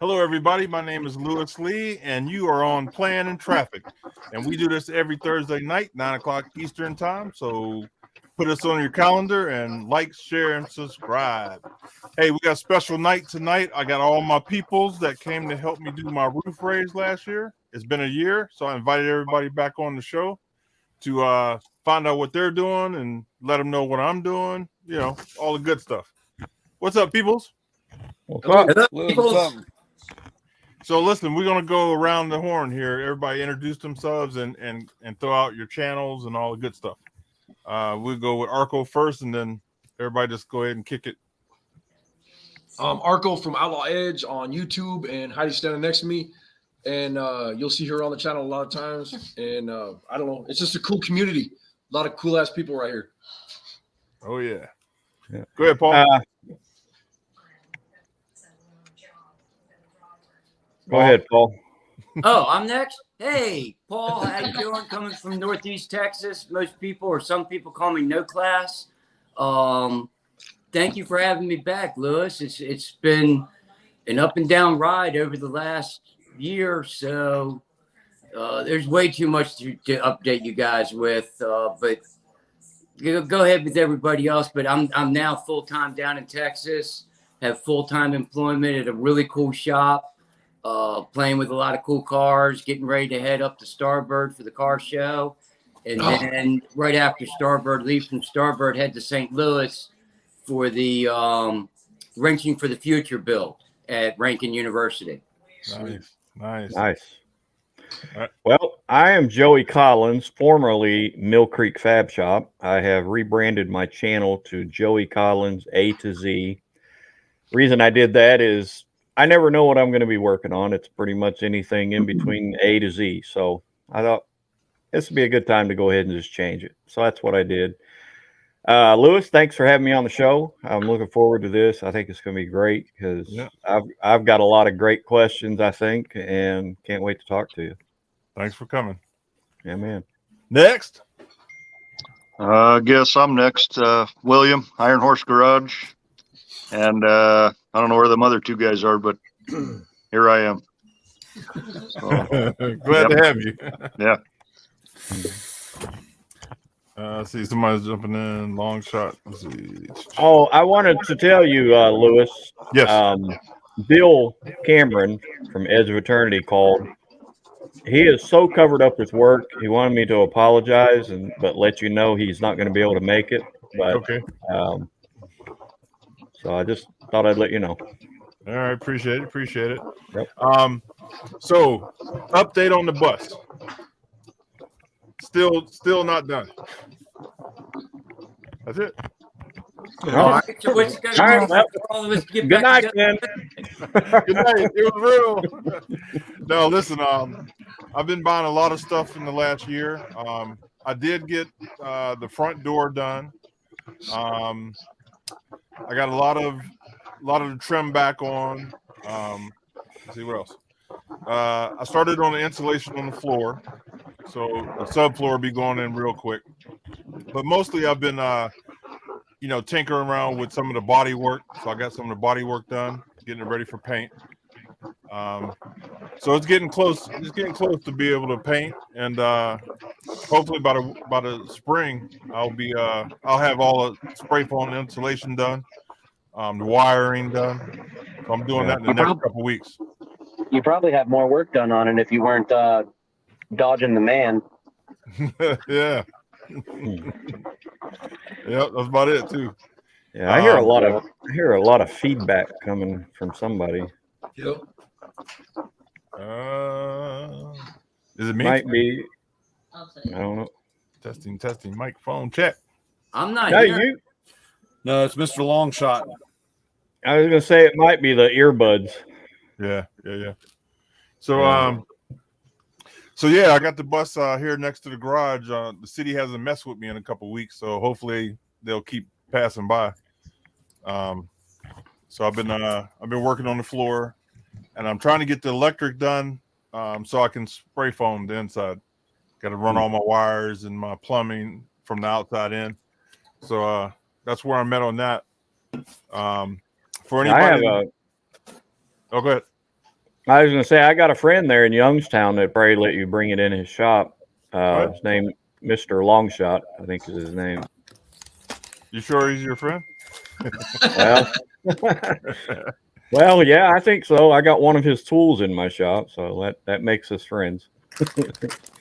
Hello, everybody. My name is Lewis Lee, and you are on Plan and Traffic. And we do this every Thursday night, 9 o'clock Eastern Time. So put us on your calendar and like, share, and subscribe. Hey, we got a special night tonight. I got all my peoples that came to help me do my roof raise last year. It's been a year, so I invited everybody back on the show to find out what they're doing and let them know what I'm doing. You know, all the good stuff. What's up, peoples? What's up? So listen, we're gonna go around the horn here. Everybody introduce themselves and throw out your channels and all the good stuff. We'll go with Arco first, and then everybody just go ahead and kick it. Arco from Outlaw Edge on YouTube, and Heidi's standing next to me, and you'll see her on the channel a lot of times. And I don't know, it's just a cool community. A lot of cool ass people right here. Oh yeah. Go ahead, Paul. Go ahead, Paul. Oh, I'm next. Hey, Paul, how you doing? Coming from Northeast Texas. Most people or some people call me No Class. Thank you for having me back, Lewis. It's been an up and down ride over the last year, so there's way too much to update you guys with. But go ahead with everybody else. But I'm now full time down in Texas. Have full time employment at a really cool shop. Playing with a lot of cool cars, getting ready to head up to Starbird for the car show. And then right after Starbird, leave from Starbird, head to St. Louis for the Wrenching for the Future build at Rankin University. Nice. Right. Well, I am Joey Collins, formerly Mill Creek Fab Shop. I have rebranded my channel to Joey Collins A to Z. Reason I did that is I never know what I'm going to be working on. It's pretty much anything in between A to Z. So I thought this would be a good time to go ahead and just change it. So that's what I did. Lewis, thanks for having me on the show. I'm looking forward to this. I think it's going to be great because I've got a lot of great questions, I think, and can't wait to talk to you. Thanks for coming. Yeah, man. Next. I guess I'm next. William, Iron Horse Garage. And I don't know where the other two guys are, but here I am. So, glad to have you. Yeah. See, somebody's jumping in. Long shot. Let's see. Oh, I wanted to tell you, Lewis. Yes. Bill Cameron from Edge of Eternity called. He is so covered up with work. He wanted me to apologize but let you know he's not going to be able to make it. But okay. So I just thought I'd let you know. All right, appreciate it. Yep. So update on the bus. Still not done. That's it. All right. So what's going to all of us get Good back night, man. Good night. It was real. No, listen. I've been buying a lot of stuff in the last year. I did get the front door done. I got a lot of the trim back on. Let's see what else. I started on the insulation on the floor, so the subfloor will be going in real quick. But mostly I've been, tinkering around with some of the body work. So I got some of the body work done, getting it ready for paint. So it's getting close. It's getting close to be able to paint, and hopefully by the spring I'll have all the spray foam insulation done, the wiring done. So I'm doing that in the next couple weeks. You probably have more work done on it if you weren't dodging the man. Yeah. Yep, that's about it too. Yeah, I hear a lot of feedback coming from somebody. Yep. Is it me? Might be. I don't know. Testing. Microphone check. I'm not No, here. you. No, it's Mr. Longshot. I was gonna say it might be the earbuds. Yeah. So I got the bus here next to the garage. The city hasn't messed with me in a couple weeks, so hopefully they'll keep passing by. So I've been working on the floor, and I'm trying to get the electric done so I can spray foam the inside. Got to run all my wires and my plumbing from the outside in. So that's where I'm at on that. For I have anybody, oh, go ahead. I was going to say, I got a friend there in Youngstown that probably let you bring it in his shop. What? His name, Mr. Longshot, I think is his name. You sure he's your friend? Well, well, yeah, I think so. I got one of his tools in my shop, so that makes us friends.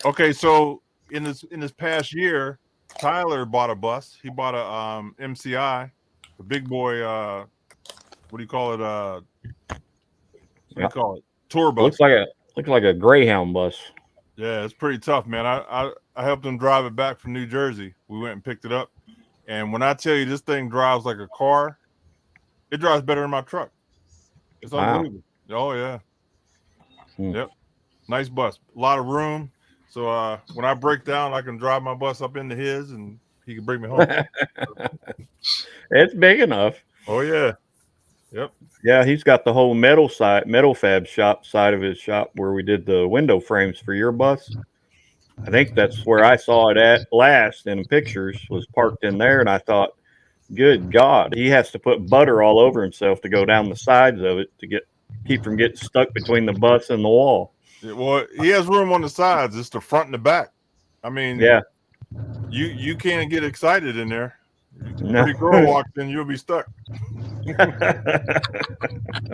Okay, so in this past year, Tyler bought a bus. He bought a MCI, the big boy. What do you call it? What do you call it? Tour bus. Looks like a Greyhound bus. Yeah, it's pretty tough, man. I helped him drive it back from New Jersey. We went and picked it up, and when I tell you this thing drives like a car, it drives better than my truck. It's unbelievable. Oh yeah. Yep. Nice bus. A lot of room. So when I break down, I can drive my bus up into his, and he can bring me home. It's big enough. Oh yeah. Yep. Yeah, he's got the whole metal fab shop side of his shop where we did the window frames for your bus. I think that's where I saw it at last in pictures, was parked in there, and I thought, good God, he has to put butter all over himself to go down the sides of it to keep from getting stuck between the bus and the wall. Yeah, well, he has room on the sides. It's the front and the back. I mean, yeah, you can't get excited in there. No. Pretty girl walks in, you'll be stuck.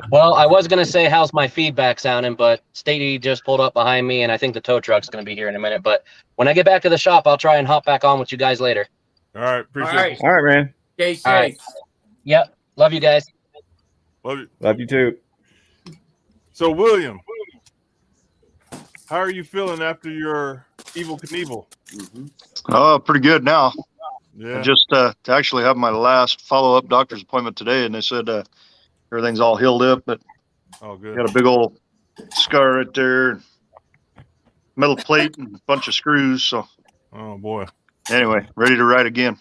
Well, I was going to say, how's my feedback sounding, but Stady just pulled up behind me, and I think the tow truck's going to be here in a minute. But when I get back to the shop, I'll try and hop back on with you guys later. All right. Appreciate it. All right, man. Stay safe. All right. Yep. Love you guys. Love you. Love you too. So, William, how are you feeling after your Evel Knievel? Oh, pretty good now. Yeah. I just to actually have my last follow-up doctor's appointment today, and they said everything's all healed up, but Oh, good. got a big old scar right there, metal plate, and a bunch of screws. So Oh boy. anyway, ready to ride again.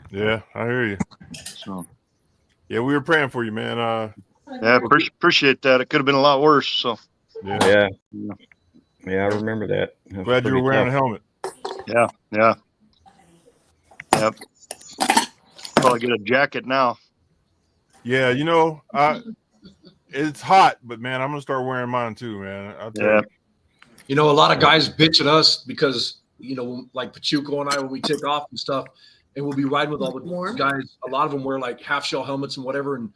Yeah, I hear you. So Yeah, we were praying for you, man. yeah, appreciate that. It could have been a lot worse. So Yeah. Yeah, I remember that. That's Glad you were pretty wearing tough. a helmet. yeah. Yep. Probably get a jacket now. Yeah, you know, it's hot, but man, I'm gonna start wearing mine too, man. I'll tell Yeah. you. You know, a lot of guys bitch at us because, you know, like Pachuco and I, when we take off and stuff, and we'll be riding with all the guys, a lot of them wear like half shell helmets and whatever, and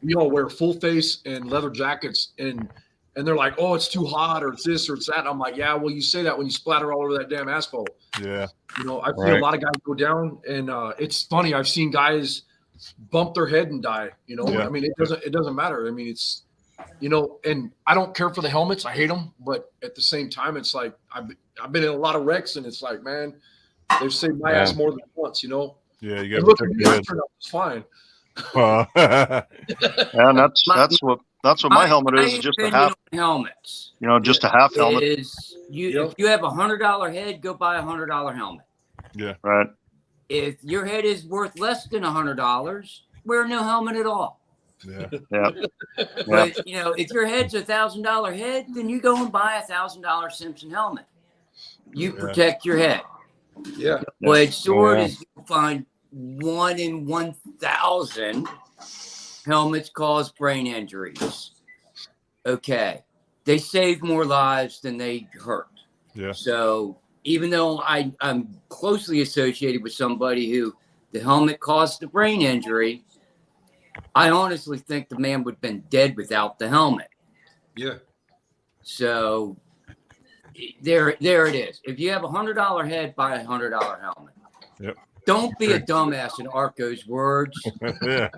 we all wear full face and leather jackets, and they're like, oh, it's too hot, or it's this or it's that. And I'm like, yeah, well, you say that when you splatter all over that damn asphalt. Yeah. You know, I've seen a lot of guys go down, and it's funny. I've seen guys bump their head and die. You know, Yeah. I mean, it doesn't matter. I mean, it's, you know, and I don't care for the helmets. I hate them, but at the same time, it's like I've been in a lot of wrecks, and it's like, man, they've saved my ass more than once. You know. Yeah, you And got look to at protect me, your I head. turned out just fine. And that's what my helmet is. Just a opinion half, on helmets. you know, just a half helmet. Is if you have $100 head, go buy $100 helmet. Yeah. Right. If your head is worth less than $100, wear no helmet at all. Yeah. Yeah. But you know, if your head's $1,000 head, then you go and buy $1,000 Simpson helmet. You protect your head. Yeah. But sword is you find 1 in 1,000 helmets cause brain injuries. Okay. They save more lives than they hurt. Yeah. So even though I'm closely associated with somebody who the helmet caused the brain injury, I honestly think the man would have been dead without the helmet. Yeah. So there it is. If you have $100 head, buy $100 helmet. Yep. Don't be a dumbass in Arco's words. Yeah.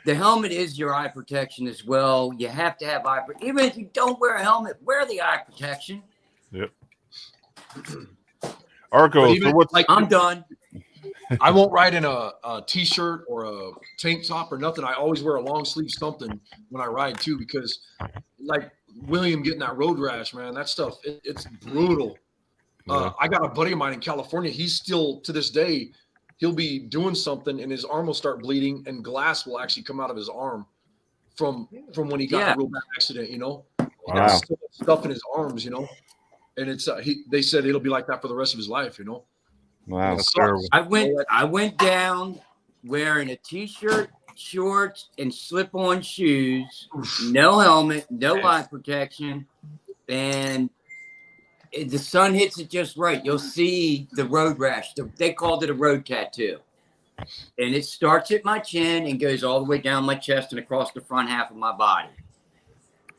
The helmet is your eye protection as well. You have to have even if you don't wear a helmet, wear the eye protection. Yep. Arco, Even, so what's like, I'm done. I won't ride in a t-shirt or a tank top or nothing. I always wear a long sleeve something when I ride too, because like William getting that road rash, man, that stuff, it's brutal. I got a buddy of mine in California. He's still, to this day, he'll be doing something and his arm will start bleeding and glass will actually come out of his arm from when he got a real bad accident, you know. Wow. Still stuff in his arms, you know. And it's they said it'll be like that for the rest of his life, you know. Wow. That's terrible. I went down wearing a t-shirt shorts and slip-on shoes, no helmet, no eye protection, and if the sun hits it just right, you'll see the road rash. They called it a road tattoo. And it starts at my chin and goes all the way down my chest and across the front half of my body.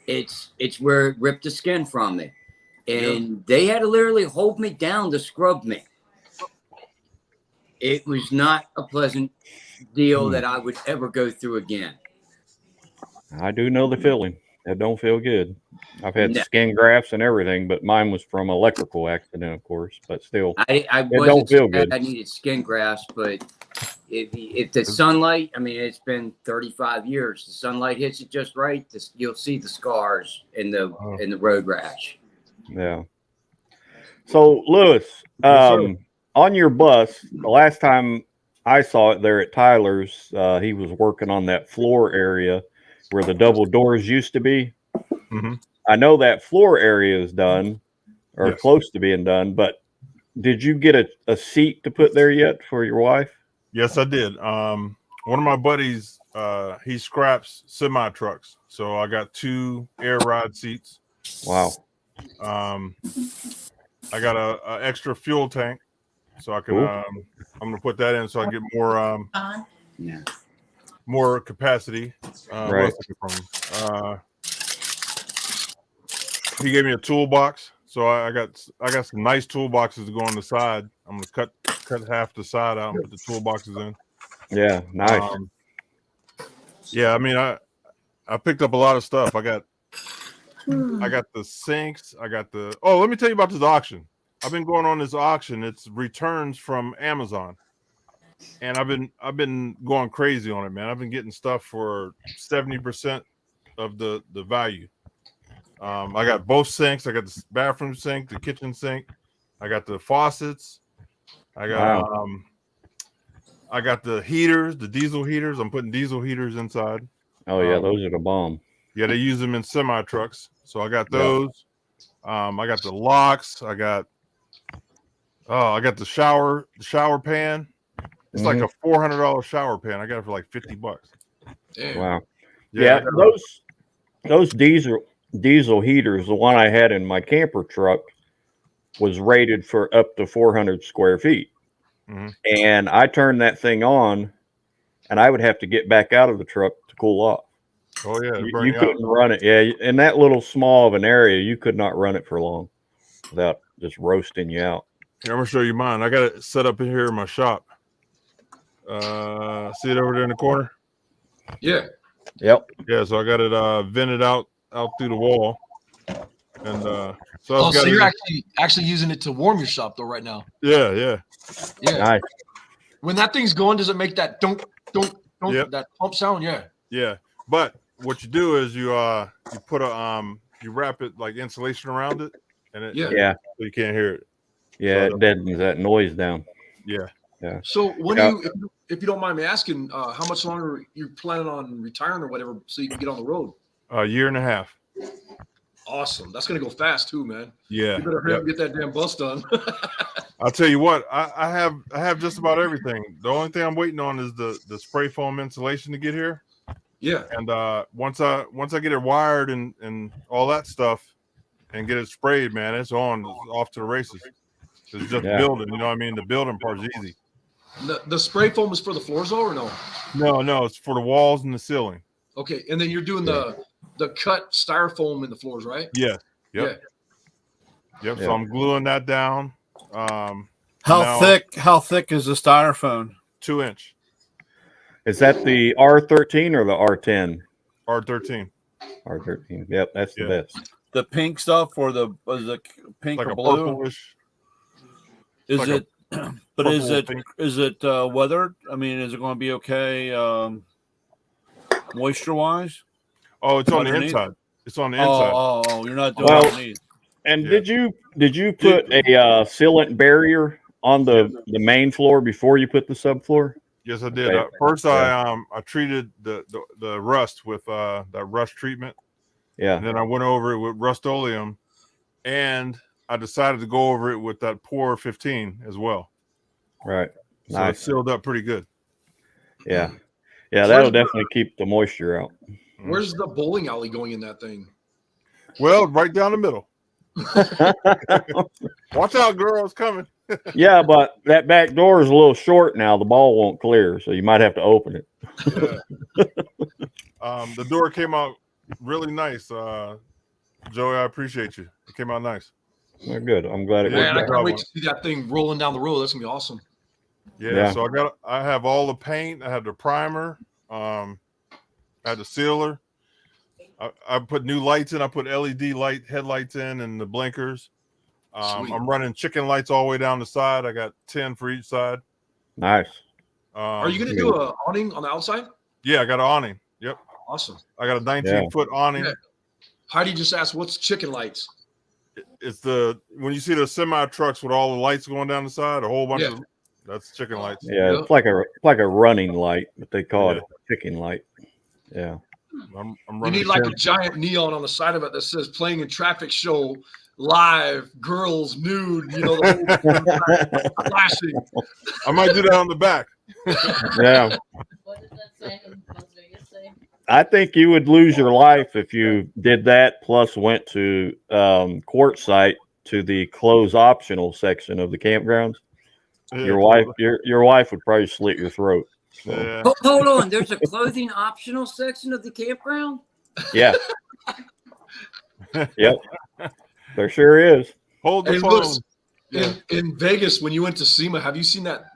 It's where it ripped the skin from me. And they had to literally hold me down to scrub me. It was not a pleasant deal that I would ever go through again. I do know the feeling. That don't feel good. I've had No. skin grafts and everything, but mine was from electrical accident, of course. But still, I it wasn't don't feel sad good. I needed skin grafts, but if the sunlight, I mean, it's been 35 years. The sunlight hits it just right. You'll see the scars in the road rash. Yeah. So, Lewis, on your bus, the last time I saw it there at Tyler's, he was working on that floor area where the double doors used to be. Mm-hmm. I know that floor area is done or close to being done, but did you get a seat to put there yet for your wife? Yes, I did. One of my buddies, he scraps semi trucks, so I got 2 air ride seats. Wow. I got a extra fuel tank, so I can. Cool. I'm gonna put that in so I get more capacity. Right. He gave me a toolbox, so I got some nice toolboxes to go on the side. I'm gonna cut half the side out and put the toolboxes in. Yeah, nice. Yeah, I mean, I picked up a lot of stuff. I got the sinks. Let me tell you about this auction. I've been going on this auction. It's returns from Amazon, and I've been going crazy on it, man. I've been getting stuff for 70% of the value. I got both sinks. I got the bathroom sink, the kitchen sink. I got the faucets. I got I got the heaters, the diesel heaters. I'm putting diesel heaters inside. Oh yeah, those are the bomb. Yeah, they use them in semi trucks. So I got those. I got the locks. I got the shower pan. It's like a $400 shower pan. I got it for like $50. Damn. Wow. Yeah, those diesel heaters, the one I had in my camper truck was rated for up to 400 square feet. Mm-hmm. And I turned that thing on and I would have to get back out of the truck to cool off. Oh yeah, You couldn't run it. Yeah, in that little small of an area, you could not run it for long without just roasting you out. Here, I'm gonna show you mine. I got it set up in here in my shop. See it over there in the corner? Yeah. Yep. Yeah, so I got it vented out through the wall. And so you're actually using it to warm your shop though right now. Yeah. Nice. When that thing's going, does it make that don't that pump sound? Yeah. But what you do is you put you wrap it like insulation around it, and so you can't hear it. Yeah, so it deadens that noise down. Yeah. So when if you don't mind me asking, how much longer you're planning on retiring or whatever, so you can get on the road? A year and a half. Awesome. That's gonna go fast too, man. Yeah. You better hurry up and get that damn bus done. I'll tell you what, I have just about everything. The only thing I'm waiting on is the spray foam insulation to get here. Yeah. And once I get it wired and all that stuff and get it sprayed, man, it's off to the races. It's just building, you know what I mean? The building part is easy. The spray foam is for the floors though, or no? No, it's for the walls and the ceiling. Okay, and then you're doing the cut styrofoam in the floors, right? Yeah. Yep. So I'm gluing that down. How thick is the styrofoam? 2-inch. Is that the R13 or the R10? R13. R13. Yep, that's the best. The pink stuff or the pink Like or a blue? purplish. Is like it? But is it pink. weathered? I mean, is it going to be okay moisture wise? Oh, it's on the Underneath? inside. It's on the inside. Oh, you're not doing Well, underneath. And did you put a sealant barrier on the main floor before you put the subfloor? Yes, I did. Okay. First, I treated the rust with that rust treatment. Yeah. And then I went over it with Rust-Oleum, and I decided to go over it with that Pour 15 as well. Right. So Nice. it sealed up pretty good. Yeah. Yeah, that'll definitely keep the moisture out. Where's the bowling alley going in that thing? Well, right down the middle. Watch out, girl. It's coming. Yeah, but that back door is a little short now. The ball won't clear, so you might have to open it. Yeah. The door came out really nice. Joey, I appreciate you. It came out nice. Well, good. I'm glad it Man, I worked can't out. wait to see that thing rolling down the road. That's gonna be awesome. Yeah. So I have all the paint. I have the primer. I had the sealer. I put new lights in. I put LED light headlights in and the blinkers. I'm running chicken lights all the way down the side. I got 10 for each side. Nice. Are you going to do an awning on the outside? Yeah, I got an awning. Yep. Awesome. I got a 19-foot awning. Yeah. Heidi just asked, what's chicken lights? It's when you see the semi trucks with all the lights going down the side, a whole bunch of that's chicken lights. Yeah, it's like a running light, but they call it a chicken light. Yeah. I'm you running. need like a giant neon on the side of it that says "Playing in Traffic Show Live, Girls Nude." You know, the whole flashing. I might do that on the back. Yeah. What did that say? Las Vegas say? I think you would lose your life if you did that, plus went to Quartzsite to the clothes optional section of the campgrounds. Yeah, your wife would probably slit your throat. So. Yeah. Hold on. There's a clothing optional section of the campground? Yeah. Yep. There sure is. Hold the Hey, phone. Louis, in Vegas, when you went to SEMA, have you seen that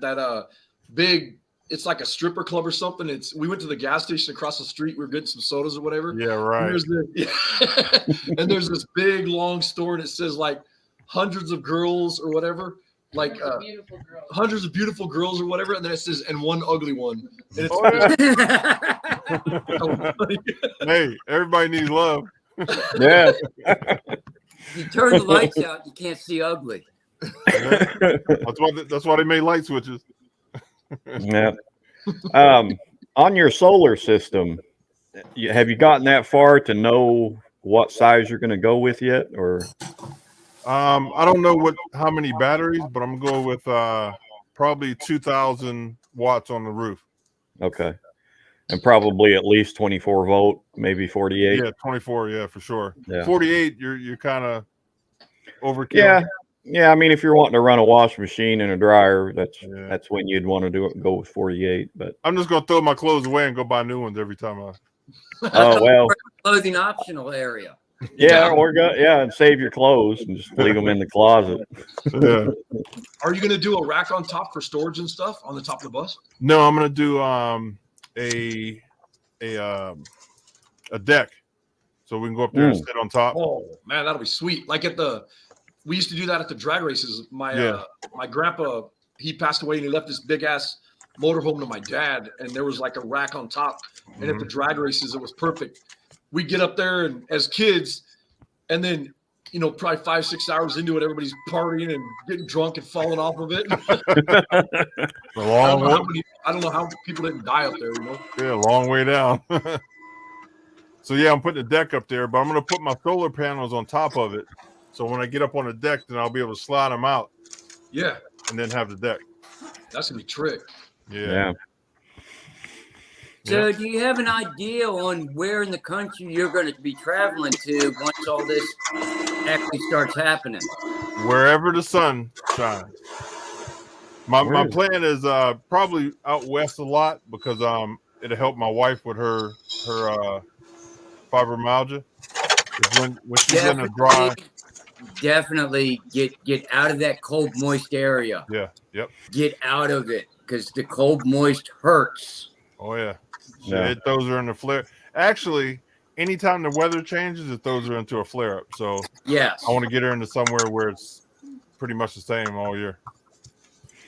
big? It's like a stripper club or something. We went to the gas station across the street. We were getting some sodas or whatever. Yeah, right. And there's this big long store, and it says like hundreds of girls or whatever, like Beautiful girl. hundreds of beautiful girls or whatever, and then it says and one ugly one. And it's Hey, everybody needs love. Yeah. You turn the lights out, you can't see ugly. That's why they made light switches. Yeah. On your solar system, have you gotten that far to know what size you're going to go with yet, or? I don't know how many batteries, but I'm going with probably 2,000 watts on the roof. Okay. And probably at least 24 volt, maybe 48. Yeah, 24. Yeah, for sure. Yeah. 48, you're kind of overkill. Yeah. Yeah. I mean, if you're wanting to run a washing machine and a dryer, that's when you'd want to go with 48. But I'm just gonna throw my clothes away and go buy new ones every time. Oh well. Clothing optional area. Yeah, and save your clothes and just leave them in the closet. Yeah. Are you going to do a rack on top for storage and stuff on the top of the bus? No, I'm gonna do a deck, so we can go up there and sit on top. Oh man, that'll be sweet. Like we used to do that at the drag races. My grandpa, he passed away and he left this big ass motorhome to my dad, and there was like a rack on top. And at the drag races, it was perfect. We get up there and as kids, and then probably 5-6 hours into it, everybody's partying and getting drunk and falling off of it. I don't know how people didn't die up there. Yeah, a long way down. So yeah, I'm putting a deck up there, but I'm gonna put my solar panels on top of it. So when I get up on the deck, then I'll be able to slide them out. Yeah, and then have the deck. That's gonna be trick. Yeah. So do you have an idea on where in the country you're going to be traveling to once all this actually starts happening? Wherever the sun shines. My plan is probably out west a lot because it'll help my wife with her fibromyalgia. When she's in a dry. Definitely get out of that cold, moist area. Yeah. Yep. Get out of it because the cold, moist hurts. Oh yeah. Yeah. It throws her in the flare. Actually, anytime the weather changes, it throws her into a flare up. So yes, I want to get her into somewhere where it's pretty much the same all year.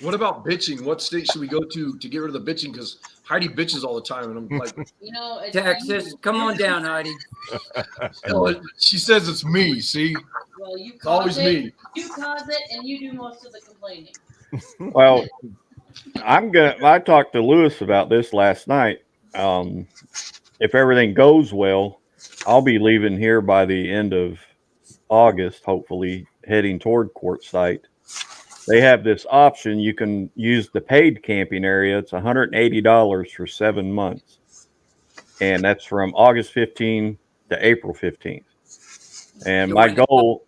What about bitching? What state should we go to get rid of the bitching? Because Heidi bitches all the time, and I'm like, Texas, come on down, Heidi. She says it's me. See, well, it's always me. You cause it, and you do most of the complaining. Well, I talked to Lewis about this last night. If everything goes well, I'll be leaving here by the end of August, hopefully heading toward Quartzsite. They have this option. You can use the paid camping area. It's $180 for 7 months. and that's from August 15th to April 15th. And So my when the- goal,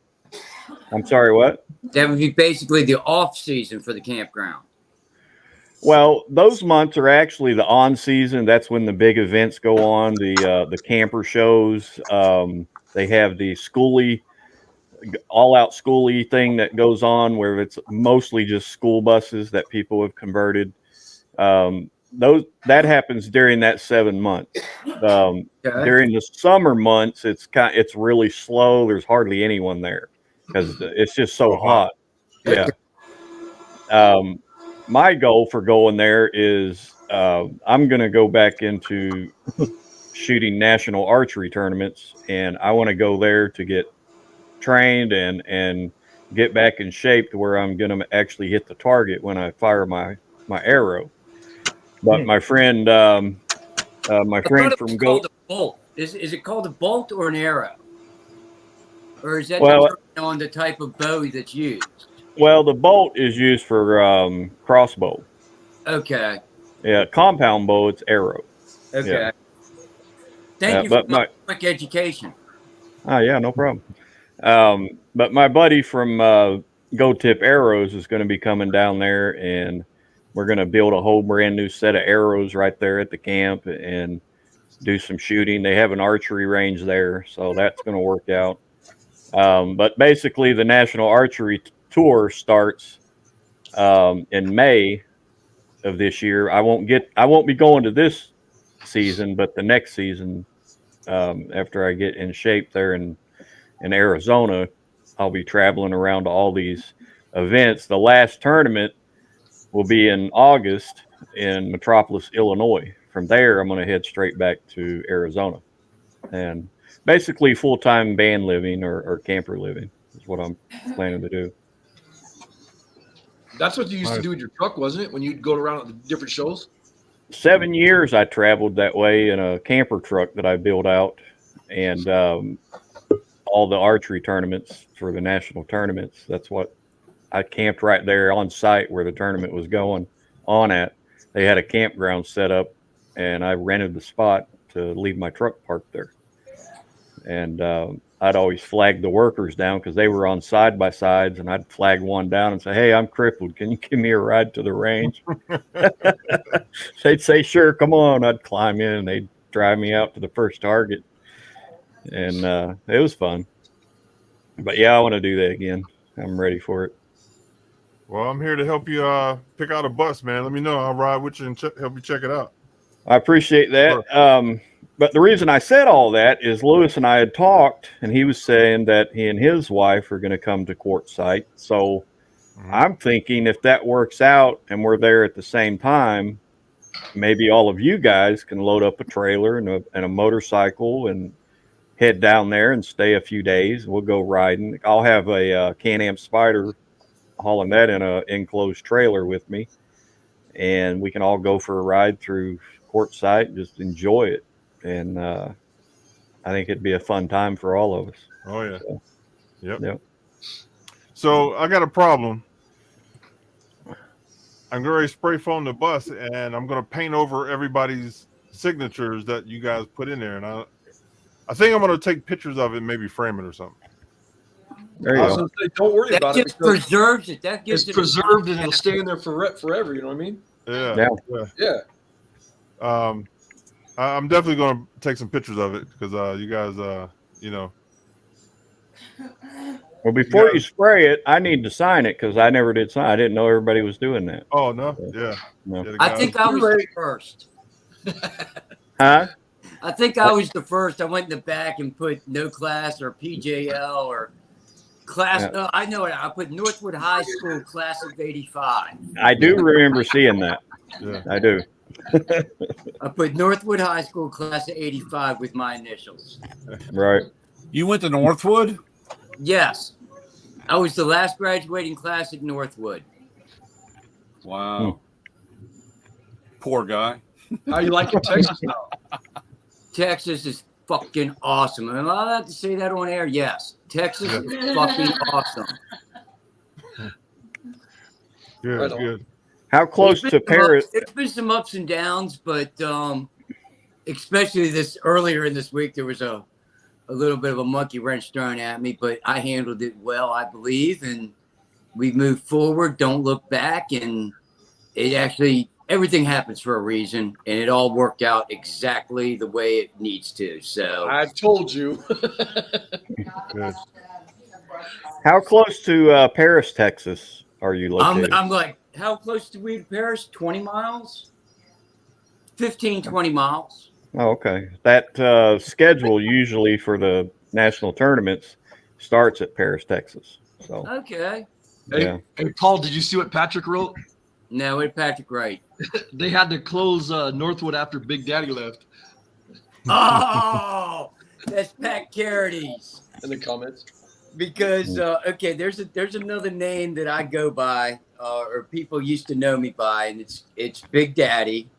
I'm sorry, what? That would be basically the off season for the campground. Well, those months are actually the on season. That's when the big events go on, the camper shows. They have the schoolie, all out schoolie thing that goes on where it's mostly just school buses that people have converted. That happens during that 7 months. Okay. During the summer months, it's really slow. There's hardly anyone there because it's just so hot. Yeah. My goal for going there is I'm going to go back into shooting national archery tournaments, and I want to go there to get trained and get back in shape to where I'm going to actually hit the target when I fire my arrow. But my friend, I thought it was from called a bolt. Is it called a bolt or an arrow? Or is that Well- determined on the type of bow that's used? well, the bolt is used for crossbow. Okay. Yeah, compound bow, it's arrow. Okay. Yeah. Thank you but for my quick education. Oh, yeah, no problem. But my buddy from Go Tip Arrows is going to be coming down there, and we're going to build a whole brand new set of arrows right there at the camp and do some shooting. They have an archery range there, so that's going to work out. But basically, the National Archery Tour starts in May of this year. I won't be going to this season, but the next season, after I get in shape there in Arizona, I'll be traveling around to all these events. The last tournament will be in August in Metropolis, Illinois. From there, I'm going to head straight back to Arizona, and basically full-time band living or camper living is what I'm planning to do. That's what you used to do with your truck, wasn't it? When you'd go around at the different shows? 7 years I traveled that way in a camper truck that I built out, and all the archery tournaments for the national tournaments. That's what I camped right there on site where the tournament was going on at. They had a campground set up, and I rented the spot to leave my truck parked there. And I'd always flag the workers down because they were on side by sides, and I'd flag one down and say, "Hey, I'm crippled. Can you give me a ride to the range?" They'd say, "Sure, come on." I'd climb in, and they'd drive me out to the first target, and it was fun. But yeah, I want to do that again. I'm ready for it. Well, I'm here to help you pick out a bus, man. Let me know. I'll ride with you and help you check it out. I appreciate that. Sure. But the reason I said all that is Lewis and I had talked, and he was saying that he and his wife are going to come to Quartzsite. So I'm thinking if that works out and we're there at the same time, maybe all of you guys can load up a trailer and a motorcycle and head down there and stay a few days. We'll go riding. I'll have a Can-Am Spider hauling that in an enclosed trailer with me, and we can all go for a ride through Quartzsite and just enjoy it. And I think it'd be a fun time for all of us. Oh yeah. So, Yep. So I got a problem. I'm going to spray foam the bus, and I'm going to paint over everybody's signatures that you guys put in there. And I think I'm going to take pictures of it and maybe frame it or something. there you I was go. gonna say, don't worry That about it. just because preserves it. That gives It's it preserved and it'll stay in there forever. You know what I mean? Yeah. Yeah. I'm definitely going to take some pictures of it because you guys, you know. Well, before you spray it, I need to sign it because I never did sign. I didn't know everybody was doing that. Oh no, yeah. No. Yeah, the I guys- think I was the first. Huh? I think I was the first. I went in the back and put no class or PJL or class. Yeah. No, I know it. I put Northwood High School class of '85. I do remember seeing that. Yeah. I do. I put Northwood High School class of '85 with my initials. Right. You went to Northwood? Yes. I was the last graduating class at Northwood. Wow. Poor guy. How you like in Texas now? Texas is fucking awesome. Am I allowed to say that on air? Yes. Texas is fucking awesome. Good, Right on. good. How close to Paris? There's been some ups and downs, but especially this earlier in this week, there was a little bit of a monkey wrench thrown at me, but I handled it well, I believe, and we moved forward. Don't look back, and it actually everything happens for a reason, and it all worked out exactly the way it needs to. So I told you. Good. How close to Paris, Texas are you located? I'm like, how close do we to Paris? 20 miles? 15, 20 miles. Oh, okay. That schedule usually for the national tournaments starts at Paris, Texas. So Okay. yeah. Hey, Paul, did you see what Patrick wrote? No, what did Patrick write? They had to close Northwood after Big Daddy left Oh, that's Pat Carity's. in the comments. Because okay, there's another name that I go by, or people used to know me by, and it's Big Daddy.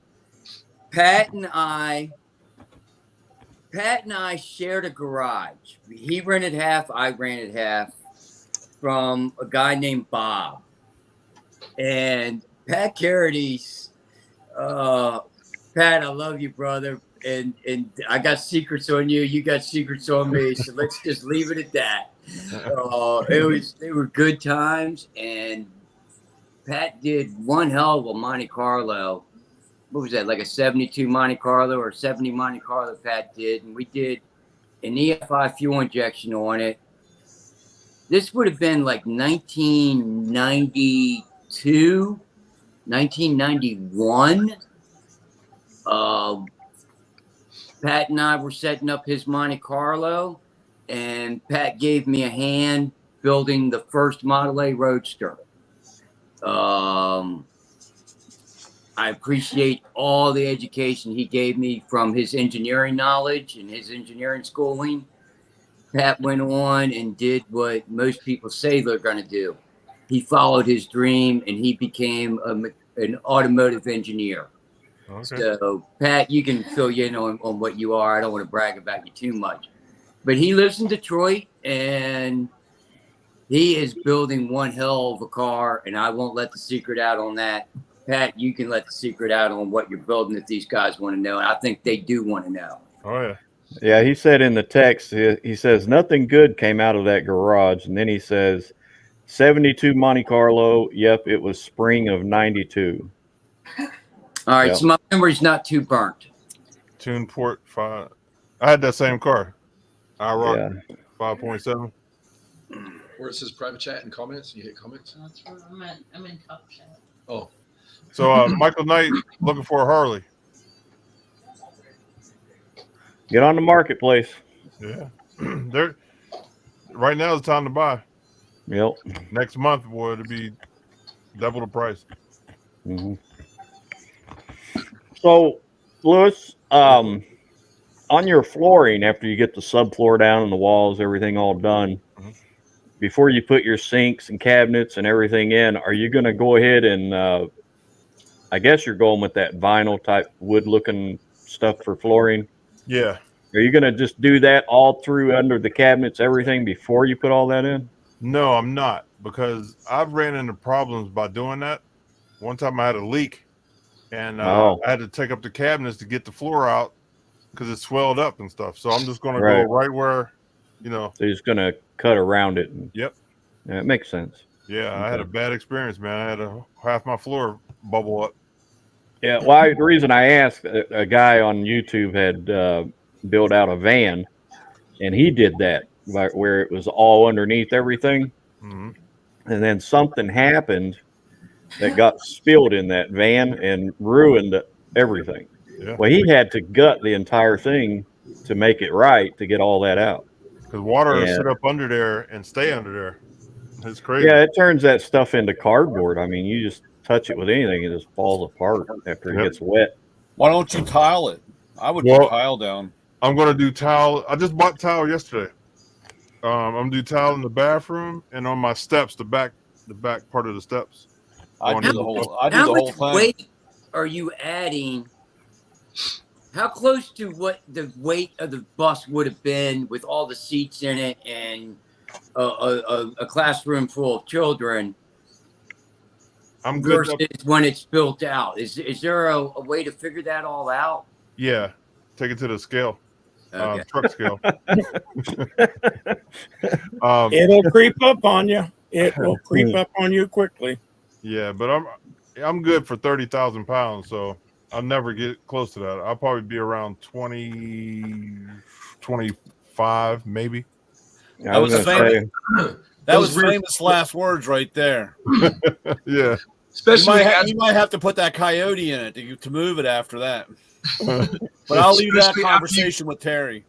Pat and I shared a garage. He rented half, I rented half from a guy named Bob. And Pat Carity's, Pat, I love you, brother. And I got secrets on you. You got secrets on me. So let's just leave it at that. They were good times. And Pat did one hell of a Monte Carlo. What was that, like a 72 Monte Carlo or 70 Monte Carlo Pat did. And we did an EFI fuel injection on it. This would have been like 1992, 1991. Pat and I were setting up his Monte Carlo, and Pat gave me a hand building the first Model A Roadster. I appreciate all the education he gave me from his engineering knowledge and his engineering schooling. Pat went on and did what most people say they're going to do. He followed his dream, and he became an automotive engineer. Okay. So, Pat, you can fill you in on what you are. I don't want to brag about you too much. But he lives in Detroit, and he is building one hell of a car, and I won't let the secret out on that. Pat, you can let the secret out on what you're building if these guys want to know, and I think they do want to know. Oh yeah. Yeah, he said in the text, he says nothing good came out of that garage. And then he says 72 Monte Carlo. Yep, it was spring of 92. All right, Yep. so my memory's not too burnt. Tune port 5. I had that same car. iRock Yeah. 5.7. Where it says private chat and comments. You hit comments. That's where I'm in cup chat. Oh, So Michael Knight looking for a Harley. Get on the marketplace. Yeah. They're right now is the time to buy. Yep. Next month, boy, it'll be double the price. Mm-hmm. So, Lewis, on your flooring, after you get the subfloor down and the walls, everything all done, before you put your sinks and cabinets and everything in, are you going to go ahead and, I guess you're going with that vinyl type wood looking stuff for flooring? Yeah. Are you going to just do that all through under the cabinets, everything before you put all that in? No, I'm not, because I've ran into problems by doing that. One time I had a leak, and I had to take up the cabinets to get the floor out because it swelled up and stuff. So I'm just going to go right where, So you're just going to cut around it. Yep. Yeah, it makes sense. Yeah, I had a bad experience, man. I had half my floor bubble up. Yeah, well, the reason I asked, a guy on YouTube had built out a van, and he did that, where it was all underneath everything. Mm-hmm. And then something happened that got spilled in that van and ruined everything. Yeah. Well, he had to gut the entire thing to make it right, to get all that out. Because water will sit up under there and stay under there. It's crazy. Yeah, it turns that stuff into cardboard. I mean, you just touch it with anything, it just falls apart after it gets wet. Why don't you tile it? I would put tile down. I'm going to do tile. I just bought tile yesterday. I'm going to do tile in the bathroom and on my steps, the back part of the steps. I do the whole thing. Weight are you adding? How close to what the weight of the bus would have been with all the seats in it and a classroom full of children? I'm good versus when it's built out. Is there a way to figure that all out? Yeah. take it to the scale, Okay. truck scale. It'll creep up on you. It will creep up on you quickly. Yeah, but I'm good for 30,000 pounds, so I'll never get close to that. I'll probably be around 20, 25, maybe. I was was gonna say, That was famous last words right there. Yeah. Especially You might have to put that coyote in it to move it after that. But I'll leave that Especially after conversation with Terry.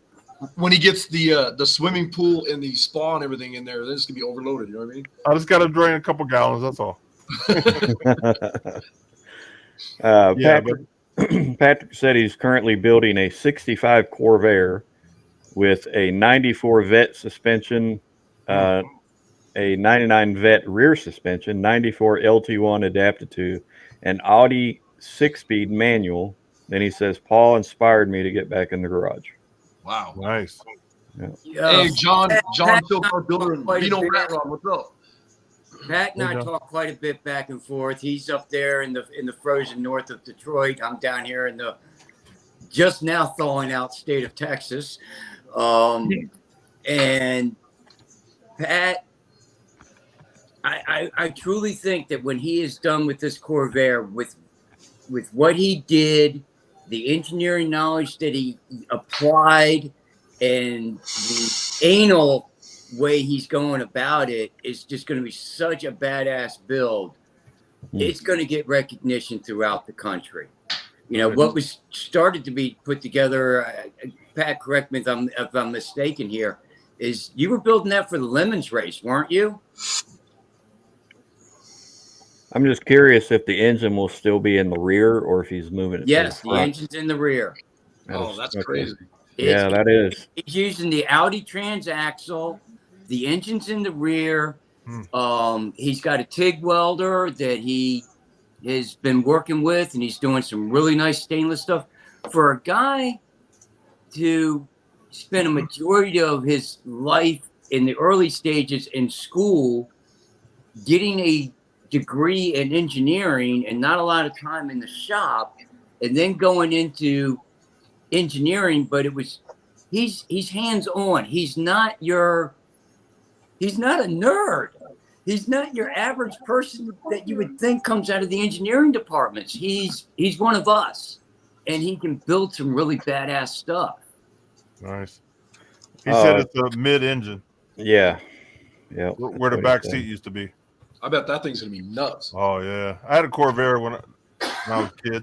when he gets the swimming pool and the spa and everything in there, then it's gonna be overloaded. You know what I mean? I just got to drain a couple gallons. That's all. Yeah, Patrick said he's currently building a 65 Corvair with a 94 Vet suspension, a 99 Vet rear suspension, 94 LT1 adapted to an Audi 6-speed manual. Then he says, Paul inspired me to get back in the garage. Wow. nice. Hey, John Silver Builder and quite a Reno bit. Rat Rod, what's up? Pat and I Okay. talk quite a bit back and forth. He's up there in the frozen north of Detroit. I'm down here in the just now thawing out state of Texas. And Pat, I truly think that when he is done with this Corvair, with what he did, the engineering knowledge that he applied, and the anal way he's going about it is just going to be such a badass build. It's going to get recognition throughout the country. You know, what was started to be put together, Pat, correct me if I'm mistaken here, is you were building that for the Lemons race, weren't you? I'm just curious if the engine will still be in the rear or if he's moving it. Yes, to the front. engine's in the rear. Oh, that's Okay. crazy. Yeah, that is. He's using the Audi transaxle. The engine's in the rear. He's got a TIG welder that he has been working with, and he's doing some really nice stainless stuff. For a guy to spend a majority of his life in the early stages in school, getting a degree in engineering and not a lot of time in the shop, and then going into engineering, but he's hands-on. He's not a nerd. He's not your average person that you would think comes out of the engineering departments. He's one of us, and he can build some really badass stuff. Nice. He said it's a mid-engine. Yeah. Yeah. Where the back seat used to be. I bet that thing's gonna be nuts. Oh yeah, I had a Corvair when I was a kid.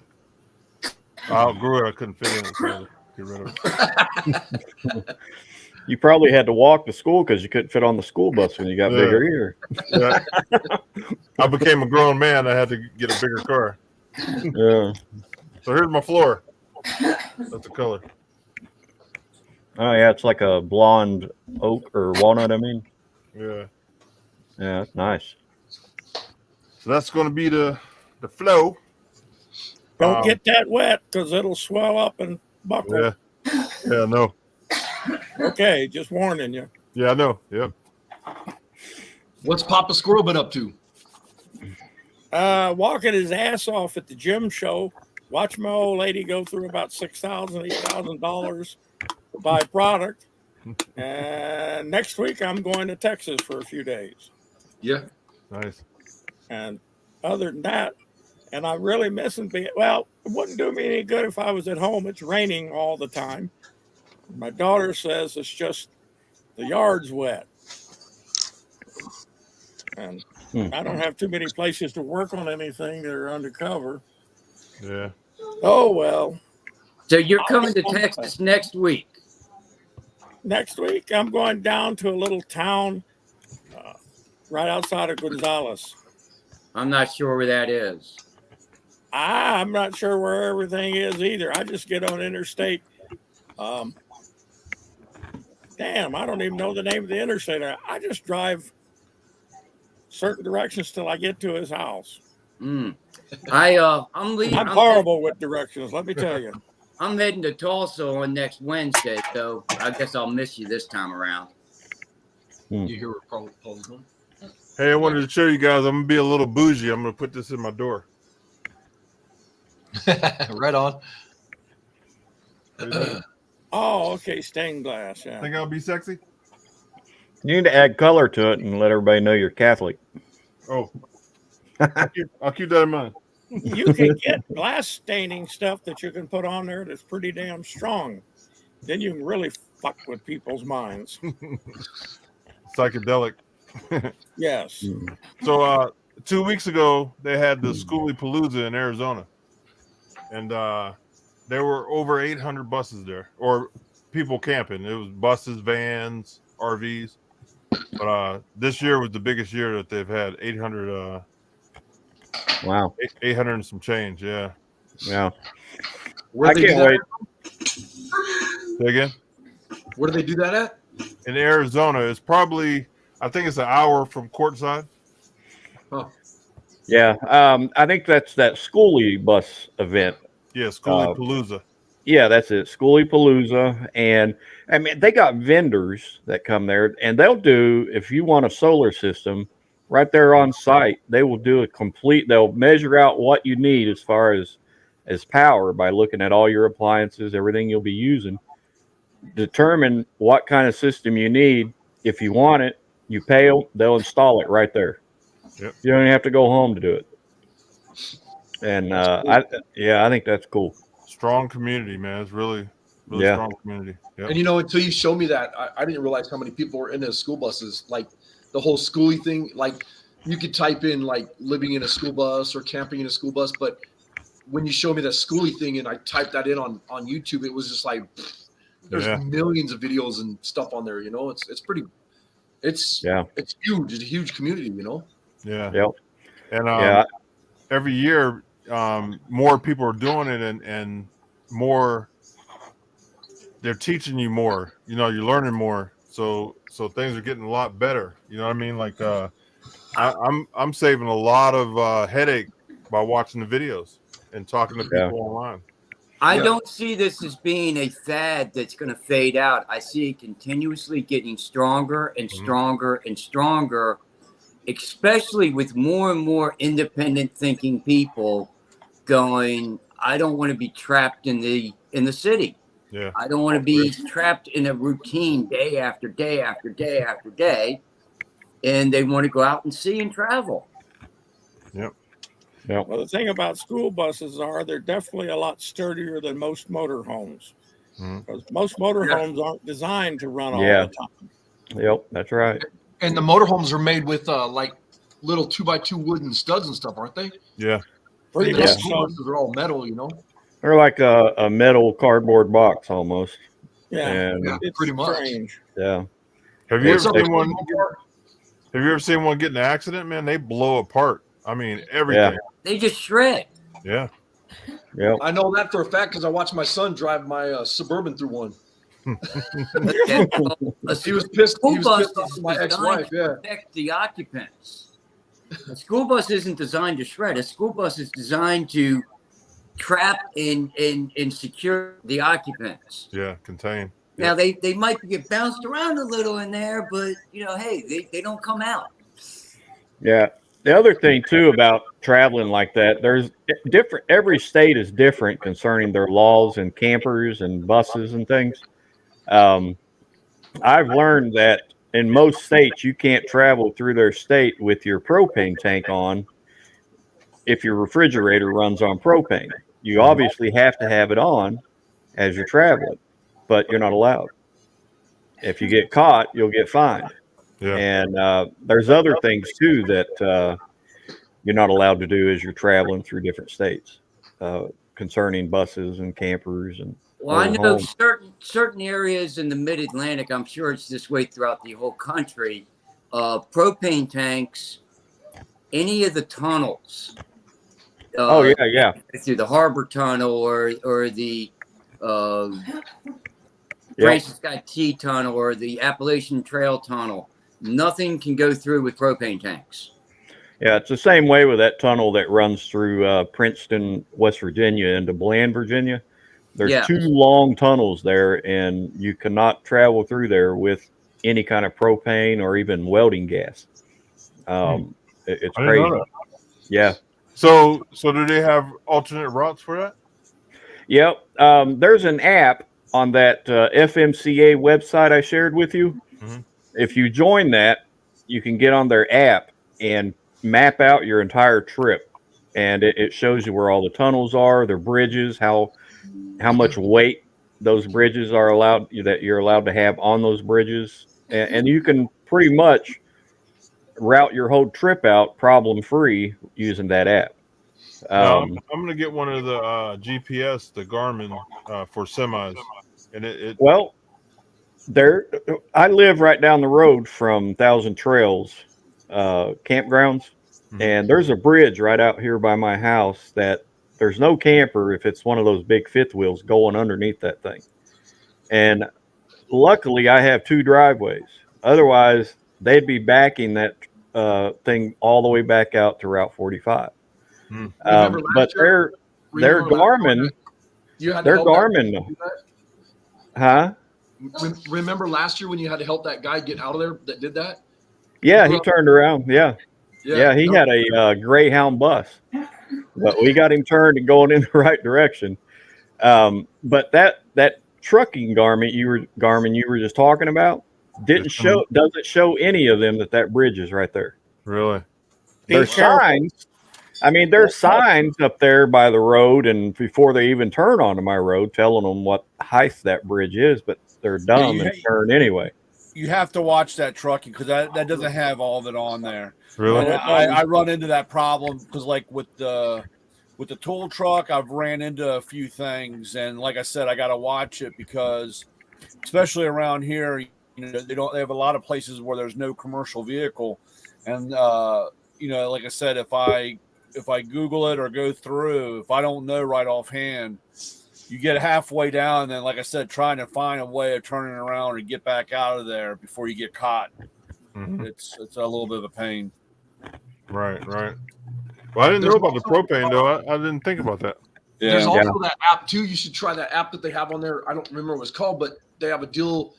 I outgrew it. I couldn't fit in it, so I had to get rid of it. You probably had to walk to school because you couldn't fit on the school bus when you got bigger here. Yeah. I became a grown man. I had to get a bigger car. Yeah. So here's my floor. That's the color. Oh yeah, it's like a blonde oak or walnut. I mean. Yeah. Yeah, that's nice. So that's going to be the flow. Don't get that wet because it'll swell up and buckle. Yeah. Yeah. No. Okay, just warning you. Yeah, I know. Yep. What's Papa Squirrel been up to? Walking his ass off at the gym show. Watch my old lady go through about $6,000, $8,000 to buy product. And next week I'm going to Texas for a few days. Yeah. Nice. And other than that, and I'm really missing being, well, it wouldn't do me any good if I was at home. It's raining all the time. My daughter says it's just the yard's wet. And I don't have too many places to work on anything that are undercover. Yeah. Oh, well. So you're coming to Texas next week? Next week, I'm going down to a little town right outside of Gonzales. I'm not sure where that is. I'm not sure where everything is either. I just get on interstate. Damn, I don't even know the name of the interstate. I just drive certain directions till I get to his house. I'm leaving. I'm horrible with directions, let me tell you. I'm heading to Tulsa on next Wednesday, so I guess I'll miss you this time around. You hear where Paul's going? Hey, I wanted to show you guys. I'm gonna be a little bougie. I'm gonna put this in my door. Right on. What do you think? Oh, okay, stained glass. Yeah. Think that'll be sexy? You need to add color to it and let everybody know you're Catholic. Oh, I'll keep that in mind. You can get glass staining stuff that you can put on there that's pretty damn strong. Then you can really fuck with people's minds. Psychedelic. Yes. So 2 weeks ago they had the Schoolie Palooza in Arizona, and there were over 800 buses there, or people camping. It was buses, vans, RVs. But this year was the biggest year that they've had. 800. Wow. 800 and some change. Yeah. Yeah. Where I do they do can't wait. that? Say again. Where do they do that at? In Arizona, it's probably, I think it's an hour from courtside. Huh. Yeah. I think that's that Schoolie bus event. Yeah, Schoolie Palooza. Yeah, that's it. Schoolie Palooza. And I mean, they got vendors that come there, and they'll do, if you want a solar system right there on site, they will do a complete, they'll measure out what you need as far as power by looking at all your appliances, everything you'll be using, determine what kind of system you need. If you want it, you pay them, they'll install it right there. Yep. You don't even have to go home to do it. And Cool. I think that's cool. Strong community, man. It's really Yeah. strong community. Yep. And until you showed me that, I didn't realize how many people were in those school buses. Like the whole schoolie thing, like you could type in like living in a school bus or camping in a school bus, but when you showed me that schoolie thing and I typed that in on YouTube, it was just like there's millions of videos and stuff on there. It's pretty. It's huge. It's a huge community. Yeah. Yep. And every year, more people are doing it, and more. They're teaching you more. You're learning more. So things are getting a lot better. You know what I mean? Like I'm saving a lot of headache by watching the videos and talking to people online. I don't see this as being a fad that's going to fade out. I see it continuously getting stronger and stronger and stronger, especially with more and more independent thinking people going, I don't want to be trapped in the city. Yeah. I don't want to be trapped in a routine day after day after day after day. And they want to go out and see and travel. Yep. Yep. Well, the thing about school buses are they're definitely a lot sturdier than most motorhomes. Because most motorhomes aren't designed to run all the time. Yep, that's right. And the motorhomes are made with like little 2x2 wooden studs and stuff, aren't they? Yeah. And the school buses are all metal, They're like a metal cardboard box almost. Yeah, and it's pretty much. strange. Yeah. Have you ever seen one get in an accident, man? They blow apart. I mean, everything. Yeah. They just shred. Yeah. Yeah. I know that for a fact because I watched my son drive my Suburban through one. He was pissed. He was pissed off my ex-wife. Yeah. Protect the occupants. A school bus isn't designed to shred. A school bus is designed to trap and secure the occupants. Yeah, contain. Now they might get bounced around a little in there, but hey, they don't come out. Yeah. The other thing too about traveling like that, there's different. Every state is different concerning their laws and campers and buses and things. I've learned that in most states you can't travel through their state with your propane tank on if your refrigerator runs on propane. You obviously have to have it on as you're traveling, but you're not allowed. If you get caught, you'll get fined. Yeah. And there's other things too that you're not allowed to do as you're traveling through different states concerning buses and campers. And well, I know certain areas in the Mid-Atlantic, I'm sure it's this way throughout the whole country, propane tanks, any of the tunnels. Through the Harbor Tunnel or the Francis Scott Key Tunnel or the Appalachian Trail Tunnel. Nothing can go through with propane tanks. Yeah, it's the same way with that tunnel that runs through Princeton, West Virginia into Bland, Virginia. There's 2 long tunnels there, and you cannot travel through there with any kind of propane or even welding gas. It's crazy. Yeah. So do they have alternate routes for that? Yep. There's an app on that FMCA website I shared with you. Mhm. If you join that, you can get on their app and map out your entire trip. And it shows you where all the tunnels are, their bridges, how much weight those bridges are allowed that you're allowed to have on those bridges, and you can pretty much route your whole trip out problem free using that app. No, I'm gonna get one of the GPS, the Garmin for semis, and it Well, there, I live right down the road from Thousand Trails campgrounds, Mhm. and there's a bridge right out here by my house that there's no camper if it's one of those big fifth wheels going underneath that thing. And luckily, I have two driveways. Otherwise, they'd be backing that thing all the way back out to Route 45. Remember But last year? their Remember last year Garmin, you had to their help that guy Garmin, do that? huh? Remember last year when you had to help that guy get out of there that did that? Yeah, grew he up- turned around. Yeah, he no, had a Greyhound bus, but we got him turned and going in the right direction. But that trucking Garmin you were just talking about doesn't show any of them that bridge is right there. really. There's signs. I mean, there's signs up there by the road, and before they even turn onto my road, telling them what height that bridge is, but they're dumb and turn anyway. You have to watch that trucking because that doesn't have all of it on there. Really? And I run into that problem because, like with the tool truck, I've ran into a few things, and like I said, I got to watch it because, especially around here, they have a lot of places where there's no commercial vehicle, and like I said, if I Google it or go through, if I don't know right offhand, you get halfway down, and then, like I said, trying to find a way of turning around and get back out of there before you get caught. Mhm. It's a little bit of a pain. Right. Well, I didn't know about the propane though. I didn't think about that. There's also that app too. You should try that app that they have on there. I don't remember what it's called, but they have a deal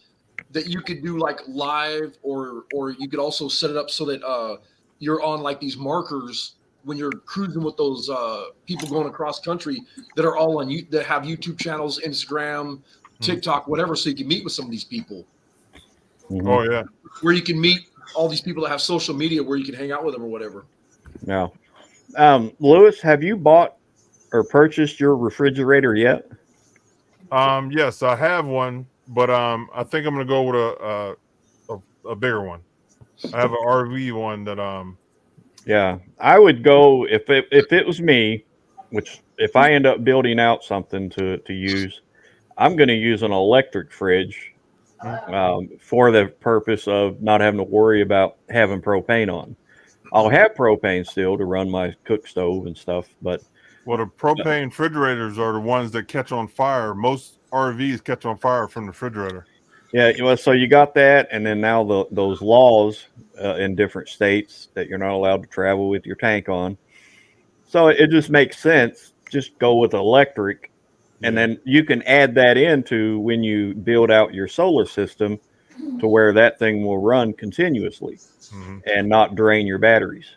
that you could do like live, or you could also set it up so that you're on like these markers when you're cruising with those people going across country that are all on you that have YouTube channels, Instagram, TikTok, whatever, so you can meet with some of these people. Mhm. Oh yeah. Where you can meet all these people that have social media where you can hang out with them or whatever. Yeah. Lewis, have you bought or purchased your refrigerator yet? Yes, I have one, but I think I'm gonna go with a bigger one. I have an RV one that Yeah, I would go if it was me, which if I end up building out something to use, I'm going to use an electric fridge for the purpose of not having to worry about having propane on. I'll have propane still to run my cook stove and stuff, but well, the propane refrigerators are the ones that catch on fire. Most RVs catch on fire from the refrigerator. yeah, well, so you got that, and then now those laws in different states that you're not allowed to travel with your tank on. So it just makes sense. Just go with electric, and then you can add that into when you build out your solar system to where that thing will run continuously and not drain your batteries.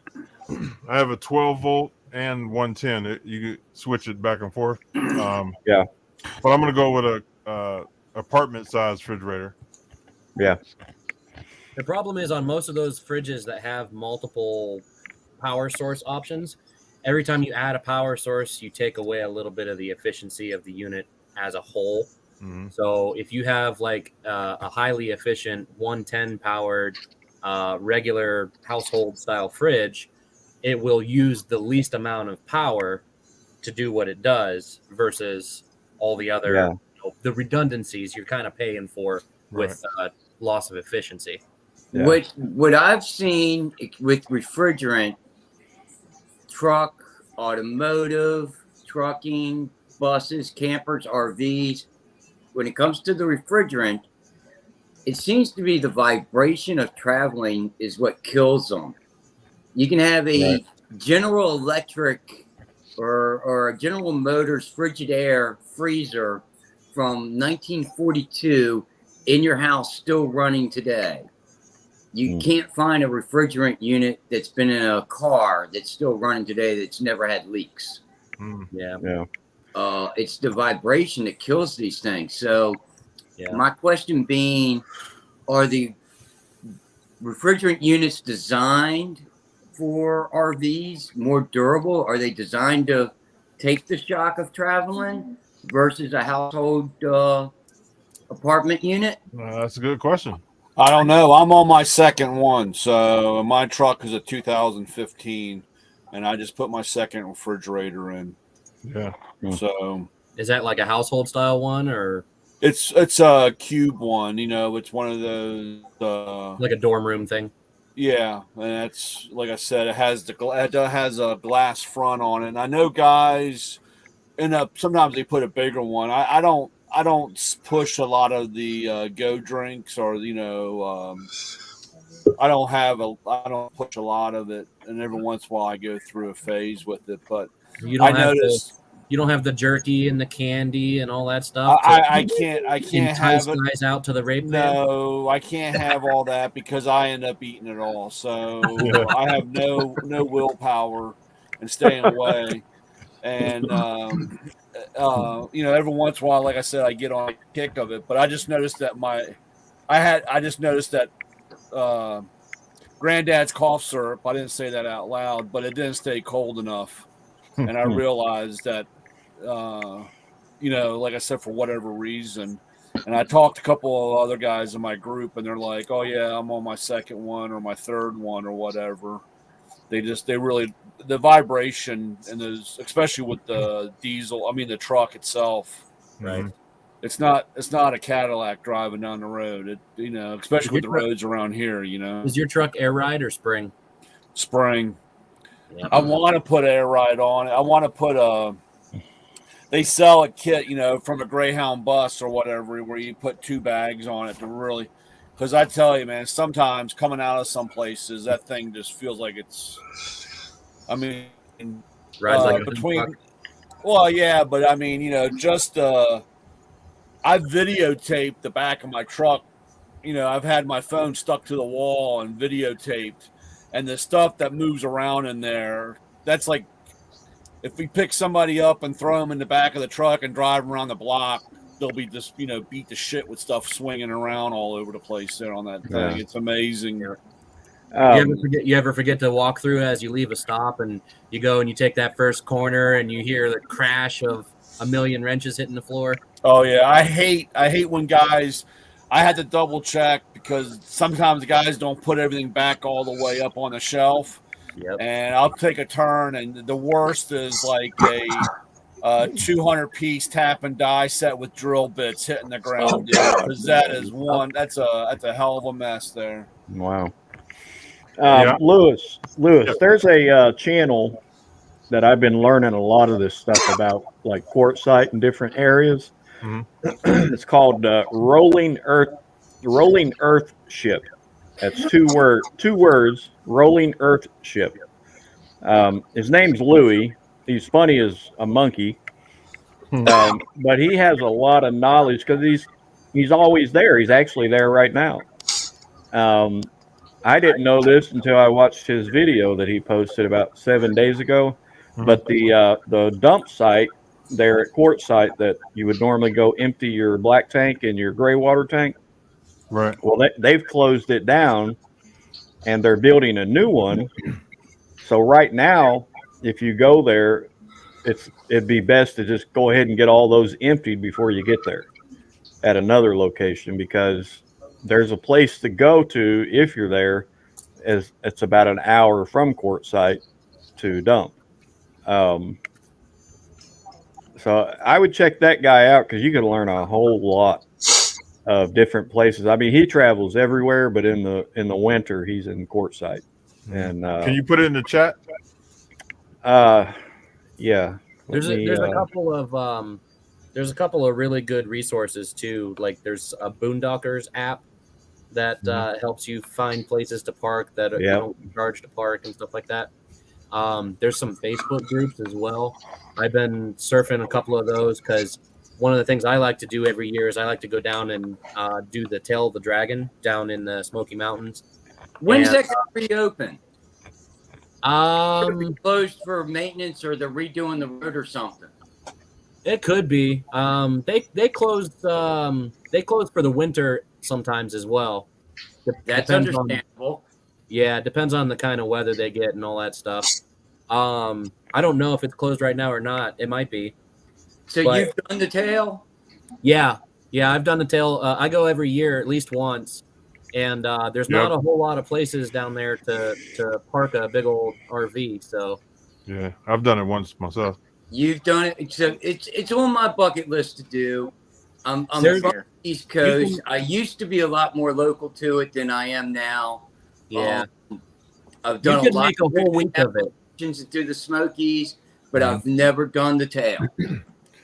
I have a 12 volt and 110. You can switch it back and forth. Yeah. But I'm going to go with a apartment size refrigerator. Yeah. The problem is on most of those fridges that have multiple power source options, every time you add a power source, you take away a little bit of the efficiency of the unit as a whole. So if you have like a highly efficient 110 powered regular household style fridge, it will use the least amount of power to do what it does versus all the other the redundancies you're kind of paying for with loss of efficiency. Yeah. What I've seen with refrigerant, truck, automotive, trucking, buses, campers, RVs, when it comes to the refrigerant, it seems to be the vibration of traveling is what kills them. You can have a General Electric or a General Motors Frigidaire freezer from 1942 in your house still running today. You can't find a refrigerant unit that's been in a car that's still running today that's never had leaks. Yeah. it's the vibration that kills these things. So Yeah. my question being, are the refrigerant units designed for RVs more durable? Are they designed to take the shock of traveling versus a household apartment unit? That's a good question. I don't know. I'm on my second one. So my truck is a 2015, and I just put my second refrigerator in. Yeah. So Is that like a household style one or it's a cube one? It's one of those. like a dorm room thing? Yeah, and that's like I said, it has a glass front on it. And I know guys end up sometimes they put a bigger one. I don't push a lot of the go drinks or I don't push a lot of it, and every once in a while I go through a phase with it. But You I don't have noticed you don't have the jerky and the candy and all that stuff. I can't entice have it. guys out to the rape van. No, I can't have all that because I end up eating it all. So I have no willpower and staying away. And every once in a while, like I said, I get on a kick of it. But I just noticed that granddad's cough syrup. I didn't say that out loud, but it didn't stay cold enough, and I realized that like I said, for whatever reason. And I talked to a couple of other guys in my group, and they're like, "Oh yeah, I'm on my second one or my third one or whatever." They really the vibration and those, especially with the diesel. I mean, the truck itself, Right. It's not a Cadillac driving down the road. Especially with the roads around here. Is your truck air ride or spring? Spring. Yep. I want to put air ride on it. I want to put they sell a kit, from a Greyhound bus or whatever, where you put 2 bags on it to really, because I tell you, man, sometimes coming out of some places, that thing just feels like it's, I mean, Rides like a between, well, yeah, but I mean, just, I videotaped the back of my truck. I've had my phone stuck to the wall and videotaped, and the stuff that moves around in there, that's like, if we pick somebody up and throw them in the back of the truck and drive them around the block, they'll be just, beat to shit with stuff swinging around all over the place there on that thing. Yeah. It's amazing. You ever forget to walk through as you leave a stop, and you go and you take that first corner and you hear the crash of a million wrenches hitting the floor? Oh yeah, I hate when guys. I had to double check because sometimes guys don't put everything back all the way up on the shelf. Yep. And I'll take a turn, and the worst is like a 200-piece tap and die set with drill bits hitting the ground. Because that is that's a hell of a mess there. Wow. Lewis, there's a channel that I've been learning a lot of this stuff about, like quartzite in different areas. Mm-hmm. It's called Rolling Earth Ship. That's two words, Rolling Earth Ship. His name's Louie. He's funny as a monkey, but he has a lot of knowledge because he's always there. He's actually there right now. I didn't know this until I watched his video that he posted about 7 days ago. Mm-hmm. But the dump site there at Quartzsite that you would normally go empty your black tank and your gray water tank. Right. Well, they've closed it down, and they're building a new one. So right now, if you go there, it'd be best to just go ahead and get all those emptied before you get there at another location, because there's a place to go to if you're there. It's about an hour from Quartzsite to dump. So I would check that guy out because you could learn a whole lot of different places. I mean, he travels everywhere, but in the winter he's in Quartzsite. And can you put it in the chat? Yeah. There's a couple of really good resources too. Like there's a Boondockers app that helps you find places to park that you don't charge to park and stuff like that. There's some Facebook groups as well. I've been surfing a couple of those because one of the things I like to do every year is I like to go down and do the Tail of the Dragon down in the Smoky Mountains. When's that going to reopen? Be closed for maintenance, or they're redoing the road or something? It could be. They closed for the winter sometimes as well. That's Depends on understandable. Yeah, it depends on the kind of weather they get and all that stuff. I don't know if it's closed right now or not. It might be. So But- you've done the tail? Yeah, I've done the tail. I go every year at least once, and there's not a whole lot of places down there to park a big old RV. So Yeah, I've done it once myself. You've done it. So it's on my bucket list to do. I'm from There's- the East You Coast. can- I used to be a lot more local to it than I am now. yeah, I've you done a could lot make a whole week of it. through the Smokies, but I've never done the tail.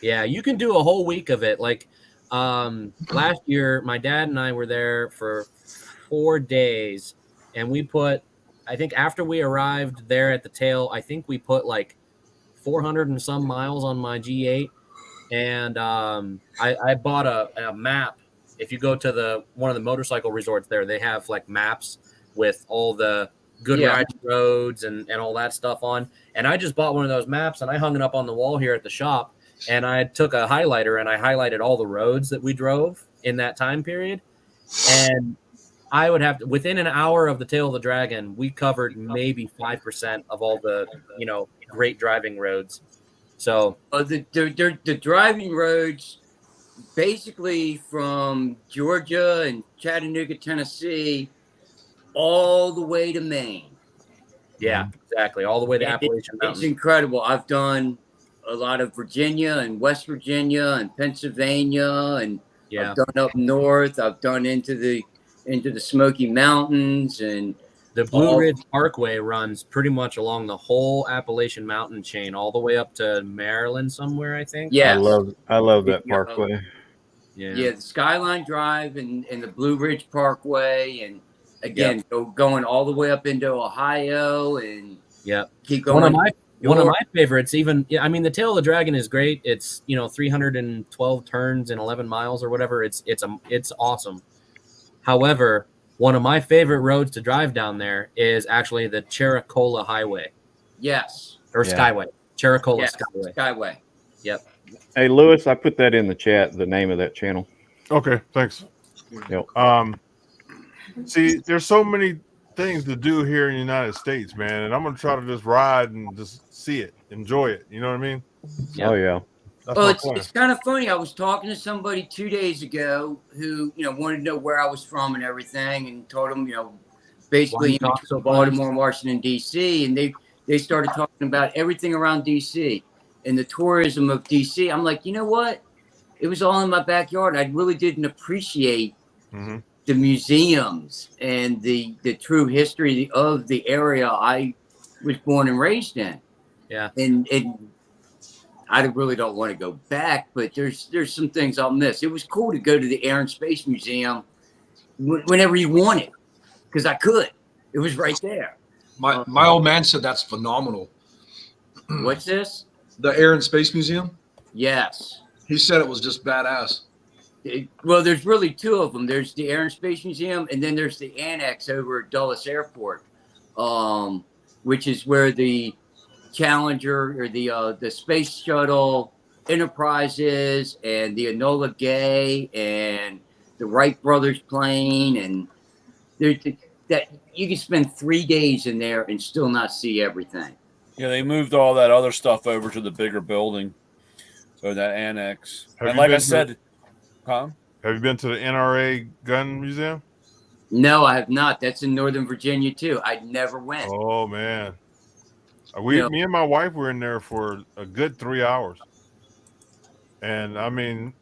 Yeah, you can do a whole week of it. Like last year, my dad and I were there for 4 days, and we put, I think after we arrived there at the tail, I think we put like 400 and some miles on my G8, and I bought a map. If you go to one of the motorcycle resorts there, they have like maps with all the good riding roads and all that stuff on. And I just bought one of those maps and I hung it up on the wall here at the shop. And I took a highlighter and I highlighted all the roads that we drove in that time period. And I would have to, within an hour of the Tail of the Dragon, we covered maybe 5% of all the, great driving roads. So the driving roads, basically from Georgia and Chattanooga, Tennessee, all the way to Maine. Yeah, exactly. All the way to Appalachian It's Mountains. incredible. I've done a lot of Virginia and West Virginia and Pennsylvania, and I've done up north. I've done into the Smoky Mountains, and the Blue Ridge Parkway runs pretty much along the whole Appalachian Mountain chain, all the way up to Maryland somewhere, I think. Yes. I love that parkway. Yeah, the Skyline Drive and the Blue Ridge Parkway, and again going all the way up into Ohio, and keep going. One of my favorites, even the Tail of the Dragon is great. It's 312 turns and 11 miles or whatever. It's awesome. However, one of my favorite roads to drive down there is actually the Chericola Highway. Yes. Or Skyway. Chericola Skyway. Skyway. Yep. Hey, Lewis, I put that in the chat, the name of that channel. Okay, thanks. Yep. See, there's so many things to do here in the United States, man, and I'm gonna try to just ride and just see it, enjoy it. You know what I mean? Yep. Oh yeah. That's Well, my plan. it's kind of funny. I was talking to somebody 2 days ago who, wanted to know where I was from and everything, and told them, basically Baltimore and Washington, D.C., and they started talking about everything around D.C. and the tourism of D.C. I'm like, you know what? It was all in my backyard. I really didn't appreciate the museums and the true history of the area I was born and raised in. Yeah. And I really don't want to go back, but there's some things I'll miss. It was cool to go to the Air and Space Museum whenever you wanted, because I could. It was right there. My old man said that's phenomenal. What's this? The Air and Space Museum? Yes. He said it was just badass. Well, there's really two of them. There's the Air and Space Museum, and then there's the annex over at Dulles Airport, which is where the Challenger or the Space Shuttle Enterprise is, and the Enola Gay and the Wright brothers plane, and that you can spend 3 days in there and still not see everything. Yeah, they moved all that other stuff over to the bigger building, so that annex. And like I said, have you been to the NRA Gun Museum? No, I have not. That's in Northern Virginia too. I never went. Oh man, me and my wife were in there for a good 3 hours, and I mean,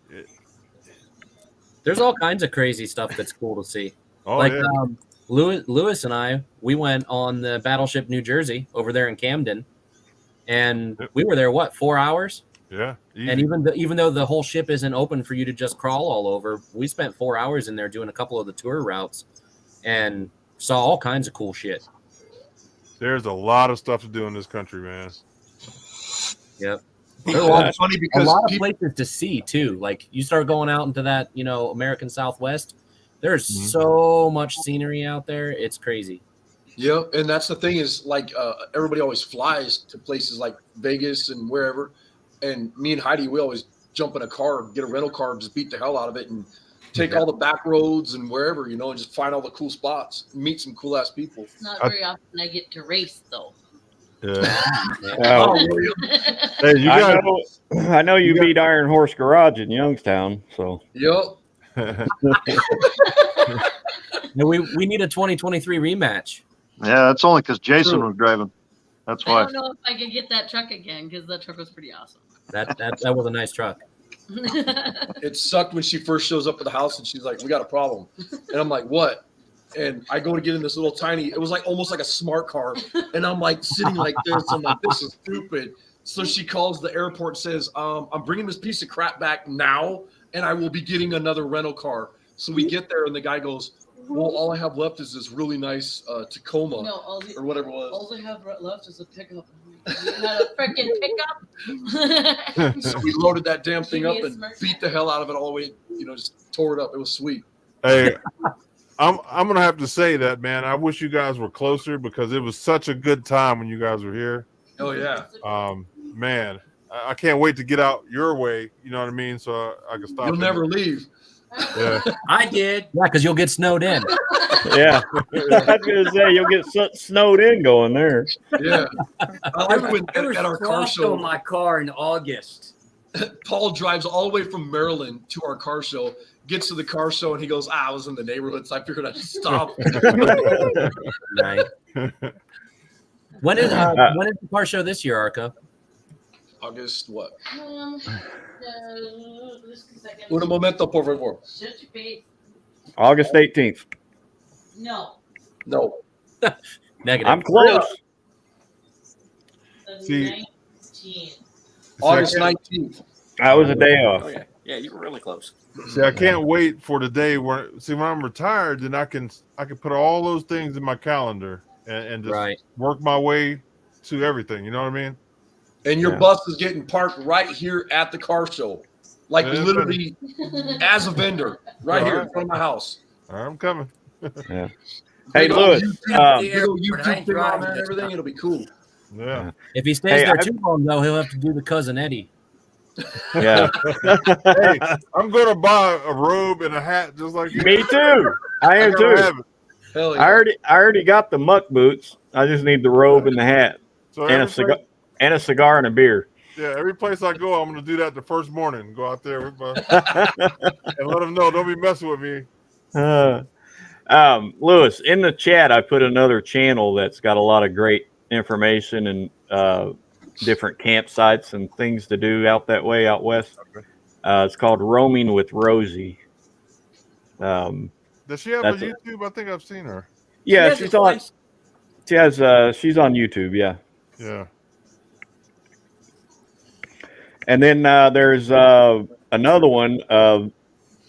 there's all kinds of crazy stuff that's cool to see. Oh, like yeah. Lewis and we went on the Battleship New Jersey over there in Camden, and we were there 4 hours. Yeah, and even though the whole ship isn't open for you to just crawl all over, we spent 4 hours in there doing a couple of the tour routes, and saw all kinds of cool shit. There's a lot of stuff to do in this country, man. Yep. There's a lot of funny because a lot of places to see too. Like you start going out into that, American Southwest. There's so much scenery out there. It's crazy. Yeah, and that's the thing is like everybody always flies to places like Vegas and wherever, and me and Heidi, we always jump in a car, get a rental car, just beat the hell out of it, and take all the back roads and wherever, you know, and just find all the cool spots, meet some cool ass people. It's not very often I get to race though. Yeah. Oh, Hey, you got I know you beat Iron Horse Garage in Youngstown, so yep. No, we need a 2023 rematch. Yeah, that's only because Jason was driving. That's I why. don't know if I could get that truck again because that truck was pretty awesome. That was a nice truck. It sucked when she first shows up at the house and she's like, "We got a problem," and I'm like, "What?" And I go to get in this little tiny. It was like almost like a smart car, and I'm like sitting like this. I'm like, "This is stupid." So she calls the airport, says, "I'm bringing this piece of crap back now, and I will be getting another rental car." So we get there, and the guy goes, "Well, all I have left is this really nice Tacoma or whatever it was." All I have left is a pickup. You had a freaking pickup. So we loaded that damn thing Give up me a and smirk. beat the hell out of it all the way, you know, just tore it up. It was sweet. Hey, I'm gonna have to say that, man. I wish you guys were closer because it was such a good time when you guys were here. Oh yeah. Man, I can't wait to get out your way. You know what I mean? So I can stop. You'll in. never leave. Yeah. I did. Yeah, because you'll get snowed in. yeah. I was gonna say you'll get snowed in going there. Yeah. I like when There was at our car frost show, on my car in August. Paul drives all the way from Maryland to our car show, gets to the car show, and he goes, I was in the neighborhood, so I figured I'd stop. Nice. When is the car show this year, Arca? August what? Just a second. Un momento, por favor. Shut your face. August 18th. No. No. Negative. I'm close. The See- 19th. August 19th. I was a day off. Oh yeah, yeah, you were really close. See, I can't wait for the day where when I'm retired, then I can put all those things in my calendar and just Right. work my way to everything. You know what I mean? And your Yeah. bus is getting parked right here at the car show. Like Yeah, literally as a vendor, right here in front of my house. I'm coming. Yeah. Hey, Big old Louis. YouTube- big old I YouTube ain't thing on driving there and this everything. time. It'll be cool. Yeah. If he stays Hey, there I- too long, though, he'll have to do the cousin Eddie. Yeah. Hey, I'm gonna buy a robe and a hat just like you. Me too. I am gotta too. have it. Hell yeah. I already got the muck boots. I just need the robe and the hat So and a every cigar place, and a beer. yeah, every place I go, I'm gonna do that the first morning. Go out there with my, and let them know. Don't be messing with me. Louis, in the chat, I put another channel that's got a lot of great information and different campsites and things to do out that way out west. It's called Roaming with Rosie. Does she have a That's a- YouTube? I think I've seen her. Yeah, has she's a on. place. She has. She's on YouTube. Yeah, Yeah. and then there's another one.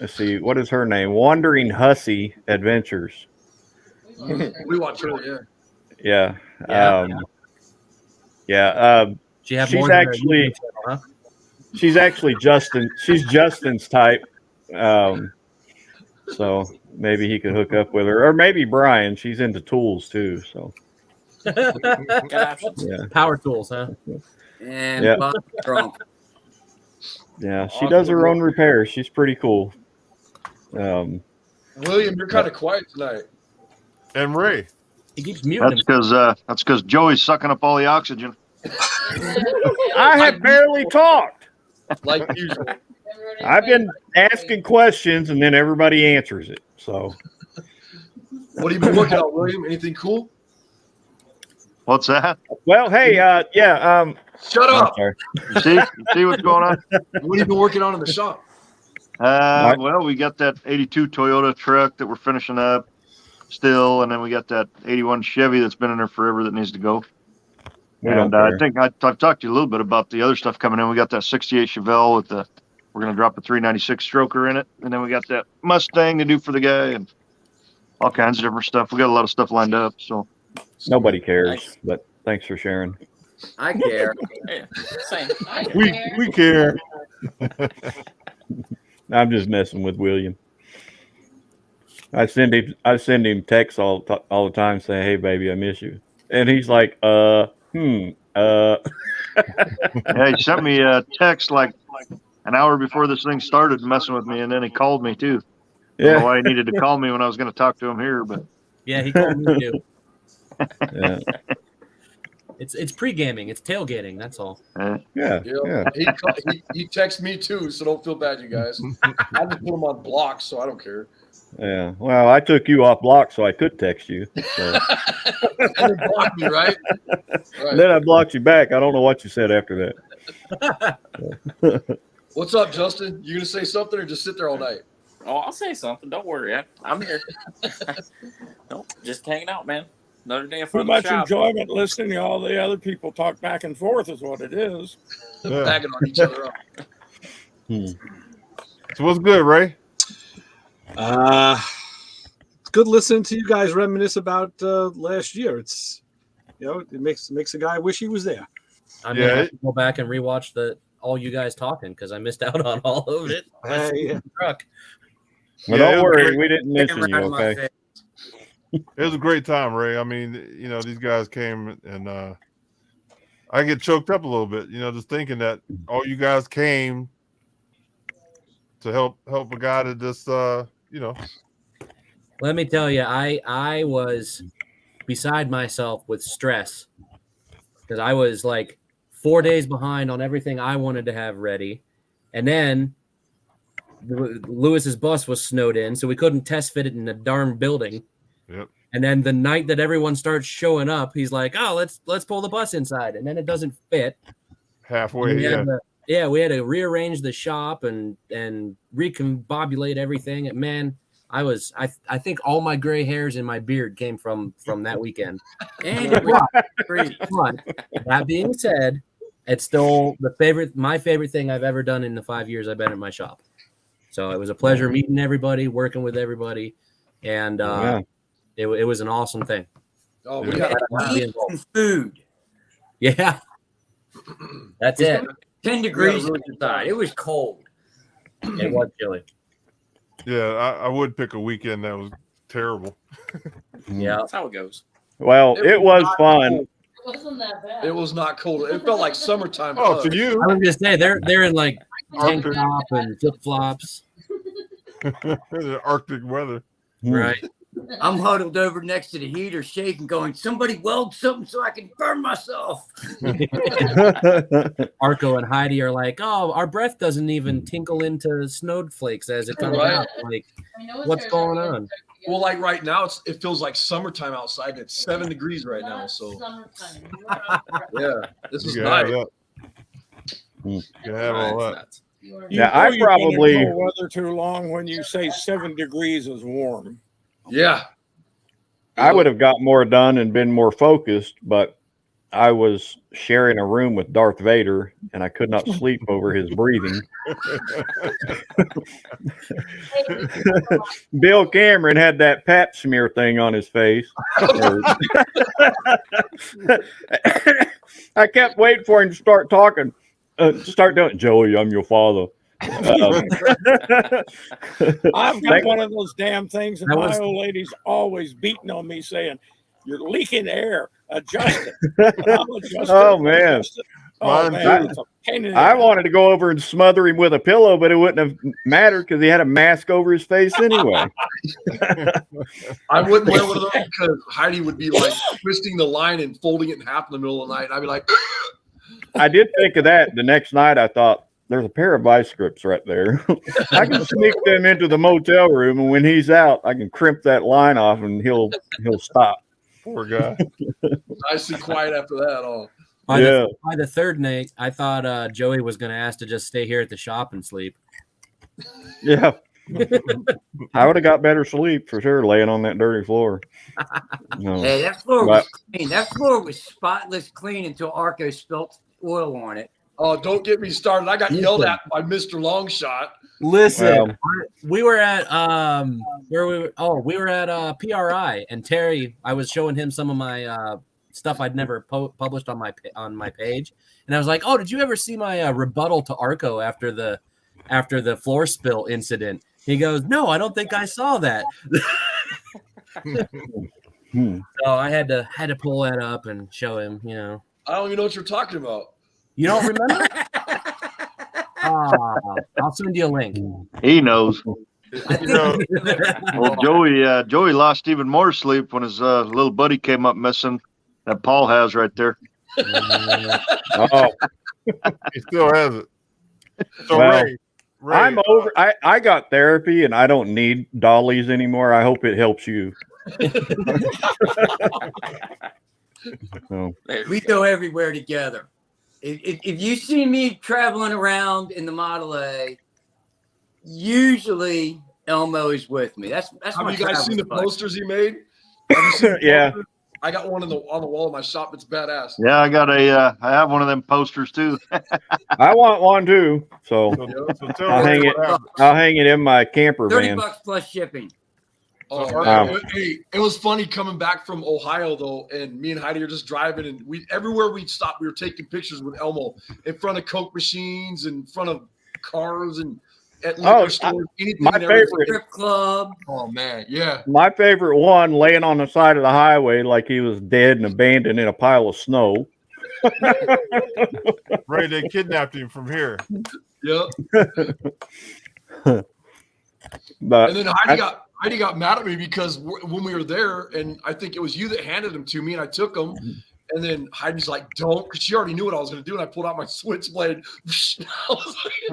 Let's see, what is her name? Wandering Hussy Adventures. We watch her, yeah. Yeah. Yeah. Yeah. She have She's more than her actually- YouTube channel, huh? She's actually Justin. She's Justin's type. So maybe he could hook up with her, or maybe Brian. She's into tools too. So Got options. yeah, Power tools, huh? And Yeah. Bob drunk. yeah. She does her own repairs. She's pretty cool. William, you're kind of quiet tonight. And Ray. He keeps muting That's because Joey's sucking up all the oxygen. I have barely talked. Like usual. I've been asking questions, and then everybody answers it. So What have you been working on, William? Anything cool? What's that? well, hey, yeah. Shut I'm up. sorry. You see what's going on? What have you been working on in the shop? Well, we got that 82 Toyota truck that we're finishing up still, and then we got that 81 Chevy that's been in there forever that needs to go. We don't And I care. think I've talked to you a little bit about the other stuff coming in. We got that 68 Chevelle with we're going to drop a 396 stroker in it. And then we got that Mustang to do for the guy and all kinds of different stuff. We got a lot of stuff lined up. So Nobody cares, Nice. but thanks for sharing. I care. Yeah, same. We care. I'm just messing with William. I send him texts all the time saying, "Hey, baby, I miss you," and he's like, Yeah, he sent me a text like an hour before this thing started messing with me, and then he called me too. I don't know why he needed to call me when I was going to talk to him here, but Yeah, he called me too. Yeah. It's pre-gaming. It's tailgating. That's all. Yeah. He texted me too, so don't feel bad, you guys. I just put him on blocks, so I don't care. Yeah. Well, I took you off block so I could text you. So. And then blocked me, right? And then I blocked you back. I don't know what you said after that. What's up, Justin? You gonna say something or just sit there all night? Oh, I'll say something. Don't worry. I'm here. Nope, just hanging out, man. Another day in Too front of much the shop. enjoyment listening to all the other people talk back and forth is what it is. Bagging on each other up. So what's good, Ray? It's good listening to you guys reminisce about last year. It's it makes a guy wish he was there. I'm gonna have to go back and rewatch all you guys talking because I missed out on all of it. Yeah. Truck. Well, don't worry, we didn't mention you, okay? It was a great time, Ray. I mean, these guys came and I get choked up a little bit, just thinking that all you guys came to help a guy that just, Let me tell you, I was beside myself with stress because I was like 4 days behind on everything I wanted to have ready, and then Lewis's bus was snowed in, so we couldn't test fit it in the darn building. Yep. And then the night that everyone starts showing up, he's like, "Oh, let's pull the bus inside," and then it doesn't fit halfway. We had to rearrange the shop and recombobulate everything. And man, I think all my gray hairs in my beard came from that weekend. But that being said, it's still my favorite thing I've ever done in the 5 years I've been at my shop. So it was a pleasure meeting everybody, working with everybody, and it was an awesome thing. Oh, we got food. Yeah, that's it. 10 degrees inside. It was cold. It was chilly. Yeah, I would pick a weekend that was terrible. Yeah, that's how it goes. Well, it was fun. It wasn't that bad. It was not cold. It felt like summertime. Oh, to you? I was gonna say they're in like tank top and flip flops. Arctic weather, right? I'm huddled over next to the heater, shaking, going, "Somebody weld something so I can burn myself." Arco and Heidi are like, "Oh, our breath doesn't even tinkle into snowflakes as it comes out." Like, what's going on? Well, like right now, it feels like summertime outside. It's 7 degrees right now. So yeah, this is nice. You can have all that. Yeah, I probably weather too long when you say 7 degrees is warm. Yeah, I would have got more done and been more focused, but I was sharing a room with Darth Vader, and I could not sleep over his breathing. Bill Cameron had that pap smear thing on his face. I kept waiting for him to start talking. Start doing, Joey, I'm your father. I've got one of those damn things, and my old lady's always beating on me, saying, "You're leaking air. Adjust it." Oh man! Oh, man. It's a pain in the I ass. wanted to go over and smother him with a pillow, but it wouldn't have mattered because he had a mask over his face anyway. I wouldn't wear one of those because Heidi would be like twisting the line and folding it in half in the middle of the night. And I'd be like, I did think of that the next night. I thought, there's a pair of vice grips right there. I can sneak them into the motel room, and when he's out, I can crimp that line off, and he'll stop. Poor guy. nice and quiet after that. All. By the third night, I thought Joey was going to ask to just stay here at the shop and sleep. Yeah. I would have got better sleep for sure, laying on that dirty floor. No. Hey, that floor was clean. That floor was spotless clean until Arco spilt oil on it. Oh, don't get me started. I got yelled at by Mr. Longshot. Listen, we were at we were at PRI, and Terry, I was showing him some of my stuff I'd never published on my page, and I was like, "Oh, did you ever see my rebuttal to Arco after the floor spill incident?" He goes, "No, I don't think I saw that." So I had to pull that up and show him. I don't even know what you're talking about. You don't remember? I'll send you a link. He knows. You know, Well, Joey lost even more sleep when his little buddy came up missing. That Paul has right there. Oh, he still has it. So Well, Ray, I'm over. I got therapy and I don't need dollies anymore. I hope it helps you. So, We go everywhere together. If you see me traveling around in the Model A, usually Elmo is with me. That's Have my you guys seen the travel buddy. posters he made? Have you seen the Yeah. posters? I got one on the wall of my shop. It's badass. Yeah, I have one of them posters too. I want one too. So so tell I'll Ray hang it. what happened. I'll hang it in my camper van. $30 plus shipping. Oh, Wow. it was funny coming back from Ohio though, and me and Heidi are just driving, and everywhere we'd stop, we were taking pictures with Elmo in front of Coke machines, in front of cars, and at liquor stores. Anything my and everything. favorite Strip club. Oh man, yeah. My favorite one, laying on the side of the highway like he was dead and abandoned in a pile of snow. Ray, they kidnapped him from here. Yep. But And then Heidi got mad at me because when we were there, and I think it was you that handed them to me, and I took them. And then Heidi's like, "Don't," because she already knew what I was going to do, and I pulled out my switchblade.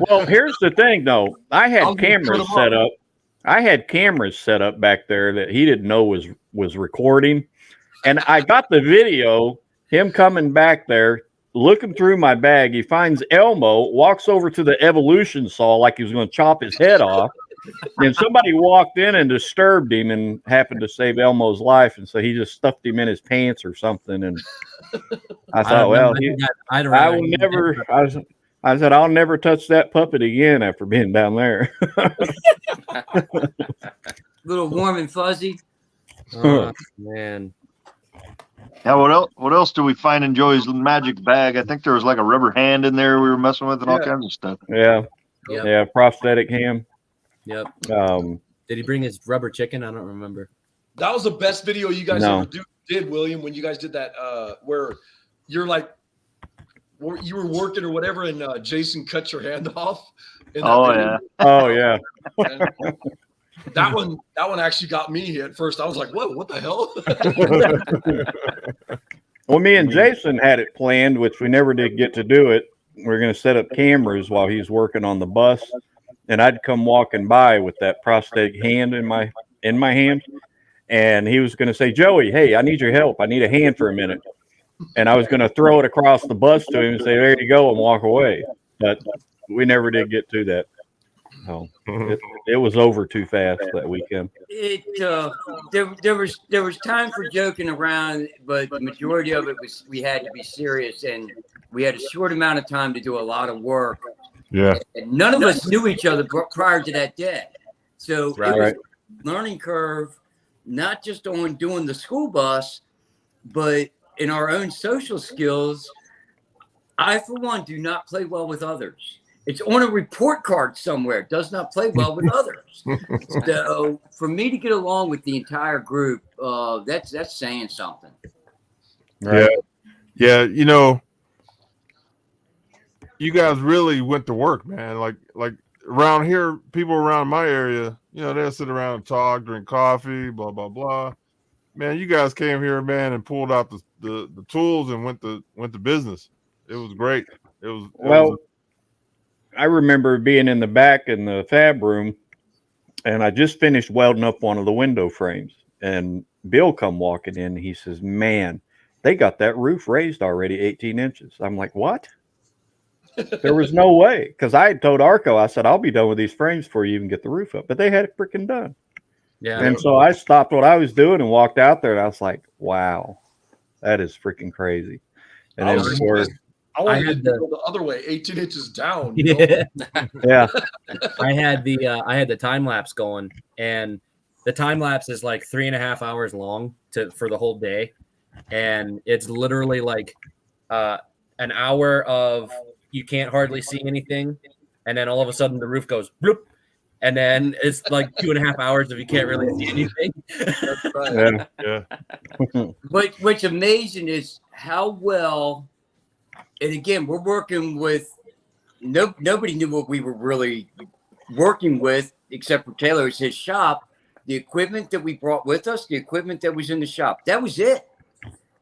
well, here's the thing, though. I I had was gonna cut cameras him set up. up. I had cameras set up back there that he didn't know was recording, and I got the video. Him coming back there, looking through my bag. He finds Elmo, walks over to the evolution saw like he was going to chop his head off. And somebody walked in and disturbed him and happened to save Elmo's life. And so he just stuffed him in his pants or something. And I thought, well, I will never, I said, I'll never touch that puppet again after being down there. Little warm and fuzzy. Oh, man. Yeah, what else do we find in Joey's magic bag? I think there was like a rubber hand in there we were messing with and all kinds of stuff. Yeah. Yep. Yeah. Prosthetic ham. Yep. Did he bring his rubber chicken? I don't remember. That was the best video you guys No. ever did, William, when you guys did that where you're like, you were working or whatever, and Jason cut your hand off. In that video. Oh, yeah. And that one actually got me at first. I was like, what the hell? Well, me and Jason had it planned, which we never did get to do it. We were going to set up cameras while he's working on the bus, and I'd come walking by with that prosthetic hand in my hand, and he was going to say, "Joey, hey, I need your help. I need a hand for a minute." And I was going to throw it across the bus to him and say, "There you go," and walk away. But we never did get to that. So it was over too fast that weekend. There was time for joking around, but the majority of it was we had to be serious, and we had a short amount of time to do a lot of work. Yeah. And none of us knew each other prior to that day. So it was a learning curve, not just on doing the school bus, but in our own social skills. I, for one, do not play well with others. It's on a report card somewhere. Does not play well with others. So for me to get along with the entire group, that's saying something. Right. Yeah. You know, you guys really went to work, man. Like around here, people around my area, you know, they'll sit around and talk, drink coffee, blah blah blah. Man, you guys came here, man, and pulled out the tools and went to business. It was great. I remember being in the back in the fab room, and I just finished welding up one of the window frames, and Bill come walking in. He says, "Man, they got that roof raised already 18 inches." I'm like, "What?" There was no way, because I had told Arco, I said, "I'll be done with these frames before you even get the roof up," but they had it freaking done. Yeah. And so I stopped what I was doing and walked out there, and I was like, "Wow, that is freaking crazy." And then I wanted to go the other way, 18 inches down. You Yeah. know? Yeah. I had the time lapse going, and the time lapse is like 3.5 hours long for the whole day, and it's literally like an hour of you can't hardly see anything, and then all of a sudden the roof goes bloop, and then it's like 2.5 hours if you can't really see anything. That's right. Yeah. But what's amazing is how well And again, we're working with nobody knew what we were really working with except for Taylor. It's his shop. The equipment that we brought with us, the equipment that was in the shop, that was it.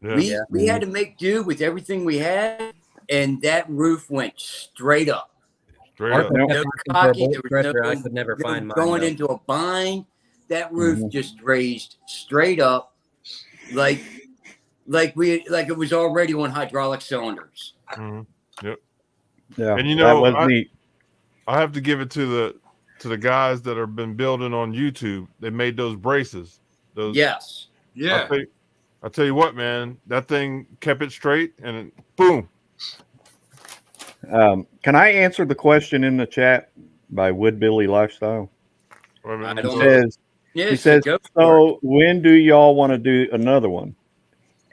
Yeah. We had to make do with everything we had, and that roof went straight up. Straight up. Arco kept No asking for a cocky, bolt there was pressure. no, I could never no find mine. going though. into a bind. That roof Mhm. just raised straight up, like it was already on hydraulic cylinders. Mhm. Yep. Yeah, And you that know, was neat. I have to give it to the guys that have been building on YouTube. They made those braces. Those. Yes. Yeah. I'll tell you what, man. That thing kept it straight, and it, boom. Can I answer the question in the chat by Woodbilly Lifestyle? Wait a minute, I let me don't see. know. Says, Yeah, he says, go for it. so when do y'all want to do another one?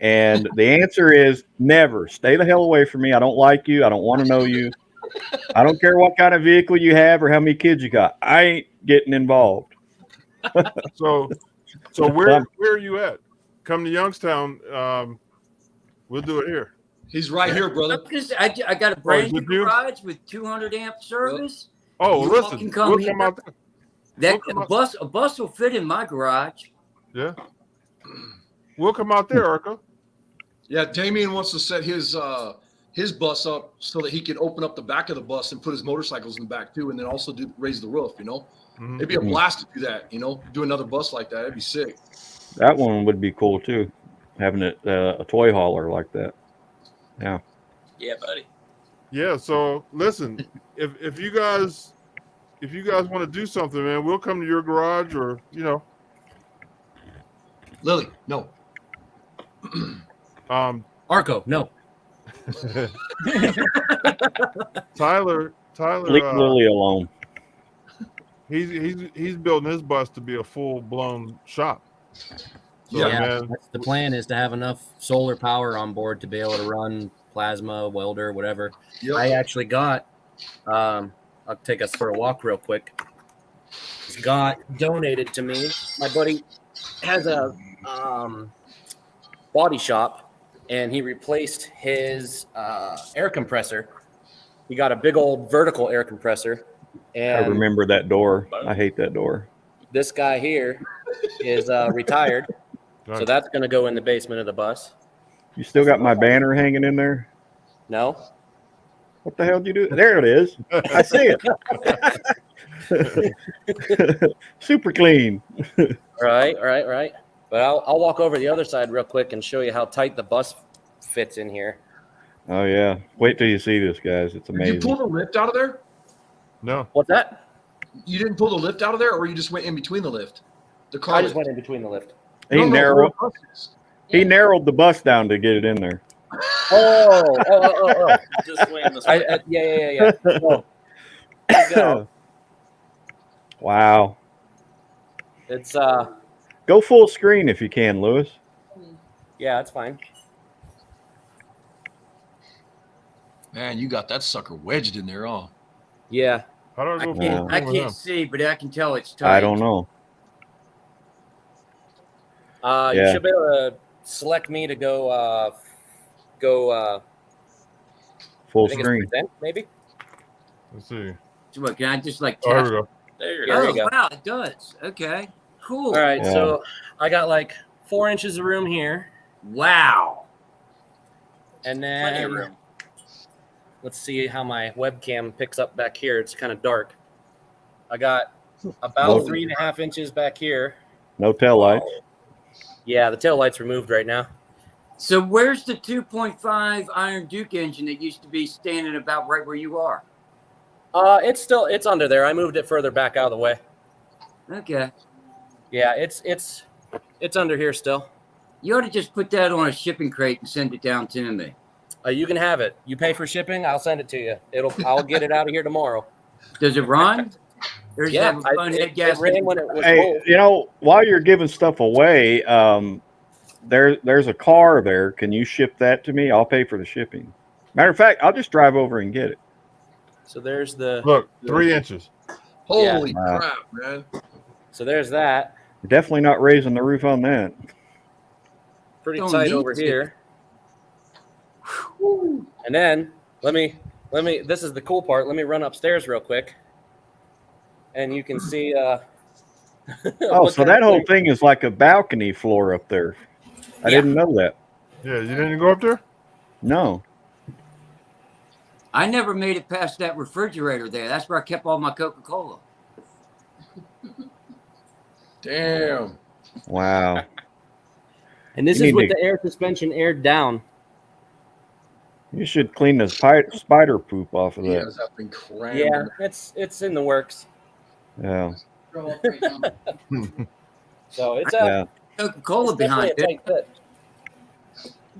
And the answer is never. Stay the hell away from me. I don't like you. I don't want to know you. I don't care what kind of vehicle you have or how many kids you got. I ain't getting involved. So where are you at? Come to Youngstown. We'll do it here. He's right here, brother. I got a brand new is it you? garage with 200 amp service. Oh, You all listen, can come we'll here. come out there. That We'll come a bus will fit in my garage. Yeah. We'll come out there, Arco. Yeah, Damien wants to set his bus up so that he can open up the back of the bus and put his motorcycles in the back too, and then also raise the roof. You know, Mhm. it'd be a blast to do that. You know, do another bus like that. It'd be sick. That one would be cool too, having it a toy hauler like that. Yeah. Yeah, buddy. Yeah. So listen, if you guys want to do something, man, we'll come to your garage, or Lily, no. Arco, no. Tyler, Leave Lily alone. he's building his bus to be a full blown shop. So, Yeah, man, that's the plan, is to have enough solar power on board to be able to run plasma, welder, whatever. Yep. I actually got, I'll take us for a walk real quick. Got donated to me. My buddy has a body shop, and he replaced his air compressor. He got a big old vertical air compressor. And I remember that door. I hate that door. this guy here is retired. So that's going to go in the basement of the bus. You still got my banner hanging in there? No. What the hell did you do? There it is. I see it. Super clean. Right. But I'll walk over the other side real quick and show you how tight the bus fits in here. Oh yeah. Wait till you see this, guys. It's Did amazing. you pull the lift out of there? no. What's that? You didn't pull the lift out of there, or you just went in between the lift? The car I just lift? went in between the lift. He No, narrowed where the bus is. he narrowed the bus down to get it in there. Oh. Just swing this way. Yeah. So, Wow. it's Go full screen if you can, Lewis. yeah, it's fine. Man, you got that sucker wedged in there, huh? Yeah. How do I I go can't, full I screen with can't him? see, but I can tell it's tight. I don't know. You Yeah. should be able to select me to go Full I think screen. it's present, maybe. Let's see. So what, can I just like Oh, here tap? we go. There There you you go. go. Wow, it does. Okay, cool. All right, Yeah. so I got like 4 inches of room here, Wow. and Plenty of then room. let's see how my webcam picks up back here. It's kind of dark. I got about Nope. 3.5 inches back here. No tail lights. Yeah, the tail light's removed right now. So where's the 2.5 Iron Duke engine that used to be standing about right where you are? It's under there. I moved it further back out of the way. Okay. Yeah, it's under here still. You ought to just put that on a shipping crate and send it down to me. You can have it. You pay for shipping, I'll send it to you. I'll get it out of here tomorrow. Does it run? Or does it Yeah, have a bonehead it gasket? ran when it was Hey, full. you know, while you're giving stuff away, there's a car there. Can you ship that to me? I'll pay for the shipping. Matter of fact, I'll just drive over and get it. So there's the Look, 3 inches. Holy Wow. crap, man. so there's that. Definitely not raising the roof on that. Pretty Don't tight need over to. here. And then let me. This is the cool part. Let me run upstairs real quick, and you can see. Oh, so that whole thing is like a balcony floor up there. I didn't know that. Yeah, you didn't go up there? No. I never made it past that refrigerator there. That's where I kept all my Coca-Cola. Damn. Wow. And this You is need with to- the air suspension aired down. You should clean the spider poop off of He that. has that thing crammed. Yeah, it's in the works. Yeah. So it's Yeah. Coca-Cola it's definitely behind a tight fit.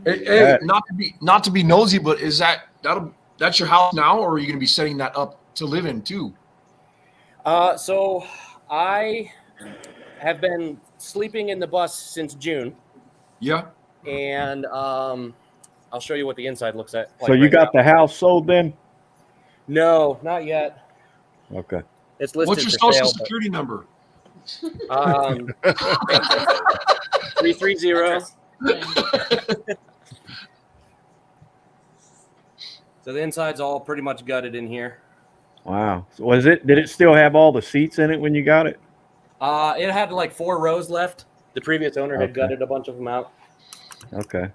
Hey, not to be nosy, but is that's your house now, or are you going to be setting that up to live in too? So I have been sleeping in the bus since June. Yeah. And I'll show you what the inside looks like. So you got the house sold then? No, not yet. Okay. It's listed What's your for social sale, security number? 330. So the inside's all pretty much gutted in here. Wow. So did it still have all the seats in it when you got it? It had like 4 rows left. The previous owner had Okay. gutted a bunch of them out. Okay.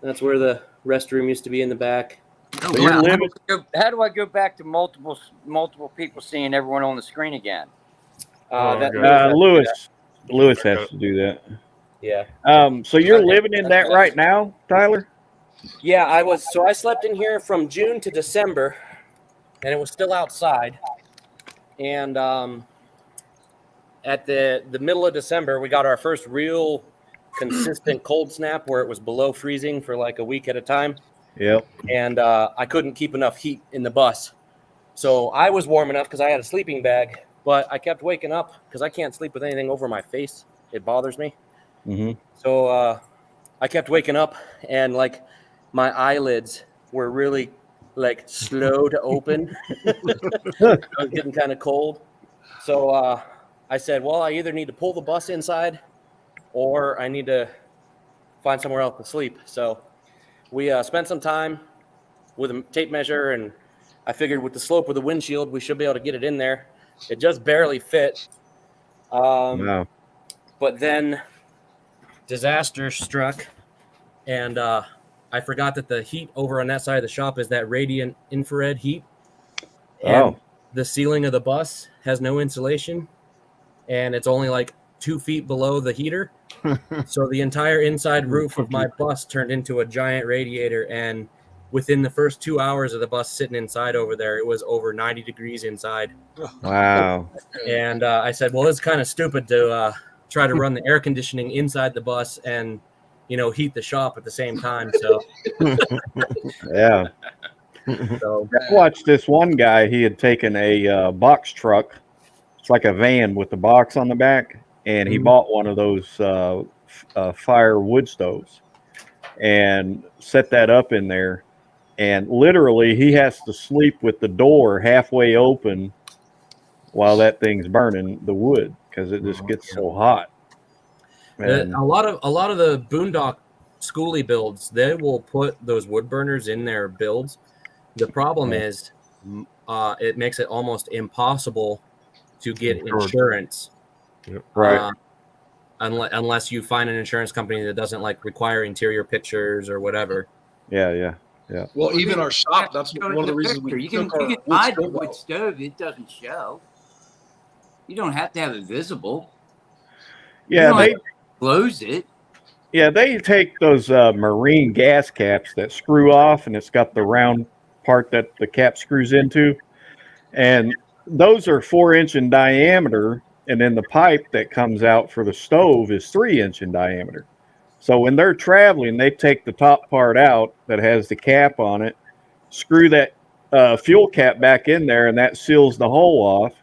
That's where the restroom used to be in the back. Oh, So you're wow. living- How do I go back to multiple people seeing everyone on the screen again? Lewis has to do that. Yeah. So you're living in that right now, Tyler? Yeah, I slept in here from June to December, and it was still outside. And at the middle of December, we got our first real consistent cold snap where it was below freezing for like a week at a time. Yep. And I couldn't keep enough heat in the bus. So I was warm enough because I had a sleeping bag, but I kept waking up because I can't sleep with anything over my face. It bothers me. Mm-hmm. So I kept waking up, and like my eyelids were really like slow to open. I was getting kind of cold. So I said, well, I either need to pull the bus inside or I need to find somewhere else to sleep. So we spent some time with a tape measure, and I figured with the slope of the windshield, we should be able to get it in there. It just barely fit. Wow. But then disaster struck, and I forgot that the heat over on that side of the shop is that radiant infrared heat. And the ceiling of the bus has no insulation, and it's only like 2 feet below the heater. So the entire inside roof of my bus turned into a giant radiator, and within the first 2 hours of the bus sitting inside over there, it was over 90 degrees inside. Wow. And I said, well, this is kind of stupid to try to run the air conditioning inside the bus and, heat the shop at the same time. So, Yeah. so I watched this one guy. He had taken a box truck. It's like a van with the box on the back, and he bought one of those fire wood stoves and set that up in there. And literally, he has to sleep with the door halfway open while that thing's burning the wood because it just gets so hot. And a lot of the boondock schoolie builds, they will put those wood burners in their builds. The problem is it makes it almost impossible to get insurance. Right. Unless you find an insurance company that doesn't like require interior pictures or whatever. Yeah. Well, even our shop, that's one of the reasons we you can hide the wood stove. It doesn't show. You don't have to have it visible. Yeah, they close it. Yeah, they take those marine gas caps that screw off, and it's got the round part that the cap screws into, and those are 4-inch in diameter, and then the pipe that comes out for the stove is 3-inch in diameter. So when they're traveling, they take the top part out that has the cap on it, screw that fuel cap back in there, and that seals the hole off.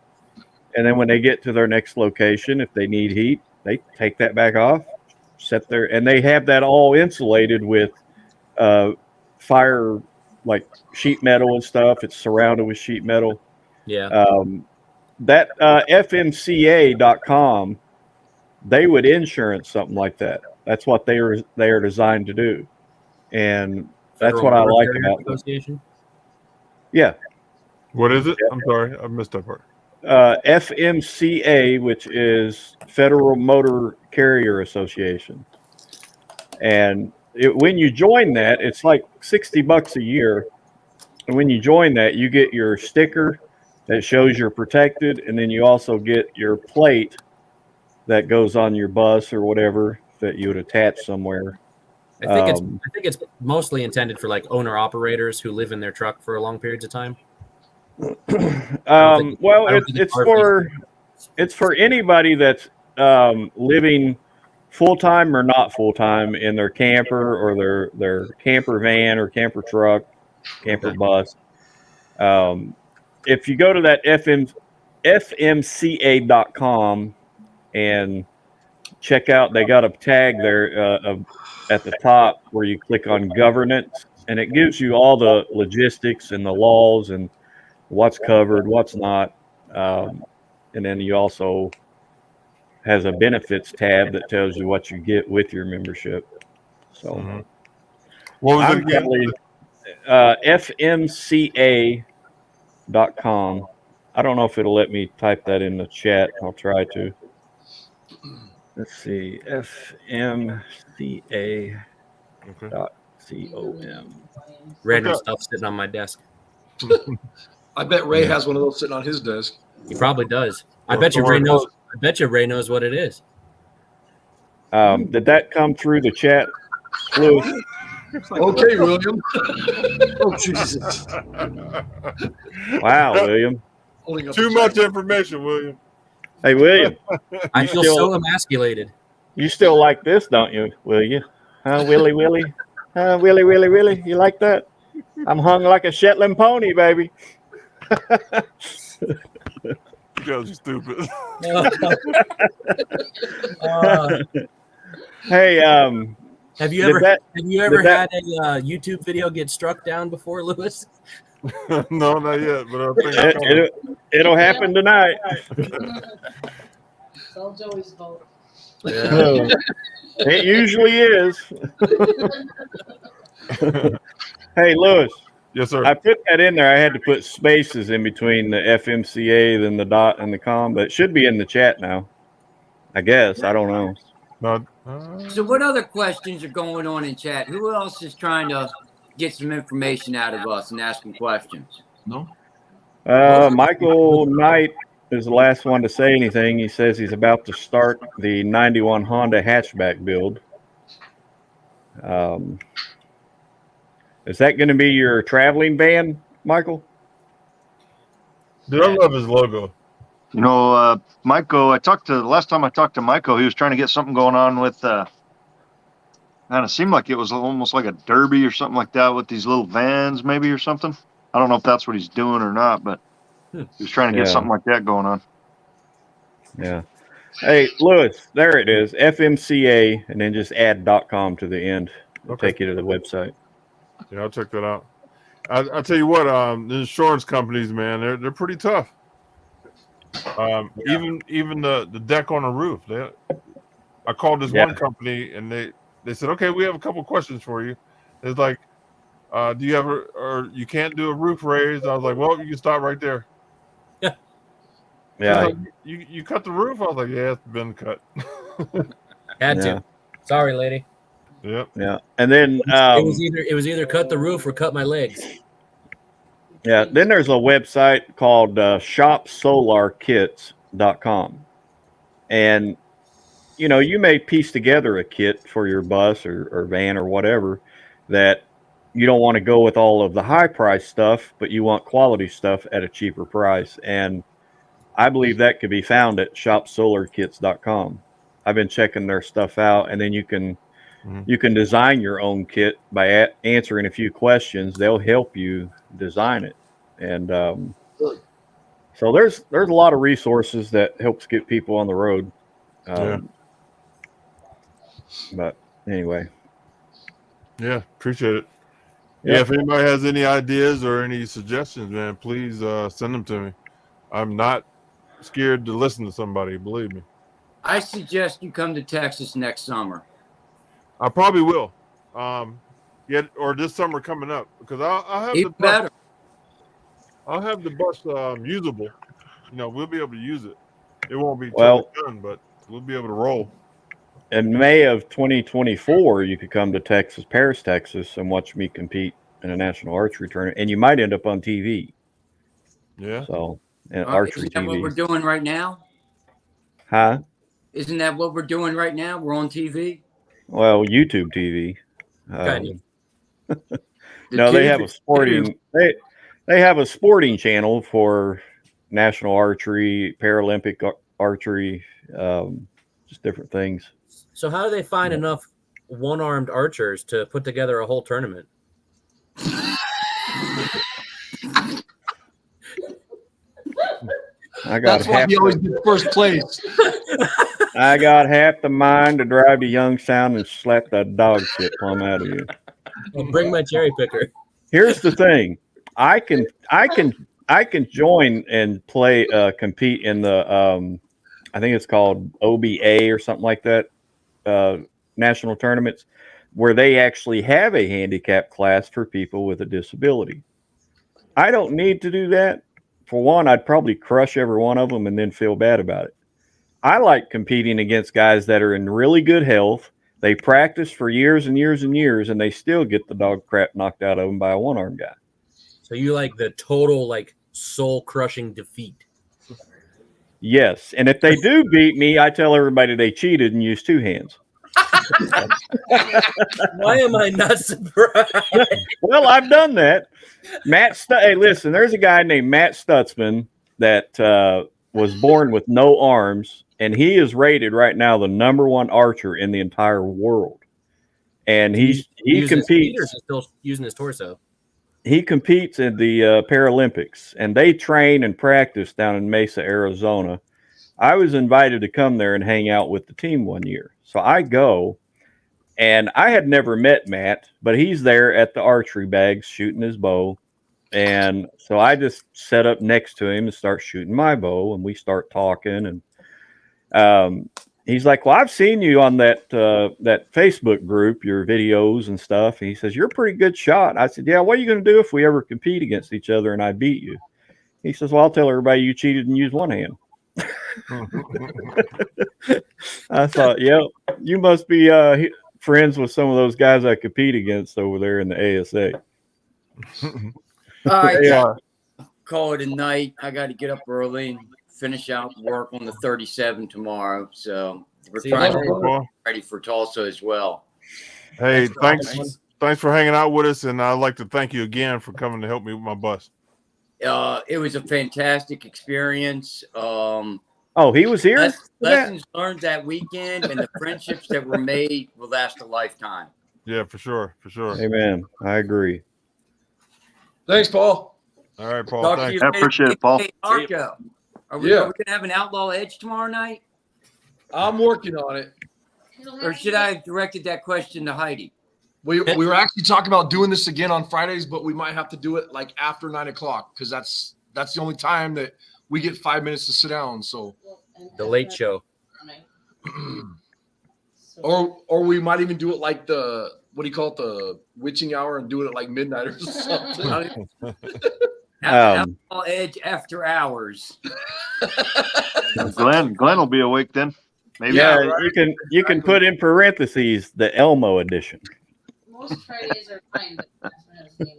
And then when they get to their next location, if they need heat, they take that back off, set there, and they have that all insulated with fire, like sheet metal and stuff. It's surrounded with sheet metal. Yeah. That FMCA.com, they would insurance something like that. That's what they are designed to do. And That's Federal what I Motor like Carrier about it. Association. Yeah. What is it? I'm sorry, I missed that part. FMCA, which is Federal Motor Carrier Association. And when you join that, it's like $60 a year. And when you join that, you get your sticker that shows you're protected. And then you also get your plate that goes on your bus or whatever that you would attach somewhere. I think it's mostly intended for like owner operators who live in their truck for long periods of time. Well, it's for anybody that's living full time or not full time in their camper or their camper van or camper truck, camper bus. If you go to that fmca.com and check out, they got a tag there at the top where you click on governance, and it gives you all the logistics and the laws and what's covered, what's not. And then you also has a benefits tab that tells you what you get with your membership. So What was it I'm again? probably fmca.com. I don't know if it'll let me type that in the chat. I'll try to. Let's see. fmca.com. Random stuff sitting on my desk. I bet Ray has one of those sitting on his desk. He probably does. I bet you Ray knows. I bet you Ray knows what it is. Did that come through the chat, Lewis? Okay, William. Oh, Jesus. Wow, William. Too much information, William. Hey, William. I feel so emasculated. You still like this, don't you, will you? Huh, Willie? Willie, you like that? I'm hung like a Shetland pony, baby. You guys are stupid. Hey, have you ever had a YouTube video get struck down before, Lewis? No, not yet, but I think it'll happen tonight. It's all Joey's fault. Yeah. It usually is. Hey, Lewis. Yes, sir. I put that in there. I had to put spaces in between the FMCA, then the dot and the com, but it should be in the chat now. I guess. I don't know. So what other questions are going on in chat? Who else is trying to get some information out of us and asking questions? No. Michael Knight is the last one to say anything. He says he's about to start the 91 Honda hatchback build. Is that going to be your traveling van, Michael? Dude, I love his logo. You know, Michael, last time I talked to Michael, he was trying to get something going on with, kind of seemed like it was almost like a derby or something like that with these little vans maybe or something. I don't know if that's what he's doing or not, but he was trying to get something like that going on. Yeah. Hey, Lewis, there it is. FMCA, and then just add .com to the end. It'll take you to the website. Yeah, I'll check that out. I'll tell you what, the insurance companies, man, they're pretty tough. Even the deck on a roof. I called this one company and they said, okay, we have a couple questions for you. It's like, do you ever, or you can't do a roof raise? I was like, well, you can stop right there. Yeah. Yeah. Like, you cut the roof? I was like, yeah, it's been cut. Had to. Sorry, lady. Yep. Yeah. And then it was either cut the roof or cut my legs. Yeah, then there's a website called shopsolarkits.com. And, you know, you may piece together a kit for your bus or van or whatever that you don't want to go with all of the high price stuff, but you want quality stuff at a cheaper price. And I believe that could be found at shopsolarkits.com. I've been checking their stuff out, and then you can design your own kit by answering a few questions. They'll help you design it. And so there's a lot of resources that helps get people on the road. But anyway. Yeah, appreciate it. Yep. Yeah, if anybody has any ideas or any suggestions, man, please send them to me. I'm not scared to listen to somebody, believe me. I suggest you come to Texas next summer. I probably will. yet or this summer coming up because I'll have Even the bus. better. I'll have the bus usable. You know, we'll be able to use it. It won't be totally Well, done, but we'll be able to roll. in May of 2024, you could come to Texas, Paris, Texas, and watch me compete in a national archery tournament, and you might end up on TV. Yeah. So, archery Isn't that what we're TV. doing right now? Huh? Isn't that what we're doing right now? We're on TV. Well, YouTube TV. Kind of. No, they tube have a is sporting. tube. They have a sporting channel for national archery, Paralympic archery, just different things. So how do they find enough one-armed archers to put together a whole tournament? I got That's why half he always gets first place. I got half the mind to drive to Youngstown and slap that dog shit plumb out of you. Well, bring my cherry picker. Here's the thing. I can join and play compete in the I think it's called OBA or something like that, national tournaments where they actually have a handicap class for people with a disability. I don't need to do that. For one, I'd probably crush every one of them and then feel bad about it. I like competing against guys that are in really good health. They practice for years and years and years, and they still get the dog crap knocked out of them by a one-armed guy. So you like the total, like, soul-crushing defeat. Yes, and if they do beat me, I tell everybody they cheated and used two hands. Why am I not surprised? Well, I've done that. Hey, listen, there's a guy named Matt Stutzman that was born with no arms, and he is rated right now the #1 archer in the entire world. And he competes. His still using his torso. He competes in the Paralympics, and they train and practice down in Mesa, Arizona. I was invited to come there and hang out with the team one year. So I go, and I had never met Matt, but he's there at the archery bags shooting his bow. And so I just set up next to him and start shooting my bow, and we start talking. And he's like, "Well, I've seen you on that Facebook group, your videos and stuff." And he says, "You're a pretty good shot." I said, "Yeah, what are you going to do if we ever compete against each other and I beat you?" He says, "Well, I'll tell everybody you cheated and used one hand." I thought, yeah, you must be friends with some of those guys I compete against over there in the ASA. All right, Yeah. call it a night. I got to get up early and finish out work on the 37 tomorrow. So we're trying to get ready for Tulsa as well. Hey, thanks for hanging out with us, and I'd like to thank you again for coming to help me with my bus. It was a fantastic experience. Oh, he was here? Lessons learned that weekend, and the friendships that were made will last a lifetime. Yeah, for sure. Amen. I agree. Thanks, Paul. All right, Paul. Talk to Thanks. you I later. appreciate it, Paul. Hey, Marco, are we going to have an Outlaw Edge tomorrow night? I'm working on it. Or should I have directed that question to Heidi? We were actually talking about doing this again on Fridays, but we might have to do it like after 9 o'clock because that's the only time that we get 5 minutes to sit down. So the late show, or we might even do it like the the witching hour and do it at like midnight or something. Outlaw Edge after hours. Glenn will be awake then. Maybe. Yeah, right. You can put in parentheses the Elmo edition. Most Fridays are fine. But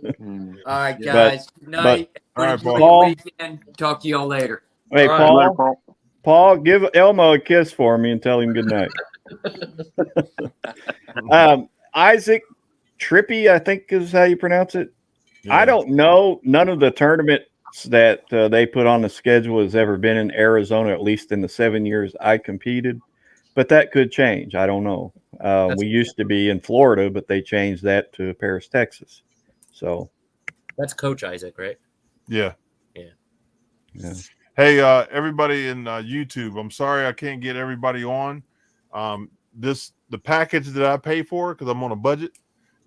that's all right, guys. Good night. All right, Paul. Talk to y'all later. Hey, all Paul. right. Paul. Paul, give Elmo a kiss for me and tell him good night. Isaac Trippy, I think is how you pronounce it. Yeah. I don't know. None of the tournaments that they put on the schedule has ever been in Arizona, at least in the 7 years I competed. But that could change. I don't know. We used to be in Florida, but they changed that to Paris, Texas. So that's Coach Isaac, right? Yeah. Yeah. Hey, everybody in YouTube, I'm sorry I can't get everybody on. The package that I pay for, because I'm on a budget,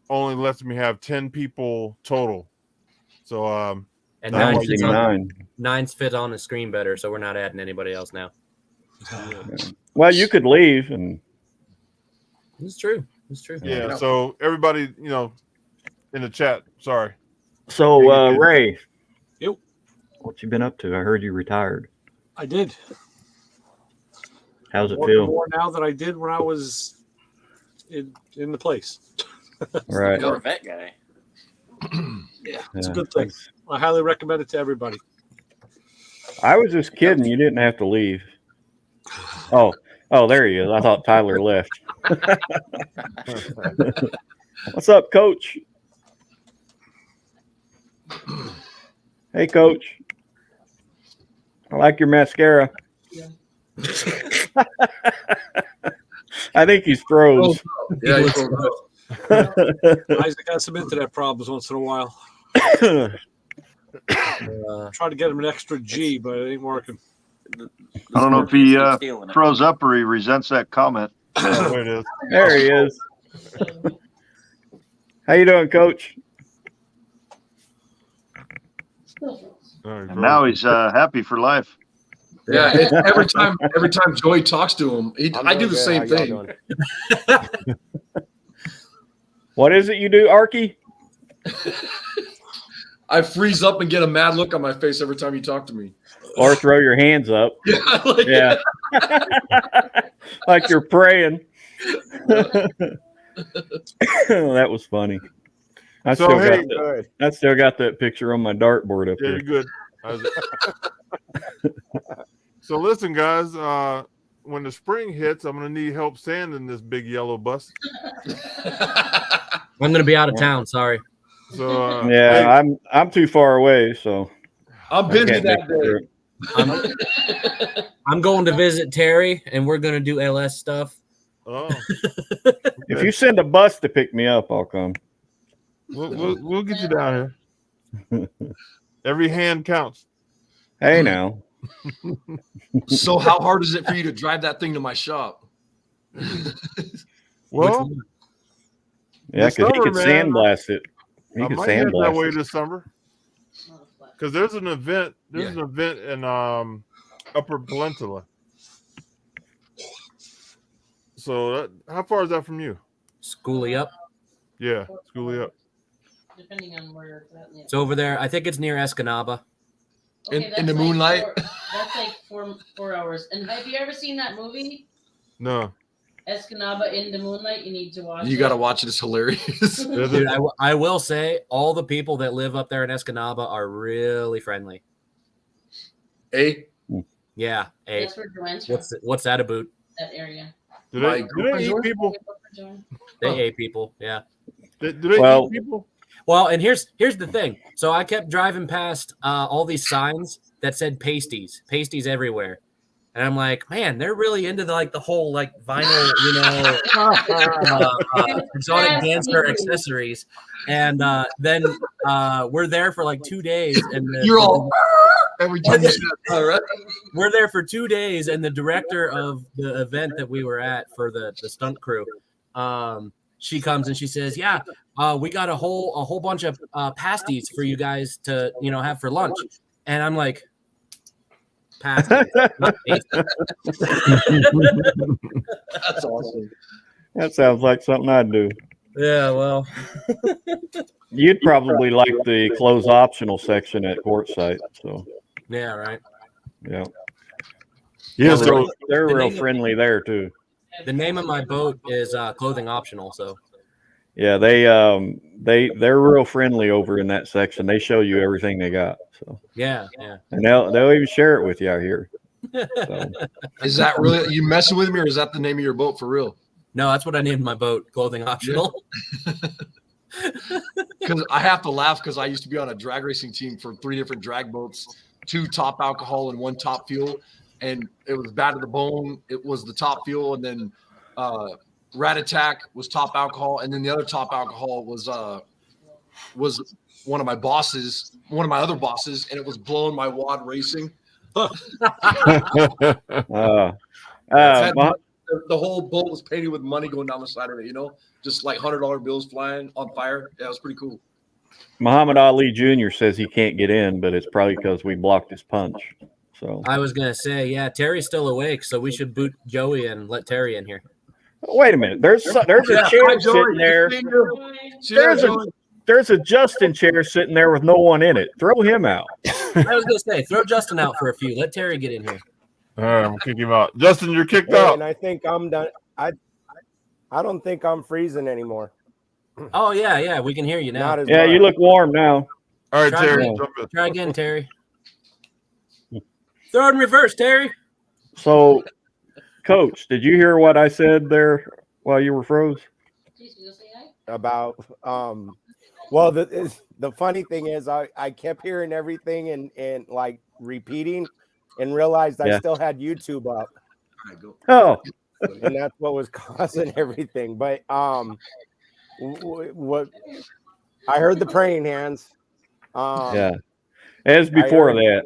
only lets me have 10 people total. So and nine's fit on the screen better, so we're not adding anybody else now. Well, you could leave, and it's true. It's true. Yeah. So everybody, in the chat. Sorry. So, Ray, Yep. what you been up to? I heard you retired. I did. How's it More- feel? More now than I did when I was in the place. Right. You're a vet guy. Yeah, it's a Yeah. good thing. I highly recommend it to everybody. I was just kidding. You didn't have to leave. Oh, there he is. I thought Tyler left. What's up, Coach? Hey, Coach. I like your mascara. I think he's froze. Yeah, he's froze. Isaac has some internet problems once in a while. Try to get him an extra G, but it ain't working. I don't know if he froze up or he resents that comment. There it is. There he is. How you doing, Coach? And now he's happy for life. Yeah, it's every time Joey talks to him, I do the same thing. What is it you do, Arky? I freeze up and get a mad look on my face every time you talk to me. Or throw your hands up. Yeah, Like you're praying. That was funny. I still got that picture on my dartboard up Yeah, here. you're good. So listen, guys. When the spring hits, I'm gonna need help sanding this big yellow bus. I'm gonna be out of town. Sorry. So yeah, I'm too far away, so I'm busy that day. I'm going to visit Terry, and we're gonna do LS stuff. Oh, if you send a bus to pick me up, I'll come. we'll get you down here. Every hand counts. Hey, now. So how hard is it for you to drive that thing to my shop? Well, yeah, because he could sandblast it. He I could might head that sandblast way it. this summer. Because there's an event. There's an event in Upper Peninsula. So how far is that from you? Schoolie up. Yeah, Schoolie up. Depending on where it's at. It's over there. I think it's near Escanaba. Okay, in the that's moonlight. That's like 4 hours. And have you ever seen that movie, No. Escanaba in the Moonlight? You need to watch. You got to watch it. It's hilarious. Dude, I will say all the people that live up there in Escanaba are really friendly. Yeah. That's where Joanne's from. What's that about? That area. Do they eat people? They ate people. Yeah. Do they eat people? Well, and here's the thing. So I kept driving past all these signs that said pasties everywhere, and I'm like, man, they're really into the whole vinyl, exotic dancer accessories. And then we're there for 2 days, and you're all every time you say that, right? We're there for 2 days, and the director of the event that we were at for the stunt crew, she comes and she says, "Yeah, we got a whole bunch of pasties for you guys to have for lunch." And I'm like, pasties, not pasties. That's awesome. That sounds like something I'd do. Yeah, well, you'd probably like the close optional section at Quartzsite. So yeah, right. Yeah. Yeah, they're real friendly there too. The name of my boat is clothing optional. So yeah, they're real friendly over in that section. They show you everything they got. So yeah, and they'll even share it with you out here. So. Is that really you messing with me, or is that the name of your boat for real? No, that's what I named my boat, clothing optional. Because I have to laugh because I used to be on a drag racing team for 3 different drag boats, 2 top alcohol and 1 top fuel, and it was bad to the bone. It was the top fuel, and then Rat Attack was top alcohol, and then the other top alcohol was one of my bosses, one of my other bosses, and it was blowing my wad racing. The whole boat was painted with money going down the side of it, just like $100 bills flying on fire. Yeah, it was pretty cool. Muhammad Ali Jr. says he can't get in, but it's probably because we blocked his punch. So I was gonna say, yeah, Terry's still awake, so we should boot Joey and let Terry in here. Wait a minute. There's a chair sitting there. there's a Justin chair sitting there with no one in it. Throw him out. I was gonna say, throw Justin out for a few. Let Terry get in here. All right, I'm gonna kick him out. Justin, you're kicked Hey, out. and I think I'm done. I don't think I'm freezing anymore. Oh yeah, we can hear you now. Not as Yeah, much. you look warm now. All right, Try Terry. again. Jump in. Try again, Terry. Throw it in reverse, Terry. So, Coach, did you hear what I said there while you were froze? About well, the funny thing is I kept hearing everything and like repeating and realized I Yeah. still had YouTube up. Oh, And that's what was causing everything. But what I heard the praying hands. yeah. As before heard- that.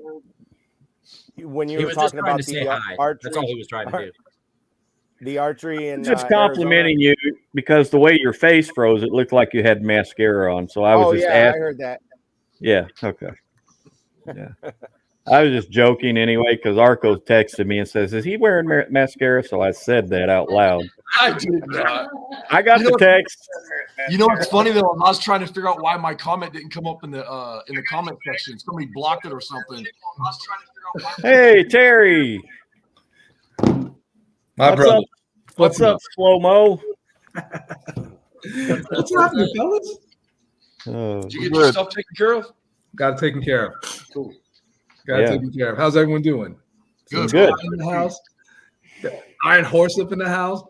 When you He were was just talking trying about to say the hi. archery, That's all he was trying to do. the archery and Just complimenting you because the way your face froze, it looked like you had mascara on. So I was just I asking. heard that. Yeah. Okay. Yeah. I was just joking anyway because Arco texted me and says, "Is he wearing mascara?" So I said that out loud. I did not. I got the text. You know what's funny though? I was trying to figure out why my comment didn't come up in the comment section. Somebody blocked it or something. Hey, Terry. My brother. What's up, slow mo? What's happening, fellas? Did you get your stuff taken care of? Got it taken care of. Cool. Got it Yeah. taken care of. How's everyone doing? Good. Good. In the house. Iron Horse up in the house.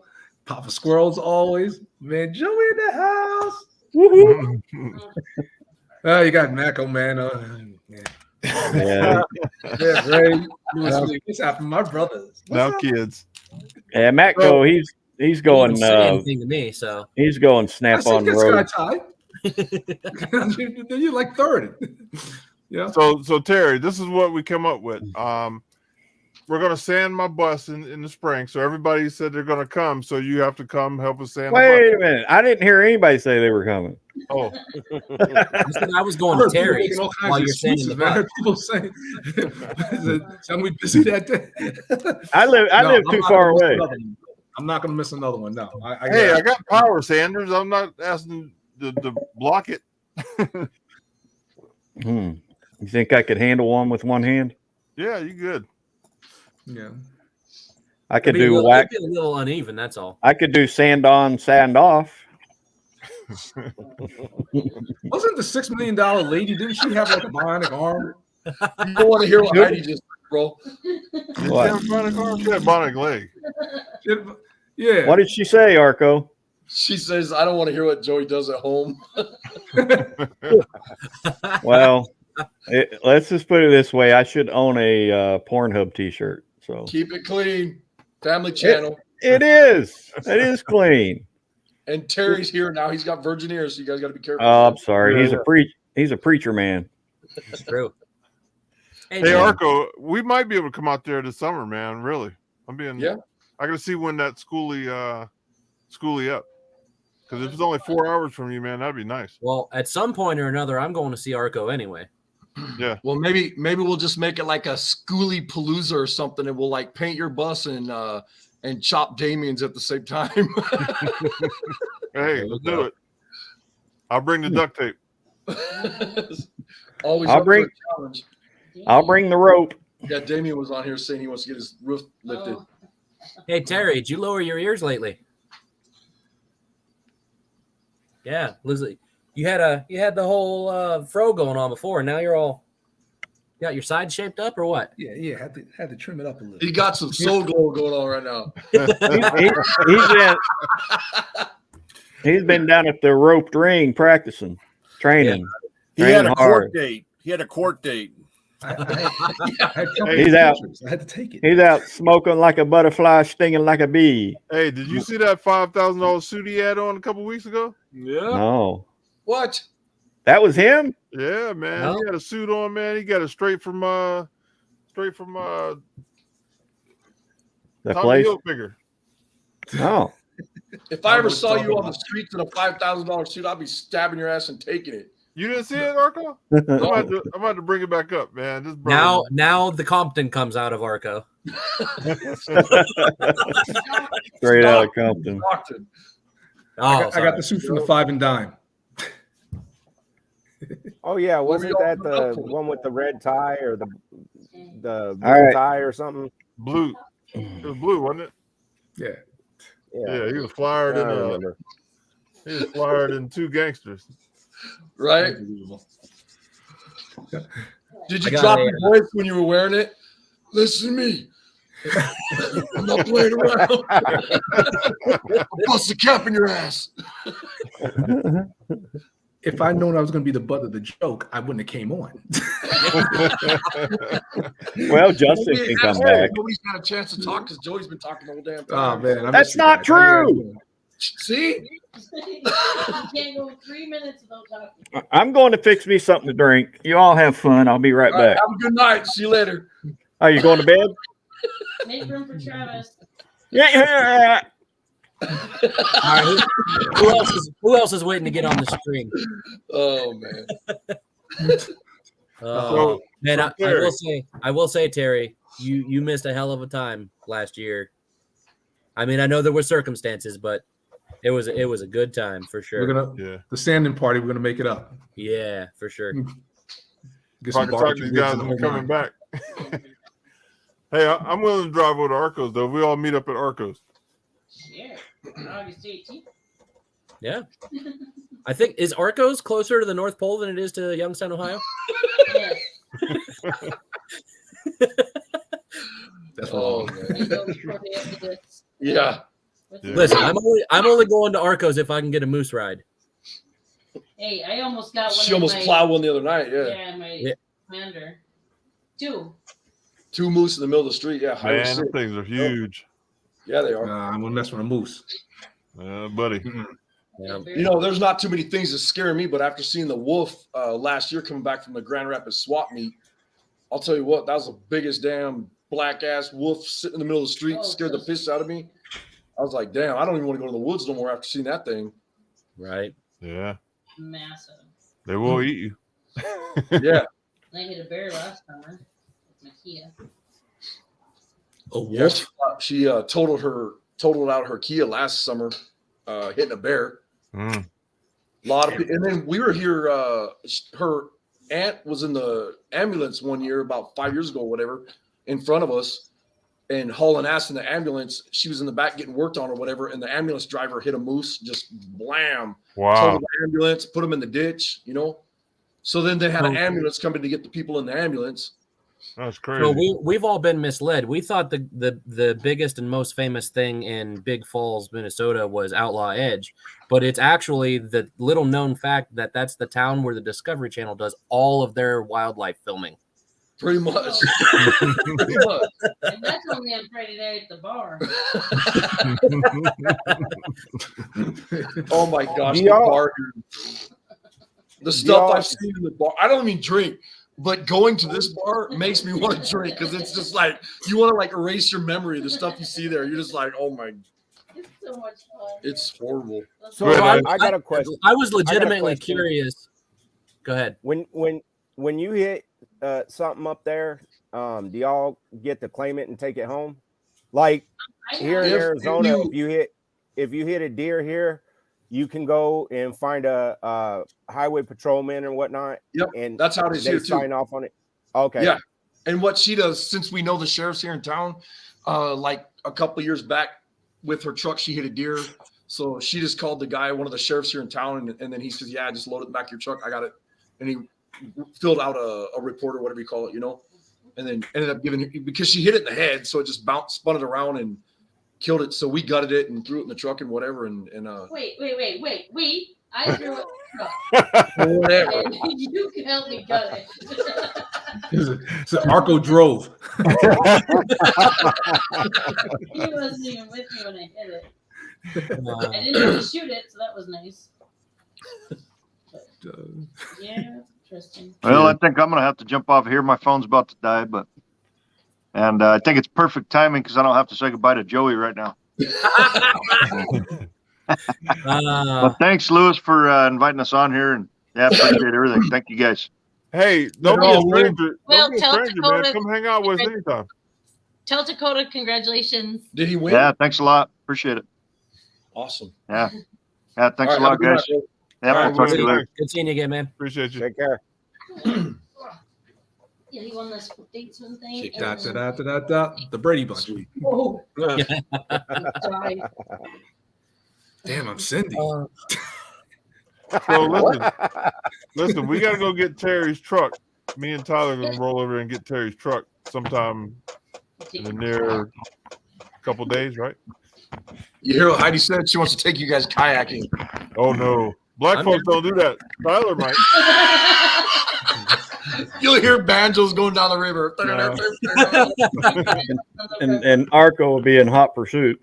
Papa Squirrel's always. Man, Joey in the house. Woohoo. Oh, you got Mako, man. Yeah. Yeah, Ray. What's happening, my brothers? Now, kids. Yeah, Matco, he's He didn't going. say anything to me, so He's going I snap said on the this guy road. tied. You're like third. Yeah. So Terry, this is what we come up with. We're gonna sand my bus in the spring. So everybody said they're gonna come. So you have to come help us sand. Wait a minute. I didn't hear anybody say they were coming. Oh, I said I was going to Terry's while you're saying the man. I bus. heard people saying, "I'm we busy that day." I live I'm too not far gonna miss away. another one. I'm not going to miss another one. No. hey, I got power sanders. I'm not asking to block it. You think I could handle one with one hand? Yeah, you good. Yeah. I could It'd be a do little- whack. it'd be a little uneven. That's all. I could do sand on, sand off. Wasn't the $6 million lady? Didn't she have like a bionic arm? You don't want to hear what Heidi just bro. Did you have a bionic arm? She had a bionic leg. Yeah. What did she say, Arco? She says, I don't want to hear what Joey does at home. Well, let's just put it this way. I should own a Pornhub t-shirt. So Keep it clean. Family channel. It is. It is clean. And Terry's here now. He's got virgin ears, so you guys got to be careful. Oh, I'm sorry. He's a preacher man. It's true. Hey, Arco, we might be able to come out there this summer, man. Really, I got to see when that schoolie up. Because if it's only 4 hours from you, man, that'd be nice. Well, at some point or another, I'm going to see Arco anyway. Yeah. Well, maybe we'll just make it like a schoolie palooza or something, and we'll like paint your bus and chop Damien's at the same time. Hey, let's do it. I'll bring the duct tape. Always I'll up bring- for a challenge. I'll bring the rope. Yeah, Damien was on here saying he wants to get his roof lifted. Hey, Terry, did you lower your ears lately? Yeah, Lizzie, you had the whole fro going on before, and now you're all got your side shaped up or what? Yeah. Had to trim it up a little. He got some soul glow going on right now. He's been down at the roped ring practicing, training. He had a training court hard. date. He had a court date. I had He's out. pictures. I had to take it. He's out smoking like a butterfly, stinging like a bee. Hey, did you see that $5,000 suit he had on a couple weeks ago? Yeah. No, What? that was him. Yeah, man. No. He had a suit on, man. He got it straight from The Tommy place. Hilfiger. Oh, If I ever saw you on the streets in a $5,000 suit, I'd be stabbing your ass and taking it. You didn't see it, Arco? I'm about to bring it back up, man. This brother, Now the Compton comes out of Arco. straight out of Compton. Stockton. Oh, I got the suit from the 5 and Dime. Oh yeah, What were wasn't y'all that putting up the for? one with the red tie or the All blue right. tie or something? Blue. It was blue, wasn't it? Yeah. Yeah, he was flyered I in remember. he was flyered in Two Gangsters. Right? Unbelievable. Did I you got drop a, your voice when you were wearing it? Listen to me. I'm not playing around. I'll bust a cap in your ass. If I'd known I was going to be the butt of the joke, I wouldn't have came on. Well, Justin can come back. Nobody's had a chance to talk because Joey's been talking the whole damn Oh time. man, I That's miss you not guys. How you guys true. doing? See? You can't go 3 minutes without talking. I'm going to fix me something to drink. You all have fun. I'll be right All right, back. have a good night. See you later. Are you going to bed? Make room for Travis. Yeah. all right, who else is waiting to get on the stream? Oh man. Man, I Terry. will say, Terry, you missed a hell of a time last year. I mean, I know there were circumstances, but it was a good time for sure. We're gonna the standing party. We're gonna make it up. Yeah, for sure. Get Talk some these barbecue guys ribs and the into whole coming nine. back. Hey, I'm willing to drive over to Arcos though. We all meet up at Arcos. Yeah. August 18th. Yeah. I think is Arcos closer to the North Pole than it is to Youngstown, Ohio? Yes. That's Oh wrong. We man. go before they have to Yeah. Yeah. Listen, I'm only going to Arcos if I can get a moose ride. Hey, I almost got one. She in almost my, plowed one the other night. Yeah. Yeah, my Yeah. commander. 2. Two moose in the middle of the street. Yeah. Highway Man, 6. them things are huge. Yeah, they are. I'm gonna mess with a moose. Buddy. Yeah. You know, there's not too many things that scare me, but after seeing the wolf last year coming back from the Grand Rapids swap meet, I'll tell you what, that was the biggest damn black ass wolf sitting in the middle of the street, Oh, scared the piss out of me. I was like, damn, I don't even want to go to the woods no more after seeing that thing. Right. Yeah. Massive. They will eat you. Yeah. I hit a bear last summer with my Kia. A Yeah, wolf. she totaled out her Kia last summer, hitting a bear. Mm. A lot of people, and then we were here. Her aunt was in the ambulance one year, about 5 years ago, or whatever, in front of us, and hauling ass in the ambulance. She was in the back getting worked on or whatever, and the ambulance driver hit a moose, just blam. Wow. Totaled the ambulance, put them in the ditch, you know. So then they had an ambulance coming to get the people in the ambulance. That's crazy. So we've all been misled. We thought the biggest and most famous thing in Big Falls, Minnesota was Outlaw Edge, but it's actually the little known fact that that's the town where the Discovery Channel does all of their wildlife filming. Pretty much. Pretty much. And that's only on Friday night at the bar. Oh my gosh, Do the y'all- bar. The stuff y'all- I've seen in the bar. I don't even drink, but going to this bar makes me want to drink because it's just like you want to like erase your memory of the stuff you see there. You're just like, oh my, It's so much fun. it's horrible. So Go ahead, I got a question. I was legitimately question. curious. Go ahead. When you hit something up there, do y'all get to claim it and take it home? Like here in If Arizona, you- if you hit a deer here, you can go and find a highway patrolman and whatnot. Yep, and that's how it is they here, too. sign off on it. Okay. Yeah. And what she does, since we know the sheriff's here in town, like a couple of years back with her truck, she hit a deer. So she just called the guy, one of the sheriffs here in town, and then he says, yeah, just load it in the back of your truck. I got it. And he filled out a report or whatever you call it, you know, and then ended up giving it because she hit it in the head. So it just spun it around and killed it. So we gutted it and threw it in the truck and whatever. And Wait. I threw it in the truck. whatever. And you can help me gut it. It's an Arco drove. He wasn't even with me when I hit it. I didn't have to shoot it, so that was nice. But, yeah, interesting. Well, I think I'm going to have to jump off here. My phone's about to die, and I think it's perfect timing because I don't have to say goodbye to Joey right now. But thanks, Lewis, for inviting us on here, and yeah, appreciate everything. Thank you, guys. Hey, don't be a stranger. Well, Don't be a tell stranger, man. Dakota- Come hang out with us anytime. Tell Dakota congratulations. Did he win? Yeah, thanks a lot. Appreciate it. Awesome. Yeah. Yeah, thanks All a right, lot, have a good guys. night, bro. Yeah, All we'll right, talk to you Good later. seeing you again, man. Appreciate you. Take care. Yeah, he won this statesman thing. Kick and that, then- the Brady Bunch. Oh, Yeah. die. Damn, I'm Cindy. So listen, we got to go get Terry's truck. Me and Tyler are going to roll over and get Terry's truck sometime in the near couple days, right? You hear what Heidi said? She wants to take you guys kayaking. Oh, no. Black folks don't do that. Tyler might. You'll hear banjos going down the river. and Arco will be in hot pursuit.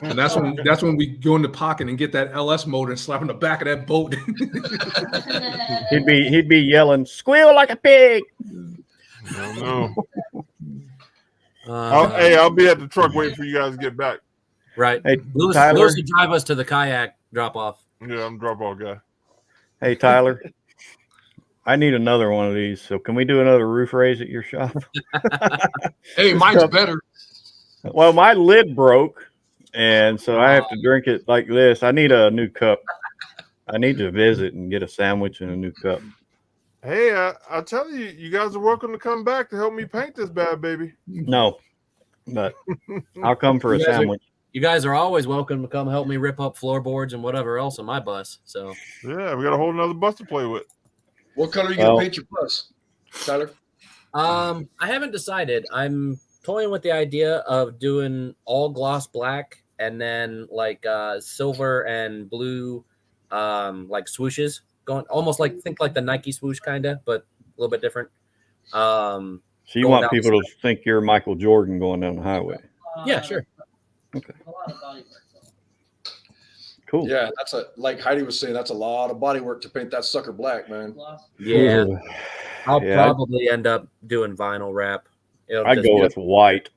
And that's when we go in the pocket and get that LS motor and slap on the back of that boat. He'd be yelling, "Squeal like a pig!" Oh, no. I'll be at the truck waiting for you guys to get back. Right. Hey, Lewis Tyler. will drive us to the kayak drop off. Yeah, I'm a drop off guy. Hey, Tyler. I need another one of these. So can we do another roof raise at your shop? Hey, mine's better. Well, my lid broke, and so I have to drink it like this. I need a new cup. I need to visit and get a sandwich and a new cup. Hey, I tell you, you guys are welcome to come back to help me paint this bad baby. No, but I'll come for a sandwich. You guys are always welcome to come help me rip up floorboards and whatever else on my bus. So yeah, we got a whole nother bus to play with. What color are you gonna paint your bus, Tyler? I haven't decided. I'm toying with the idea of doing all gloss black and then like silver and blue like swooshes going almost like think like the Nike swoosh kind of, but a little bit different. So you want people to think you're Michael Jordan going down the highway? Yeah, sure. Okay. Cool. Yeah, that's like Heidi was saying, that's a lot of body work to paint that sucker black, man. Yeah. I'll Yeah. probably end up doing vinyl wrap. I'd go with white.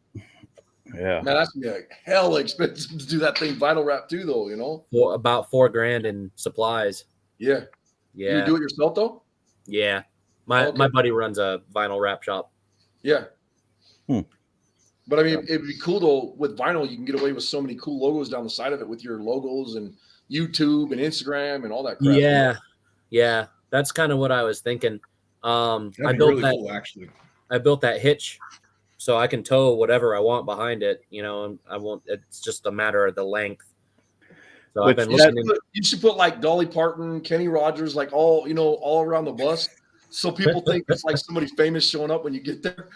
Yeah. Man, that's gonna be like hell expensive to do that thing vinyl wrap too, though. You know, For about $4,000 in supplies. Yeah. Yeah. You do it yourself though? Yeah. My buddy runs a vinyl wrap shop. Yeah. But I mean, it'd be cool though. With vinyl, you can get away with so many cool logos down the side of it with your logos and YouTube and Instagram and all that crap. Yeah. Yeah. That's kind of what I was thinking. I That'd be built really that cool, actually. I built that hitch so I can tow whatever I want behind it, you know, and I won't, it's just a matter of the length. So I've been looking in, You should put like Dolly Parton, Kenny Rogers, like all around the bus, so people think it's like somebody famous showing up when you get there.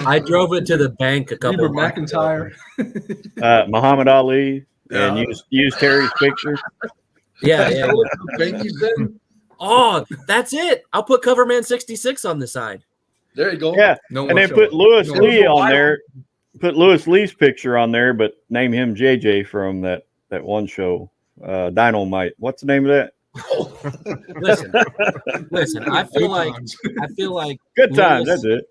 I drove it to the bank a couple Reber months ago. McIntyre. Muhammad Ali and Yeah. use Terry's picture. Yeah. Thank you, then. Oh, that's it. I'll put Coverman 66 on the side. There you go. Yeah. No And more then show. put Lewis No Lee more on vinyl. there. Put Lewis Lee's picture on there, but name him JJ from that one show. Dynamite. What's the name of that? Listen, I feel like Good times. Lewis- That's it.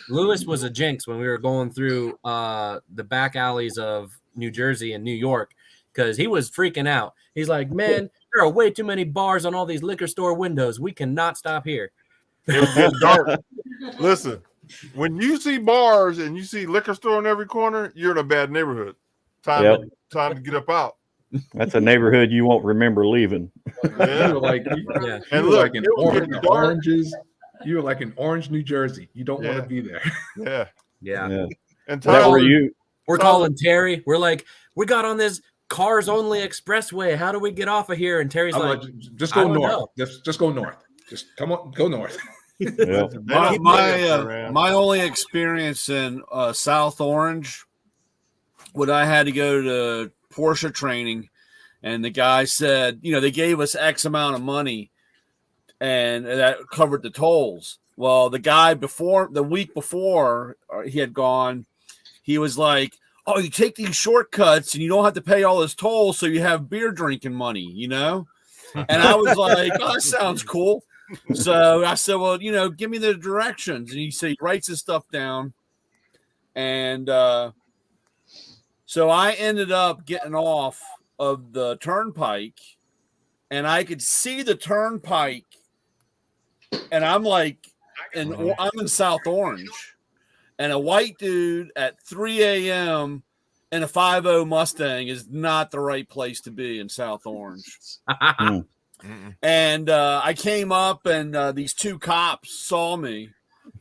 Lewis was a jinx when we were going through the back alleys of New Jersey and New York because he was freaking out. He's like, man, there are way too many bars on all these liquor store windows. We cannot stop here. It was getting dark. Listen, when you see bars and you see liquor store in every corner, you're in a bad neighborhood. Time to get up out. That's a neighborhood you won't remember leaving. Yeah. You were like, Yeah. And were look, like in it was orange, getting dark. oranges. You were like in Orange, New Jersey. You don't want Yeah. to be there. Yeah. Yeah. Yeah. And Is that Tyler, where you? We're calling Terry. We're like, we got on this cars only expressway. How do we get off of here? And Terry's I'm like, like, just I go don't north. know. Just go north. Just come on, go north. Yeah. My only experience in South Orange, when I had to go to Porsche training, and the guy said, they gave us X amount of money, and that covered the tolls. Well, the guy the week before he had gone, he was like, "Oh, you take these shortcuts and you don't have to pay all this tolls, so you have beer drinking money, And I was like, "Oh, that sounds cool." So I said, "Well, give me the directions." And he said he writes his stuff down, and so I ended up getting off of the turnpike, and I could see the turnpike, and I'm like, I'm in South Orange, and a white dude at 3 a.m. in a 5.0 Mustang is not the right place to be in South Orange. And I came up, and these two cops saw me,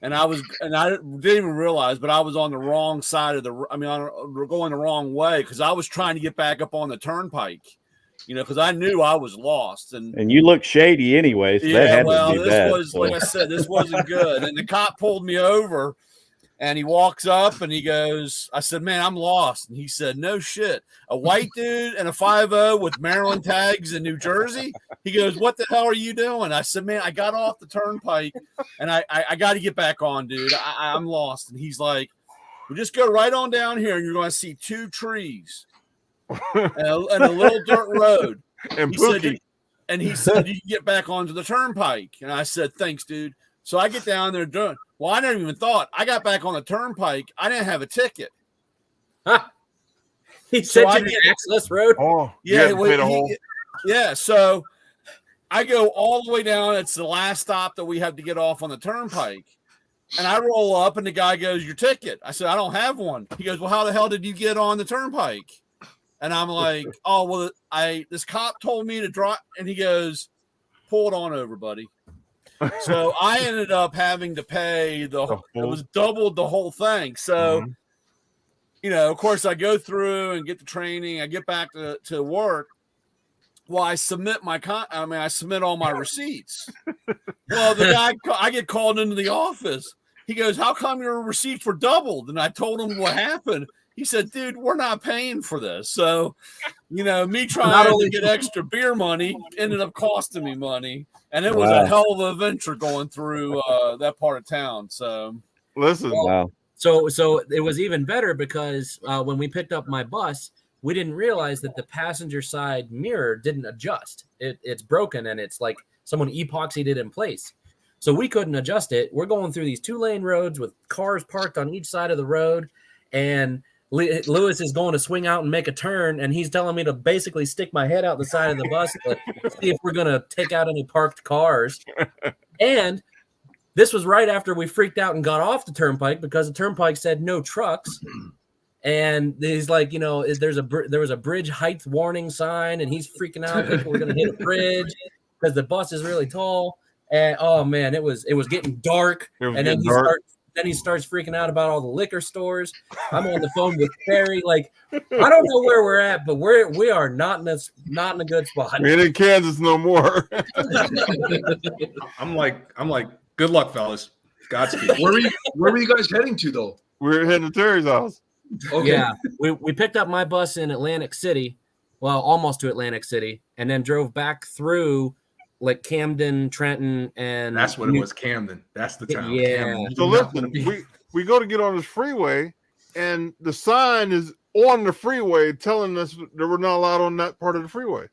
and I didn't even realize, but I was on the wrong side of we're going the wrong way because I was trying to get back up on the turnpike, because I knew I was lost. And you look shady anyway, so that had to be this bad. was like I said, this wasn't good. And the cop pulled me over. And he walks up and he goes, I said, man, I'm lost. And he said, no shit. A white dude and a 5-0 with Maryland tags in New Jersey. He goes, what the hell are you doing? I said, man, I got off the turnpike and I got to get back on, dude. I'm lost. And he's like, well, just go right on down here and you're going to see 2 trees and a little dirt road. And he said, you can get back onto the turnpike. And I said, thanks, dude. So I get down there doing. Well, I never even thought. I got back on the turnpike. I didn't have a ticket. He sent you to access road. Oh, yeah. So I go all the way down. It's the last stop that we have to get off on the turnpike. And I roll up, and the guy goes, "Your ticket." I said, "I don't have one." He goes, "Well, how the hell did you get on the turnpike?" And I'm like, "Oh, well, this cop told me to drive." And he goes, "Pull it on over, buddy." So I ended up having to pay it was doubled the whole thing. So, of course I go through and get the training. I get back to work. Well, I submit I submit all my receipts. Well, the guy, I get called into the office. He goes, "How come your receipts were doubled?" And I told him what happened. He said, "Dude, we're not paying for this." So, me trying to get extra beer money ended up costing me money. And it was a hell of a venture going through that part of town. So, listen. Wow. So it was even better because when we picked up my bus, we didn't realize that the passenger side mirror didn't adjust. It's broken and it's like someone epoxied it in place. So we couldn't adjust it. We're going through these 2-lane roads with cars parked on each side of the road. And Lewis is going to swing out and make a turn, and he's telling me to basically stick my head out the side of the bus to see if we're going to take out any parked cars. And this was right after we freaked out and got off the turnpike because the turnpike said no trucks. And he's like, there was a bridge height warning sign, and he's freaking out thinking we're going to hit a bridge because the bus is really tall. And oh man, it was getting dark. And then he starts freaking out about all the liquor stores. I'm on the phone with Perry. Like, I don't know where we're at, but we are not in a good spot. We ain't in Kansas no more. I'm like, good luck, fellas. Godspeed. Where were you guys heading to though? We're heading to Terry's house. Okay. Yeah, we picked up my bus in Atlantic City, well, almost to Atlantic City, and then drove back through like Camden, Trenton, and that's what it was. Camden. That's the town. Yeah. Camden. So listen, we go to get on this freeway, and the sign is on the freeway telling us that we're not allowed on that part of the freeway.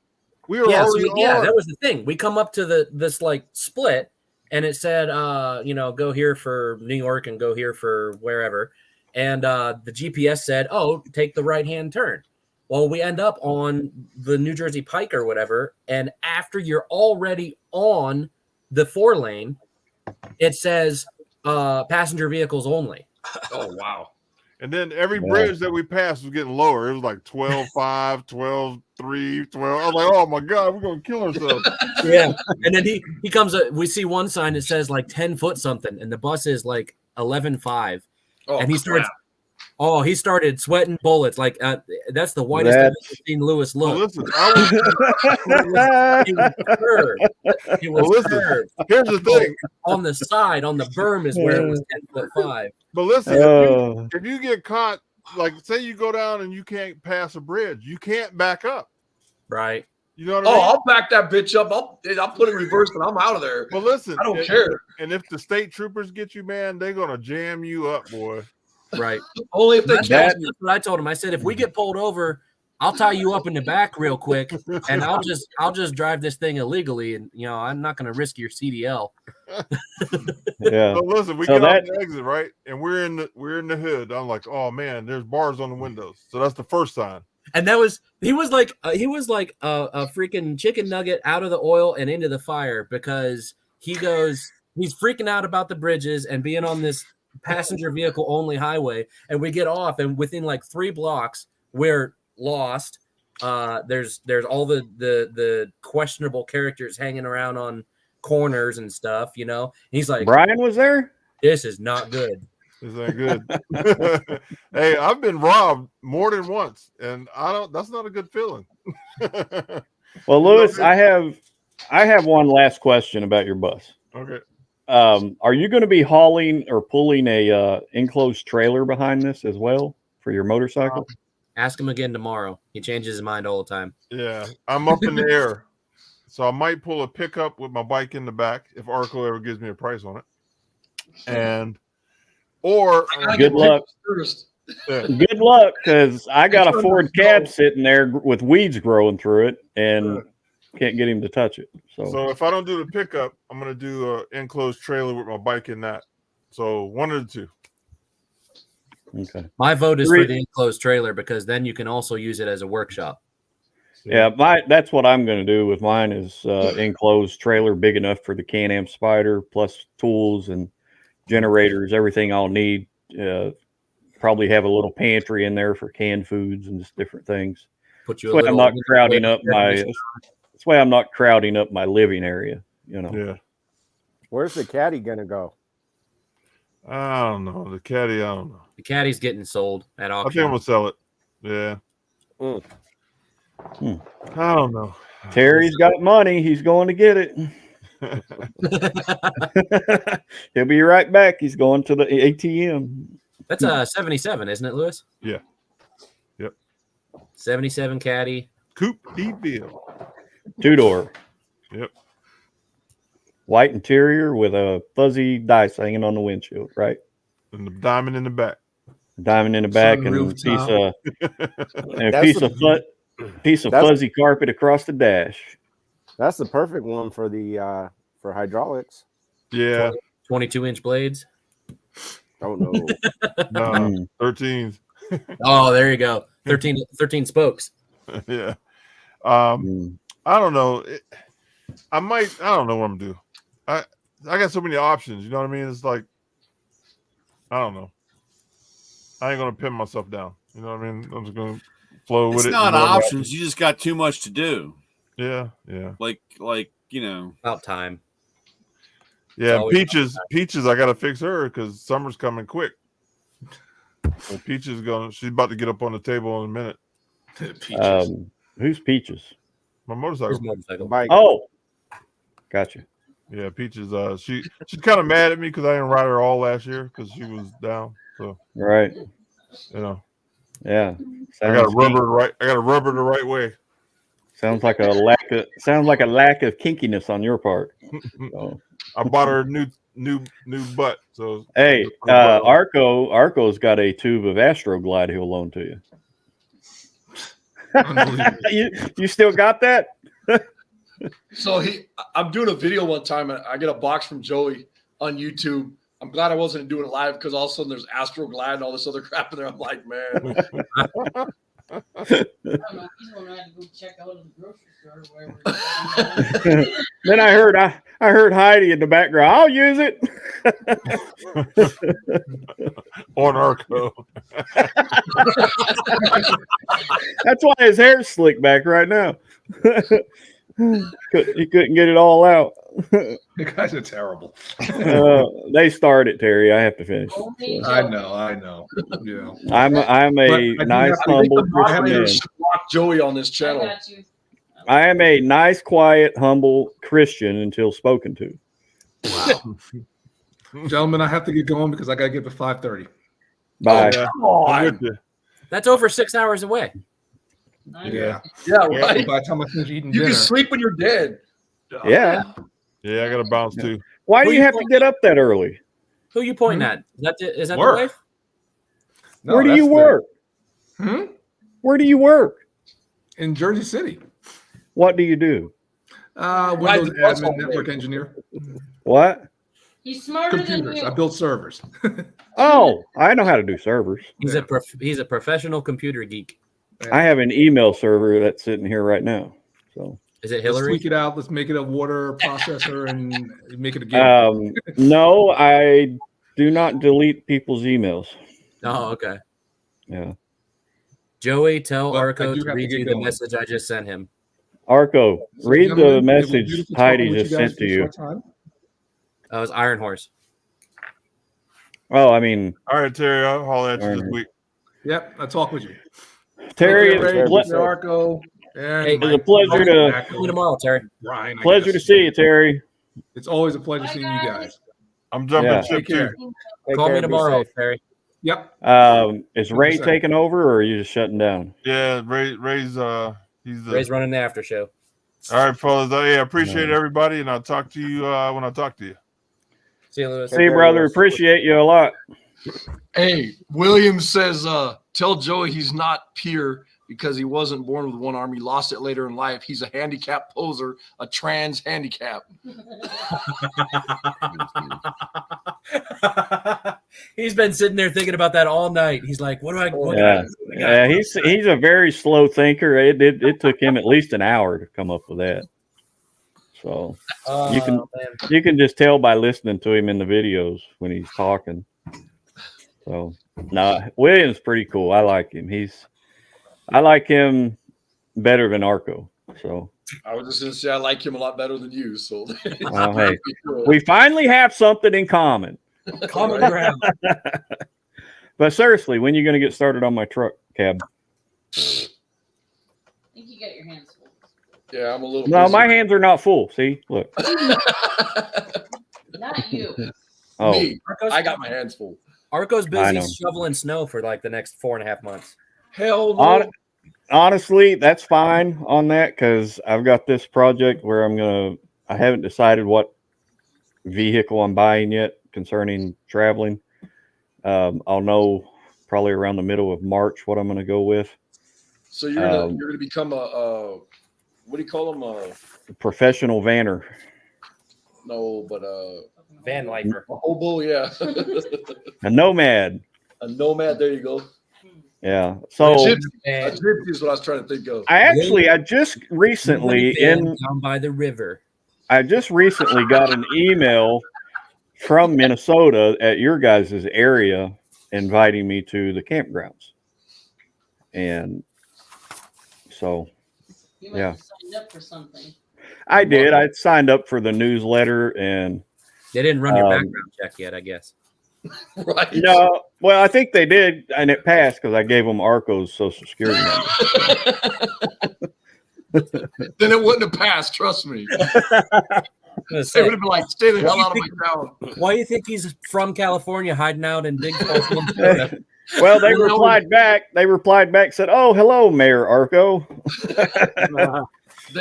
We were already on. That was the thing. We come up to this like split, and it said, go here for New York and go here for wherever, and the GPS said, "Oh, take the right-hand turn." Well, we end up on the New Jersey Pike or whatever, and after you're already on the 4-lane, it says passenger vehicles only. Oh, wow. And then every bridge that we passed was getting lower. It was like 12.5, 12.3, 12. I was like, oh, my God, we're going to kill ourselves. Yeah. And then he comes, we see one sign that says like 10 foot something, and the bus is like 11.5. Oh, and he starts. Oh, he started sweating bullets. Like that's the whitest I've ever seen Lewis look. Well, listen, he was curved. Here's the thing: on the side, on the berm, is where it was 10.5. But listen, if you get caught, like say you go down and you can't pass a bridge, you can't back up. Right. You know what I mean? I'll back that bitch up. I'll put it in reverse and I'm out of there. But listen, I don't care. And if the state troopers get you, man, they're gonna jam you up, boy. Right. Only if they that's what I told him. I said, if we get pulled over, I'll tie you up in the back real quick, and I'll just drive this thing illegally, and I'm not going to risk your CDL. Yeah. So listen, we get off the exit, right, and we're in the hood. I'm like, oh man, there's bars on the windows. So that's the first sign. And he was like a freaking chicken nugget out of the oil and into the fire because he's freaking out about the bridges and being on this passenger vehicle only highway, and we get off, and within like 3 blocks we're lost. There's all the questionable characters hanging around on corners and stuff. He's like, Brian was there. This is not good. This ain't good. Hey, I've been robbed more than once, and that's not a good feeling. Well, Lewis, I have one last question about your bus. Okay. Are you going to be hauling or pulling a enclosed trailer behind this as well for your motorcycle? Ask him again tomorrow. He changes his mind all the time. Yeah, I'm up in the air, so I might pull a pickup with my bike in the back if Arco ever gives me a price on it. Or good luck. Yeah. Good luck, because I got a Ford cab sitting there with weeds growing through it, and can't get him to touch it. So if I don't do the pickup, I'm gonna do an enclosed trailer with my bike in that. So one of the two. Okay. My vote is for the enclosed trailer because then you can also use it as a workshop. Yeah, that's what I'm going to do with mine is enclosed trailer big enough for the Can-Am Spider, plus tools and generators, everything I'll need. Probably have a little pantry in there for canned foods and just different things. Put you That's why I'm not crowding up my. That's why I'm not crowding up my living area. You know. Yeah. Where's the caddy gonna go? I don't know. The caddy, I don't know. The caddy's getting sold at I auction. think I'm gonna sell it. Yeah. I don't know. Terry's got money. He's going to get it. He'll be right back. He's going to the ATM. That's a 77, isn't it, Lewis? Yeah. Yep. 77 caddy. Coupe DeVille. 2-door. Yep. White interior with a fuzzy dice hanging on the windshield, right? And the diamond in the back. Diamond in the back and a piece of fuzzy carpet across the dash. That's the perfect one for the for hydraulics. Yeah. 22-inch blades. Oh no. No, 13s. Oh, there you go. 13 spokes. Yeah. I don't know. I don't know what I'm gonna do. I got so many options, you know what I mean? It's like, I don't know. I ain't gonna pin myself down. You know what I mean? I'm just gonna flow with it. It's not options. You just got too much to do. Yeah, yeah. Like you know, about time. Yeah, Peaches. I gotta fix her because summer's coming quick. So Peaches she's about to get up on the table in a minute. Peaches. Who's Peaches? My motorcycle. Bike. Oh, gotcha. Yeah, Peaches. She's kind of mad at me because I didn't ride her all last year because she was down. So right. You know. Yeah. I gotta rub her right. I gotta rub her the right way. Sounds like a lack of kinkiness on your part. So. I bought her a new butt. So hey, Arco's got a tube of Astroglide he'll loan to you. you still got that? So I'm doing a video one time and I get a box from Joey on YouTube. I'm glad I wasn't doing it live because all of a sudden there's Astroglide and all this other crap in there. I'm like, man. I don't know. He's going to have to go check out at the grocery store or wherever. Then I heard Heidi in the background. I'll use it. On Arco. That's why his hair's slicked back right now. He couldn't get it all out. You guys are terrible. They started, Terry. I have to finish. I know. Yeah. I'm a nice, humble Christian man. Block Joey on this channel. I am a nice, quiet, humble Christian until spoken to. Wow. Gentlemen, I have to get going because I got to get to 5:30. Bye. That's over 6 hours away. Yeah. Yeah, right. By the time I finish eating You dinner. can sleep when you're dead. Yeah. Yeah, I got to bounce too. Why do you have to get up that early? Who are you pointing at? Is that Work. the wife? No, Where do that's you work? Where do you work? In Jersey City. What do you do? Windows admin, network engineer. What? He's smarter than Computers. you. I build servers. Oh, I know how to do servers. He's a professional computer geek. I have an email server that's sitting here right now. So is it Let's Hillary? tweak it out. Let's make it a water processor and make it a game. No, I do not delete people's emails. Oh, okay. Yeah. Joey, tell Well, I Arco do to have to read get you the going. message I just sent him. Arco, So, read gentlemen, the it was message beautiful Heidi talking with just you guys sent for to a you. short time. That was Iron Horse. Well, I mean, All right, Terry, I'll holler at you all this right. week. Yep, I'll talk with you. Terry, Take care, Ray, it's Mr. Arco, and Hey, it's a pleasure to call me tomorrow, Terry. Brian. I pleasure to guess. see you, Terry. It's always a pleasure seeing you guys. I'm jumping Yeah. ship Take care. too. Take Call care, me be tomorrow, safe. Terry. Yep. Is Ray 100%. taking over, or are you just shutting down? Yeah, Ray's he's the Ray's running the after show. all right, fellas. I appreciate No. everybody, and I'll talk to you when I talk to you. See you, Lewis. See you, brother. Appreciate you a lot. Hey, Williams says, tell Joey he's not pure because he wasn't born with one arm. He lost it later in life. He's a handicap poser, a trans handicap. He's been sitting there thinking about that all night. He's like, what do I Yeah, he's a very slow thinker. It took him at least an hour to come up with that. So you can just tell by listening to him in the videos when he's talking. So William's pretty cool. I like him. I like him better than Arco. So I was just going to say I like him a lot better than you. So hey, we finally have something in common. Common ground. But seriously, when are you going to get started on my truck cab? I think you got your hands full. Yeah, I'm a little. No, busy. my hands are not full. See, look. Not you. Oh, Me, I got my hands full. Arco's I busy know. shoveling snow for like the next 4.5 months. Hell no. Honestly, that's fine on that because I've got this project where I haven't decided what vehicle I'm buying yet concerning traveling. I'll know probably around the middle of March what I'm going to go with. So you're gonna become a what do you call them? Professional vanner. No, but Van lifer. a hobo, yeah. A nomad. A nomad. There you go. Yeah. So a gypsy is what I was trying to think of. I just recently down by the river. I just recently got an email from Minnesota at your guys' area inviting me to the campgrounds. And so, You might yeah, have signed up for something. I did. I signed up for the newsletter and they didn't run your background check yet, I guess. Right. No, well, I think they did, and it passed because I gave them Arco's social security number. Then it wouldn't have passed. Trust me. They would have been like, "Stay the hell out of my town." Why do you think he's from California, hiding out in Big Falls, Minnesota? Well, they replied back. They replied back, said, "Oh, hello, Mayor Arco." People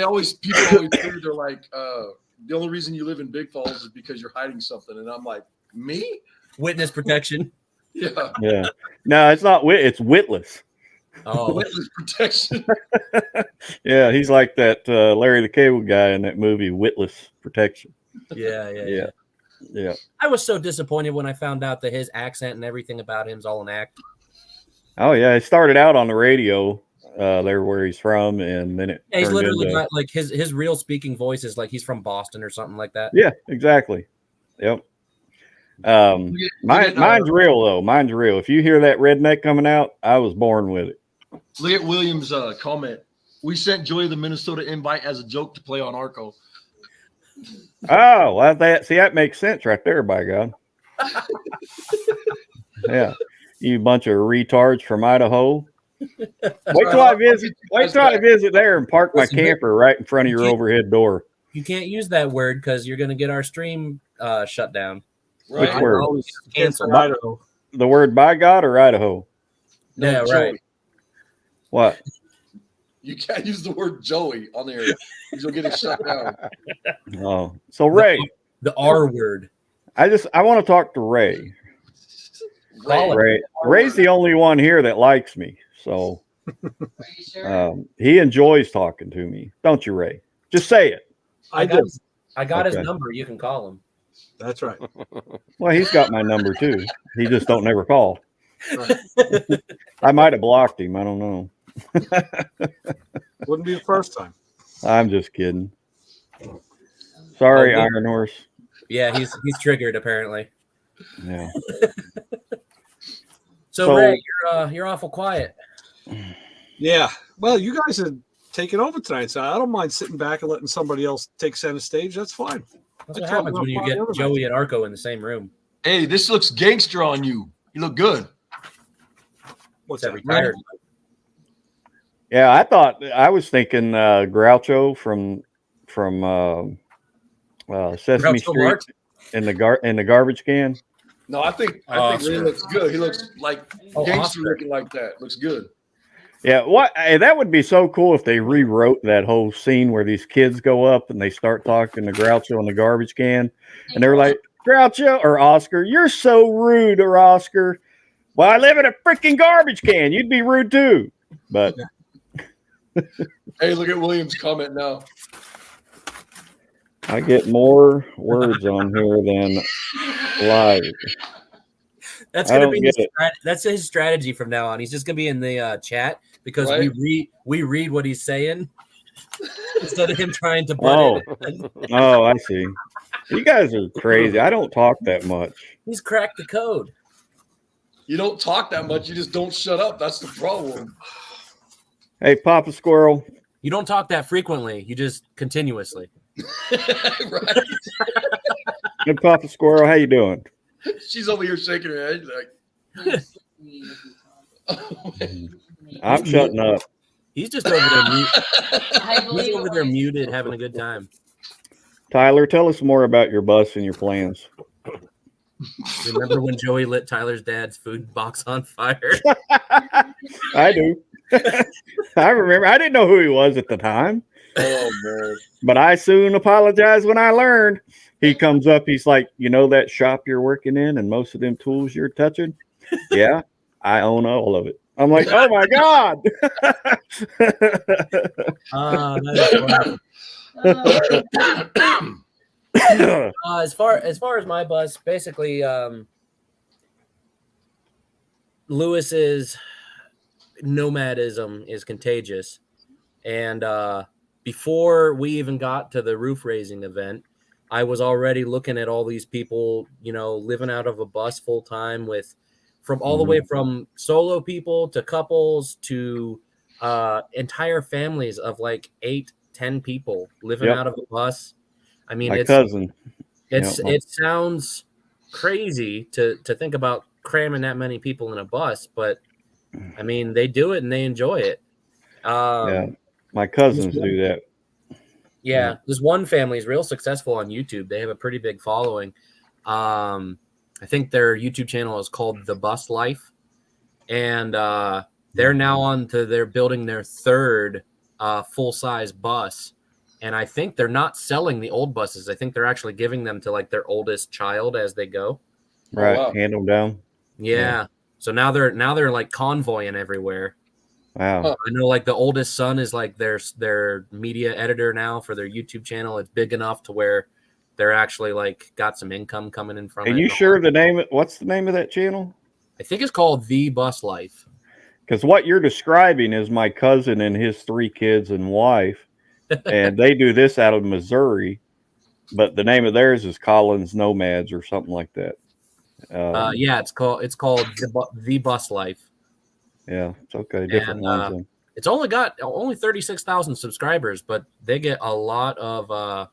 always say they're like, the only reason you live in Big Falls is because you're hiding something, and I'm like, me? Witness protection. Yeah. Yeah. No, it's not wit. It's witless. Oh, witness protection. Yeah, he's like that Larry the Cable Guy in that movie, Witless Protection. Yeah. I was so disappointed when I found out that his accent and everything about him is all an act. Oh yeah, it started out on the radio there where he's from, and then it He's turned literally into, got like his real speaking voice is like he's from Boston or something like that. yeah, exactly. Yep. Mine's real though. Mine's real. If you hear that redneck coming out, I was born with it. Look at Williams' comment. We sent Joey the Minnesota invite as a joke to play on Arco. Oh, well, that makes sense right there, by God. Yeah, you bunch of retards from Idaho. Wait till I visit there and park my Listen, camper right in front of your overhead door. You can't use that word because you're going to get our stream shut down. Which word? Cancel. The word by God or Idaho? No, Yeah, Joey. right. What? You can't use the word Joey on there. You'll get it shut down. Oh, so Ray, the R word. I want to talk to Ray. Ray. Ray's the only one here that likes me, so he enjoys talking to me, don't you, Ray? Just say it. I got his number. You can call him. That's right. Well, he's got my number too. He just don't never call. I might have blocked him. I don't know. Wouldn't be the first time. I'm just kidding. Sorry, Iron Horse. Yeah, he's triggered apparently. Yeah. So Ray, you're awful quiet. Yeah. Well, you guys are taking over tonight, so I don't mind sitting back and letting somebody else take center stage. That's fine. That's what happens when you get Joey and Arco in the same room. Hey, this looks gangster on you. You look good. What's that, retired? Yeah, I was thinking Groucho from Sesame Groucho Street Marx? in the garbage can. No, I think Ray looks good. He looks like gangster looking like that. Looks good. Yeah, hey, that would be so cool if they rewrote that whole scene where these kids go up and they start talking to Groucho in the garbage can, and they're like, Groucho or Oscar, you're so rude, or Oscar. Well, I live in a freaking garbage can. You'd be rude too. But hey, look at William's comment now. I get more words on here than live. That's gonna be that's his strategy from now on. He's just gonna be in the chat because we read what he's saying instead of him trying to butt in. Oh, I see. You guys are crazy. I don't talk that much. He's cracked the code. You don't talk that much. You just don't shut up. That's the problem. Hey, Papa Squirrel. You don't talk that frequently. You just continuously. Right. Hey, Papa Squirrel, how you doing? She's over here shaking her head like. I'm shutting up. He's just over there. He's over there muted, having a good time. Tyler, tell us more about your bus and your plans. Remember when Joey lit Tyler's dad's food box on fire? I do. I remember. I didn't know who he was at the time. Oh, man. But I soon apologized when I learned. He comes up, he's like, you know that shop you're working in and most of them tools you're touching? Yeah, I own all of it. I'm like, oh my God. As far as my bus, basically, Lewis's nomadism is contagious, and before we even got to the roof raising event, I was already looking at all these people, living out of a bus full time from all the way from solo people to couples to entire families of like 8-10 people living out of a bus. I mean, my cousin. It sounds crazy to think about cramming that many people in a bus, but I mean, they do it and they enjoy it. Yeah, my cousins do that. Yeah, this one family is real successful on YouTube. They have a pretty big following. I think their YouTube channel is called The Bus Life, and they're now they're building their third full-size bus. And I think they're not selling the old buses. I think they're actually giving them to like their oldest child as they go. Right, hand them down. Yeah. So now they're like convoying everywhere. Wow. I know like the oldest son is like their media editor now for their YouTube channel. It's big enough to where they're actually like got some income coming in from it. Are you sure what's the name of that channel? I think it's called The Bus Life. Because what you're describing is my cousin and his 3 kids and wife, and they do this out of Missouri, but the name of theirs is Collins Nomads or something like that. Yeah, it's called The Bus Life. Yeah, it's okay. Different ones. It's only got 36,000 subscribers, but they get a lot of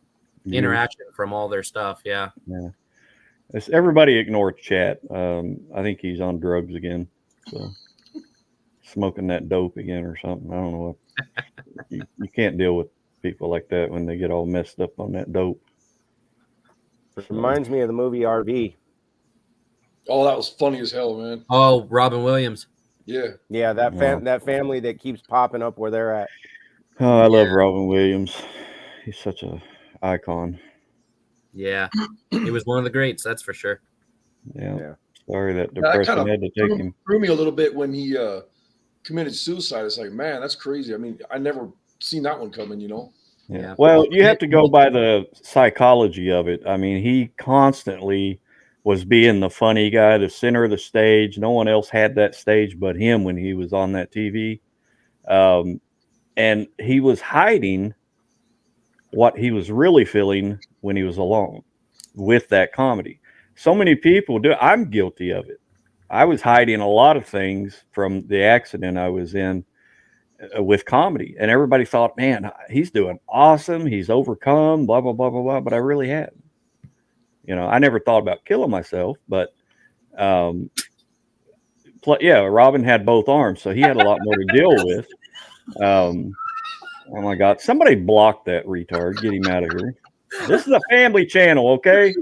interaction from all their stuff. Yeah. Everybody ignore chat. I think he's on drugs again, so smoking that dope again or something. I don't know. You can't deal with people like that when they get all messed up on that dope. It reminds me of the movie RV. Oh, that was funny as hell, man. Oh, Robin Williams. Yeah, that family that keeps popping up where they're at. Oh, I love Robin Williams. He's such a icon. Yeah, he was one of the greats, that's for sure. Yeah. Sorry that depression had to take him. Threw me a little bit when he committed suicide. It's like, man, that's crazy. I mean, I never seen that one coming, Yeah. Well, you have to go by the psychology of it. I mean, he constantly was being the funny guy, the center of the stage. No one else had that stage but him when he was on that TV. And he was hiding what he was really feeling when he was alone with that comedy. So many people do. I'm guilty of it. I was hiding a lot of things from the accident I was in with comedy. And everybody thought, man, he's doing awesome. He's overcome, blah, blah, blah, blah, blah. But I really hadn't. You know, I never thought about killing myself, but yeah, Robin had both arms, so he had a lot more to deal with. Oh my God! Somebody block that retard. Get him out of here. This is a family channel, okay?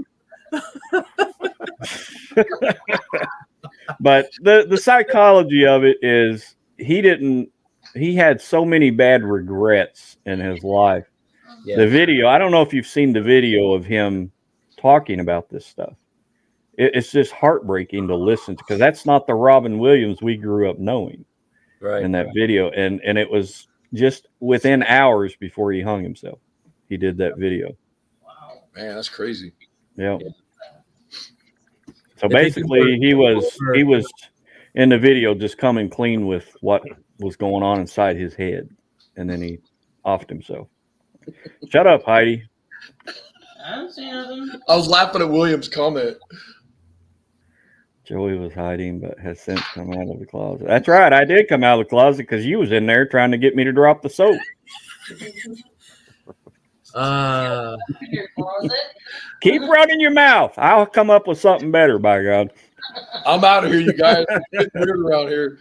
But the psychology of it is he had so many bad regrets in his life. Yeah. The video, I don't know if you've seen the video of him talking about this stuff. It's just heartbreaking to listen to, because that's not the Robin Williams we grew up knowing in that video. And it was just within hours before he hung himself. He did that video. Man, that's crazy. Yeah. So basically, he was in the video just coming clean with what was going on inside his head, and then he offed himself. Shut up, Heidi. I don't see nothing. I was laughing at William's comment. Joey was hiding, but has since come out of the closet. That's right. I did come out of the closet because you was in there trying to get me to drop the soap. Keep running your mouth. I'll come up with something better, by God. I'm out of here, you guys. It's weird around here.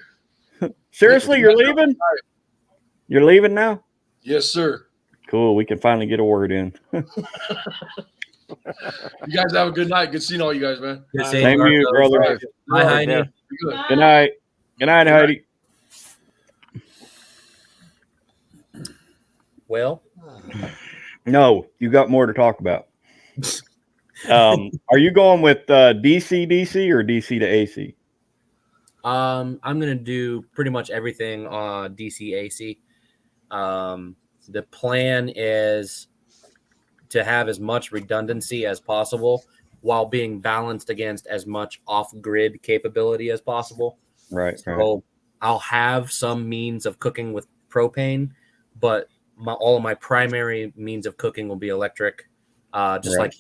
Seriously, you're leaving? You're leaving now? Yes, sir. Cool. We can finally get a word in. You guys have a good night. Good seeing all you guys, man. Same to you, brother. Bye, Heidi. Good night. Good night, Heidi. Well, no, you got more to talk about. Are you going with DC or DC to AC? I'm gonna do pretty much everything on DC AC. The plan is to have as much redundancy as possible while being balanced against as much off-grid capability as possible. Right. So I'll have some means of cooking with propane, but all of my primary means of cooking will be electric. Like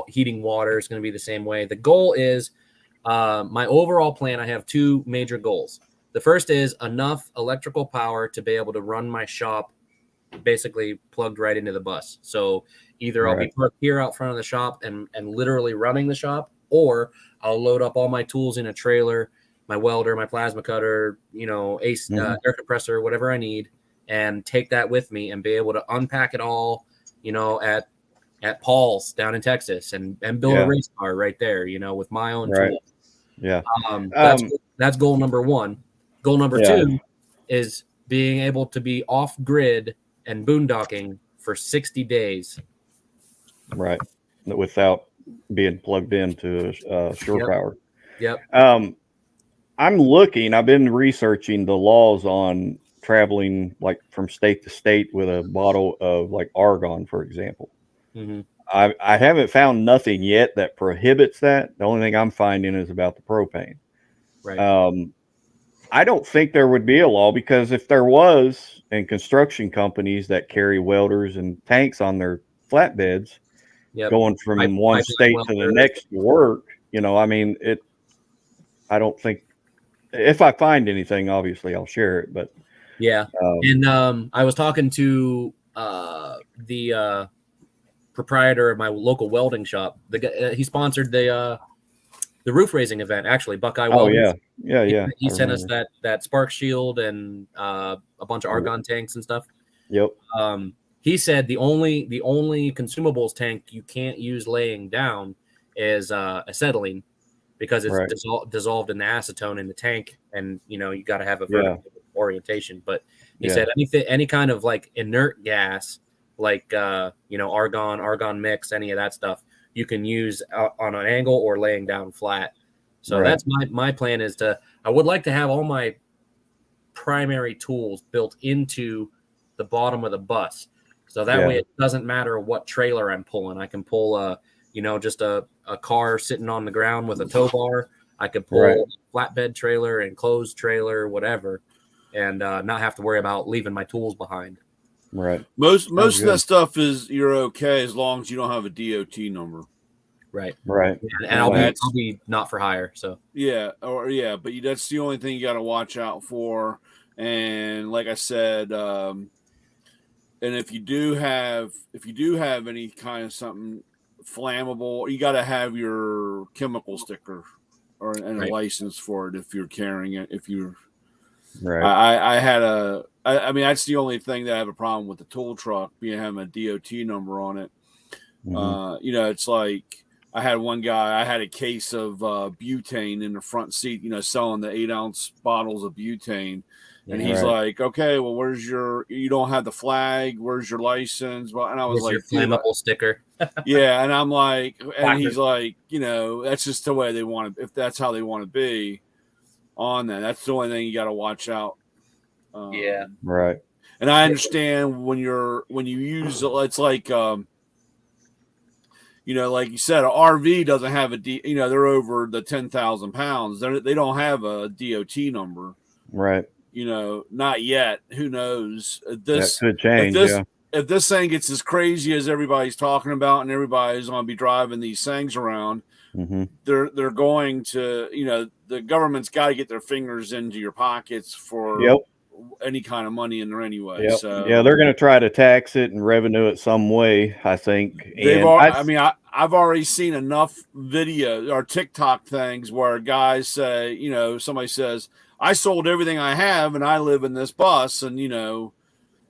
heating water is going to be the same way. The goal is my overall plan. I have two major goals. The first is enough electrical power to be able to run my shop basically plugged right into the bus. So either I'll be plugged here out front of the shop and literally running the shop, or I'll load up all my tools in a trailer, my welder, my plasma cutter, air compressor, whatever I need, and take that with me and be able to unpack it all, at Paul's down in Texas and build a race car right there, with my own tools. Yeah. That's goal number one. Goal number two is being able to be off grid and boondocking for 60 days. Right. Without being plugged into shore power. Yep. I've been researching the laws on traveling like from state to state with a bottle of like argon, for example. Mm-hmm. I haven't found nothing yet that prohibits that. The only thing I'm finding is about the propane. Right. I don't think there would be a law, because if there was, and construction companies that carry welders and tanks on their flatbeds, going from one state to the next to work, I don't think, if I find anything, obviously I'll share it, but I was talking to the proprietor of my local welding shop. The guy, he sponsored the roof raising event, actually, Buckeye Welding. Yeah. He sent us that spark shield and a bunch of argon tanks and stuff. Yep. He said the only consumables tank you can't use laying down is acetylene, because it's dissolved in the acetone in the tank, and you got to have a vertical orientation. But he said any kind of like inert gas, like argon mix, any of that stuff, you can use on an angle or laying down flat. So that's my plan, is I would like to have all my primary tools built into the bottom of the bus. So that way it doesn't matter what trailer I'm pulling. I can pull just a car sitting on the ground with a tow bar. I could pull a flatbed trailer, enclosed trailer, whatever, and not have to worry about leaving my tools behind. Right. Most of that stuff you're okay as long as you don't have a DOT number. Right. And I'll be not for hire. So but that's the only thing you got to watch out for. And like I said, and if you do have any kind of something flammable. You got to have your chemical sticker and a Right. license for it if you're carrying it. If you're, Right. I mean, that's the only thing that I have a problem with the tool truck being having a DOT number on it. You know, it's like I had one guy, I had a case of butane in the front seat, you know, selling the 8-ounce bottles of butane. And he's like, okay, well, you don't have the flag. Where's your license? Well, and I was Where's like, your flammable sticker? yeah. And I'm like, and he's like, you know, that's just the way they want to, if that's how they want to be on that. That's the only thing you got to watch out. Yeah. Right. And I understand when you use it's like, you know, like you said, an RV doesn't have you know, they're over the 10,000 pounds. They don't have a DOT number. Right. You know, not yet. Who knows? That could change. If this thing gets as crazy as everybody's talking about, and everybody's going to be driving these things around, they're going to, you know, the government's got to get their fingers into your pockets for any kind of money in there anyway. So yeah, they're going to try to tax it and revenue it some way, I think. I've already seen enough video or TikTok things where guys say, you know, somebody says, I sold everything I have and I live in this bus, and, you know,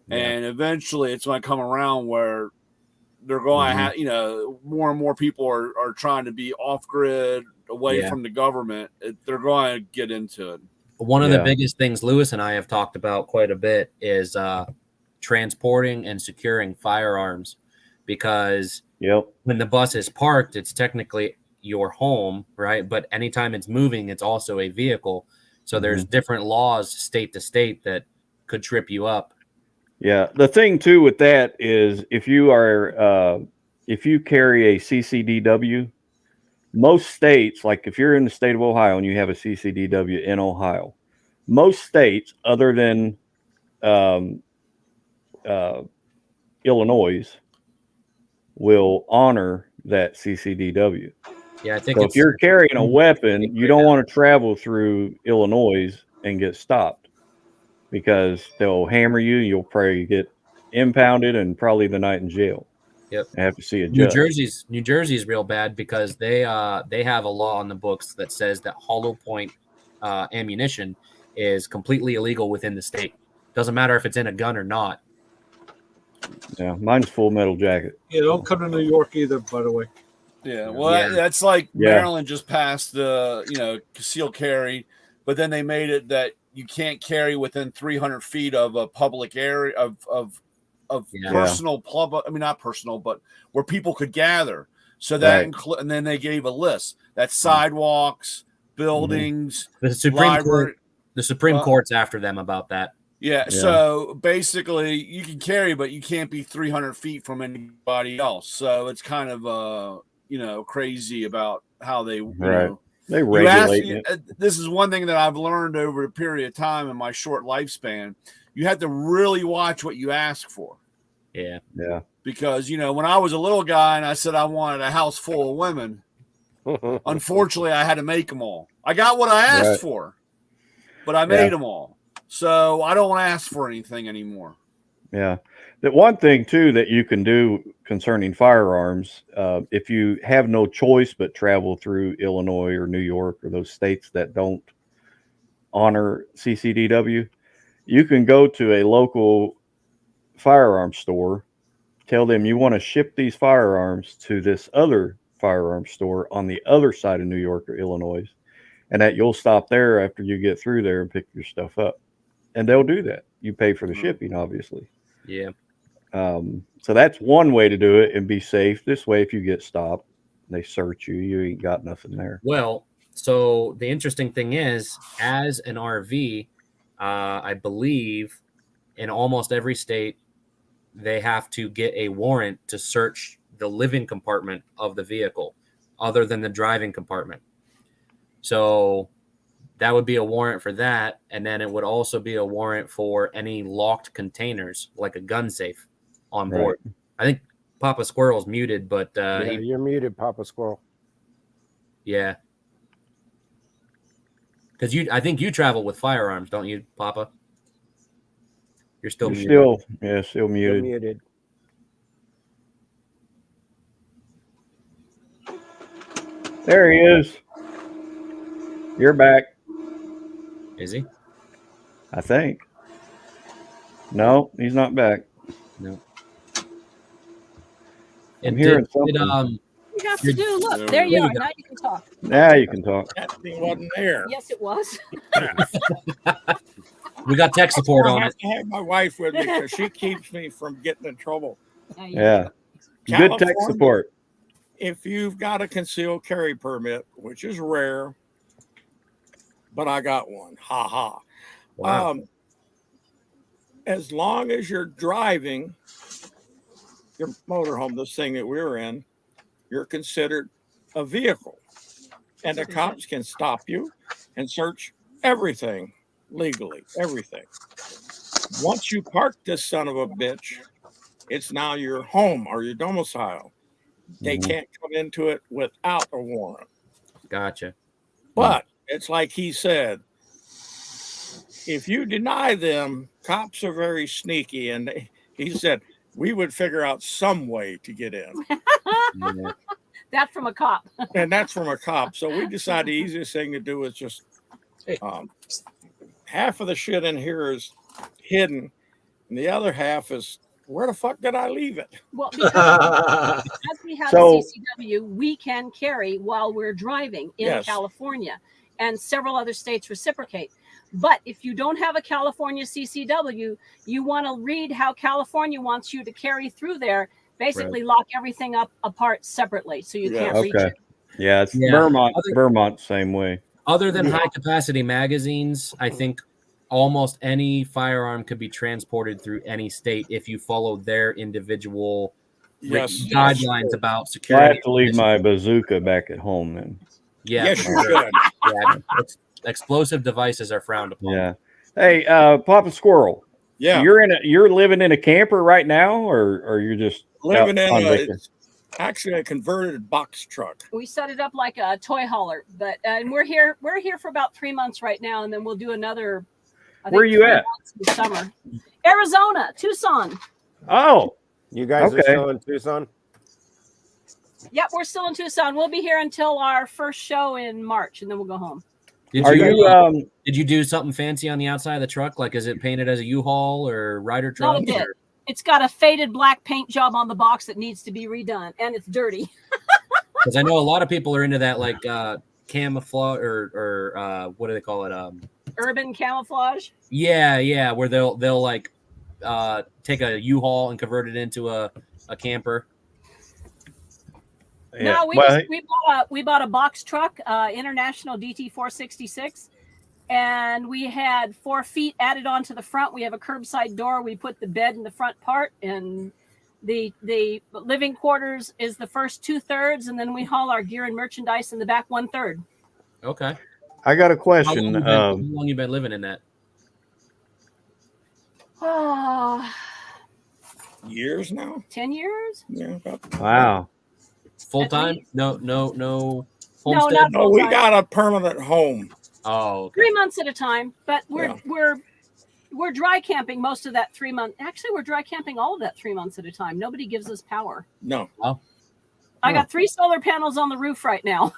and eventually it's going to come around where they're going to have, you know, more and more people are trying to be off grid, away from the government. They're going to get into it. One of the biggest things Lewis and I have talked about quite a bit is transporting and securing firearms, because when the bus is parked, it's technically your home, right? But anytime it's moving, it's also a vehicle. So there's different laws state to state that could trip you up. Yeah. The thing too with that is if you carry a CCDW, most states, like if you're in the state of Ohio and you have a CCDW in Ohio, most states other than Illinois will honor that CCDW. Yeah, I think so if you're carrying a weapon, you don't want to travel through Illinois and get stopped, because they'll hammer you. You'll probably get impounded and probably the night in jail. Yep. I have to see a judge. New Jersey's real bad because they have a law on the books that says that hollow point ammunition is completely illegal within the state. Doesn't matter if it's in a gun or not. Yeah, mine's Full Metal Jacket. Yeah, don't come to New York either, by the way. Yeah, well, that's like Maryland just passed the, you know, concealed carry, but then they made it that you can't carry within 300 feet of a public area of personal I mean, not personal, but where people could gather. So that and then they gave a list that's sidewalks, buildings, the Supreme Court's after them about that. Yeah, so basically you can carry, but you can't be 300 feet from anybody else. So it's kind of you know, crazy about how they you know, they regulate it. This is one thing that I've learned over a period of time in my short lifespan. You have to really watch what you ask for. Yeah. Because, you know, when I was a little guy and I said I wanted a house full of women, unfortunately I had to make them all. I got what I asked for, but I made them all. So I don't ask for anything anymore. Yeah. The one thing too that you can do concerning firearms, if you have no choice but travel through Illinois or New York or those states that don't honor CCDW, you can go to a local firearms store, tell them you want to ship these firearms to this other firearms store on the other side of New York or Illinois, and that you'll stop there after you get through there and pick your stuff up. And they'll do that. You pay for the shipping, obviously. Yeah. So that's one way to do it and be safe. This way, if you get stopped, they search you, you ain't got nothing there. Well, so the interesting thing is, as an RV, I believe in almost every state, they have to get a warrant to search the living compartment of the vehicle other than the driving compartment. So that would be a warrant for that. And then it would also be a warrant for any locked containers, like a gun safe on board. Right. I think Papa Squirrel's muted, but you're muted, Papa Squirrel. Yeah. Because I think you travel with firearms, don't you, Papa? You're still muted. Still muted. You're muted. There he is. You're back. Is he? I think. No, he's not back. No. I'm hearing something. You have to do. Look, there you are. Now you can talk. Now you can talk. That thing wasn't there. Yes, it was. We got tech support on I it. have to have my wife with me because she keeps me from getting in trouble. Yeah. Good tech support. If you've got a concealed carry permit, which is rare, but I got one. Ha ha. Wow. As long as you're driving your motorhome, this thing that we're in, you're considered a vehicle. And the cops can stop you and search everything legally, everything. Once you park this son of a bitch, it's now your home or your domicile. They can't come into it without a warrant. Gotcha. But it's like he said, if you deny them, cops are very sneaky. And he said, we would figure out some way to get in. That from a cop. And that's from a cop. So we decided the easiest thing to do is just half of the shit in here is hidden. And the other half is, where the fuck did I leave it? Well, because as we have a CCW, we can carry while we're driving in California, and several other states reciprocate. But if you don't have a California CCW, you want to read how California wants you to carry through there. Basically, lock everything up apart separately, so you can't reach it. Yeah, it's Vermont, same way. Other than high capacity magazines, I think almost any firearm could be transported through any state if you follow their individual guidelines about security. I have to leave my bazooka back at home then. Yeah, yes, you should. Yeah, explosive devices are frowned upon. Yeah. Hey, Papa Squirrel. Yeah. You're living in a camper right now, or you're just living in actually a converted box truck. We set it up like a toy hauler, but and we're here for about 3 months right now, and then we'll do another. Where are you at? This summer, Arizona, Tucson. Oh, you guys are still in Tucson? Yep, we're still in Tucson. We'll be here until our first show in March, and then we'll go home. Did you do something fancy on the outside of the truck? Like, is it painted as a U-Haul or Ryder truck? Not a bit. It's got a faded black paint job on the box that needs to be redone, and it's dirty. Because I know a lot of people are into that, like camouflage or what do they call it? Urban camouflage. Yeah, where they'll like take a U-Haul and convert it into a camper. No, we bought a box truck, International DT 466, and we had 4 feet added onto the front. We have a curbside door. We put the bed in the front part, and the living quarters is the first 2/3, and then we haul our gear and merchandise in the back 1/3. Okay. I got a question. How long you been living in that? Years now. 10 years. Yeah. Wow. Full time? No. No, Homestead? not No, we got a permanent home. Oh, okay. 3 months at a time, but we're dry camping most of that 3 months. Actually, we're dry camping all of that 3 months at a time. Nobody gives us power. No. Oh. I got 3 solar panels on the roof right now.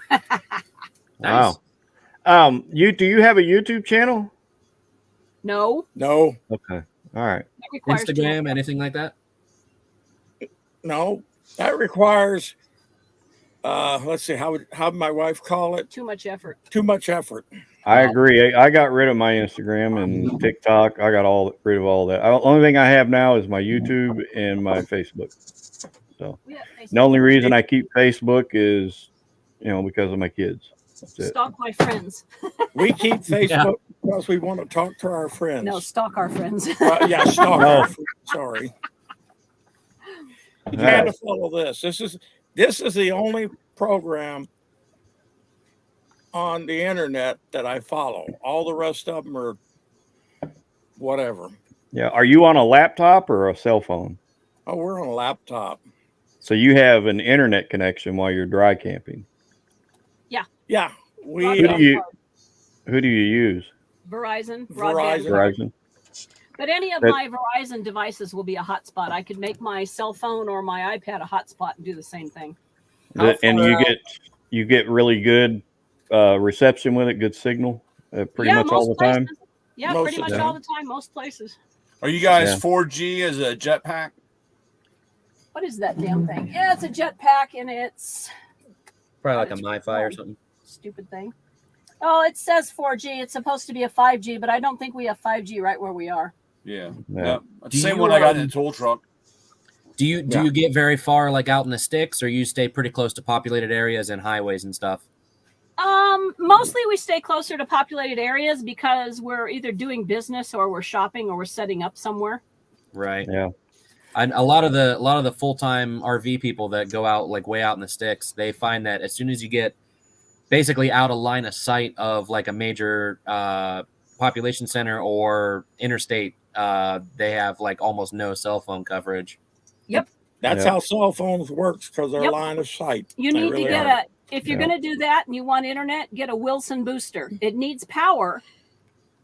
Nice. Wow. Do you have a YouTube channel? No. Okay. All right. Instagram, anything like that? No. That requires let's see, how would my wife call it? Too much effort. Too much effort. I agree. I got rid of my Instagram and TikTok. I got rid of all that. The only thing I have now is my YouTube and my Facebook. So the only reason I keep Facebook is, because of my kids. That's it. Stalk my friends. We keep Facebook because we want to talk to our friends. No, stalk our friends. Yeah, stalk our friends. Sorry. You had to follow this. This is the only program on the internet that I follow. All the rest of them are whatever. Yeah. Are you on a laptop or a cell phone? Oh, we're on a laptop. So you have an internet connection while you're dry camping. Yeah. Who do you use? Verizon. Verizon. But any of my Verizon devices will be a hotspot. I could make my cell phone or my iPad a hotspot and do the same thing. And you get really good reception with it, good signal, pretty much all the time. Yeah, pretty much all the time, most places. Are you guys 4G as a jetpack? What is that damn thing? Yeah, it's a jetpack, and it's probably like a MiFi or something. Stupid thing. Oh, it says 4G. It's supposed to be a 5G, but I don't think we have 5G right where we are. Yeah. The same one I got in the toll truck. Do you get very far, like out in the sticks, or you stay pretty close to populated areas and highways and stuff? Mostly we stay closer to populated areas because we're either doing business or we're shopping or we're setting up somewhere. Right. Yeah. And a lot of the full-time RV people that go out like way out in the sticks, they find that as soon as you get basically out of line of sight of like a major population center or interstate, they have like almost no cell phone coverage. Yep. That's how cell phones works because they're line of sight. You need to get if you're going to do that and you want internet, get a Wilson booster. It needs power,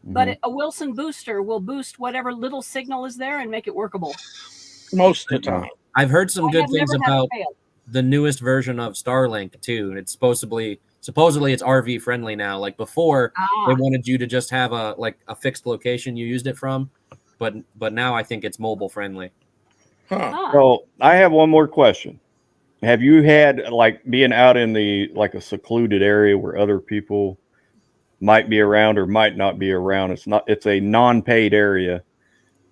but a Wilson booster will boost whatever little signal is there and make it workable. Most of the time. I've heard some good things about the newest version of Starlink too. It's supposedly it's RV friendly now. Like before, they wanted you to just have a fixed location you used it from, but now I think it's mobile friendly. So I have one more question. Have you had like being out in the like a secluded area where other people might be around or might not be around? It's a non-paid area.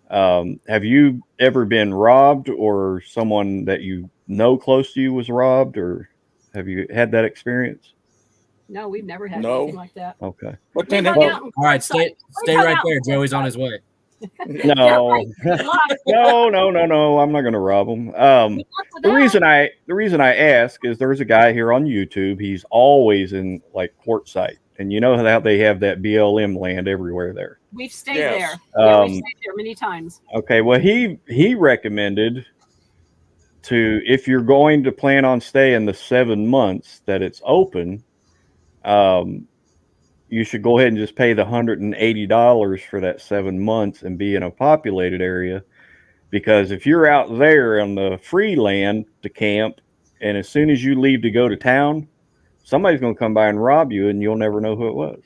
Have you ever been robbed or someone that you know close to you was robbed, or have you had that experience? No, we've never had anything like that. Okay. But then all right, stay right there. Joey's on his way. No, I'm not going to rob him. The reason I ask is there's a guy here on YouTube. He's always in like Quartzsite, and you know how they have that BLM land everywhere there. We've stayed there. Yeah, we've stayed there many times. Okay, well he recommended if you're going to plan on staying the 7 months that it's open, you should go ahead and just pay the $180 for that 7 months and be in a populated area. Because if you're out there on the free land to camp, and as soon as you leave to go to town, somebody's going to come by and rob you, and you'll never know who it was.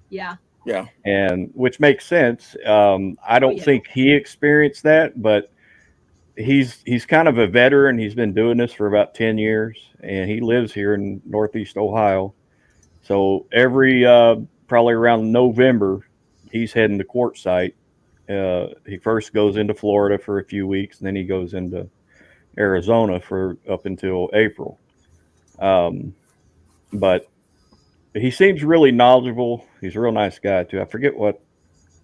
Yeah. Yeah. And which makes sense. I don't think he experienced that, but he's kind of a veteran. He's been doing this for about 10 years, and he lives here in Northeast Ohio. So every probably around November, he's heading to Quartzsite. He first goes into Florida for a few weeks, and then he goes into Arizona for up until April. But he seems really knowledgeable. He's a real nice guy too. I forget what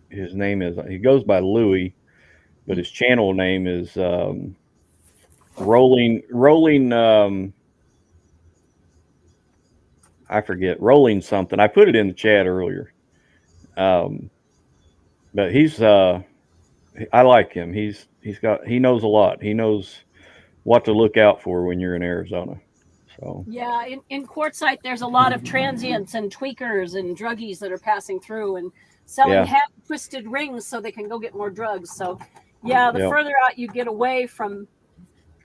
his name is. He goes by Louie, but his channel name is Rolling. I forget, Rolling something. I put it in the chat earlier. But he's I like him. He knows a lot. He knows what to look out for when you're in Arizona. So yeah, in Quartzsite there's a lot of transients and tweakers and druggies that are passing through and selling half twisted rings so they can go get more drugs. So yeah, the further out you get away from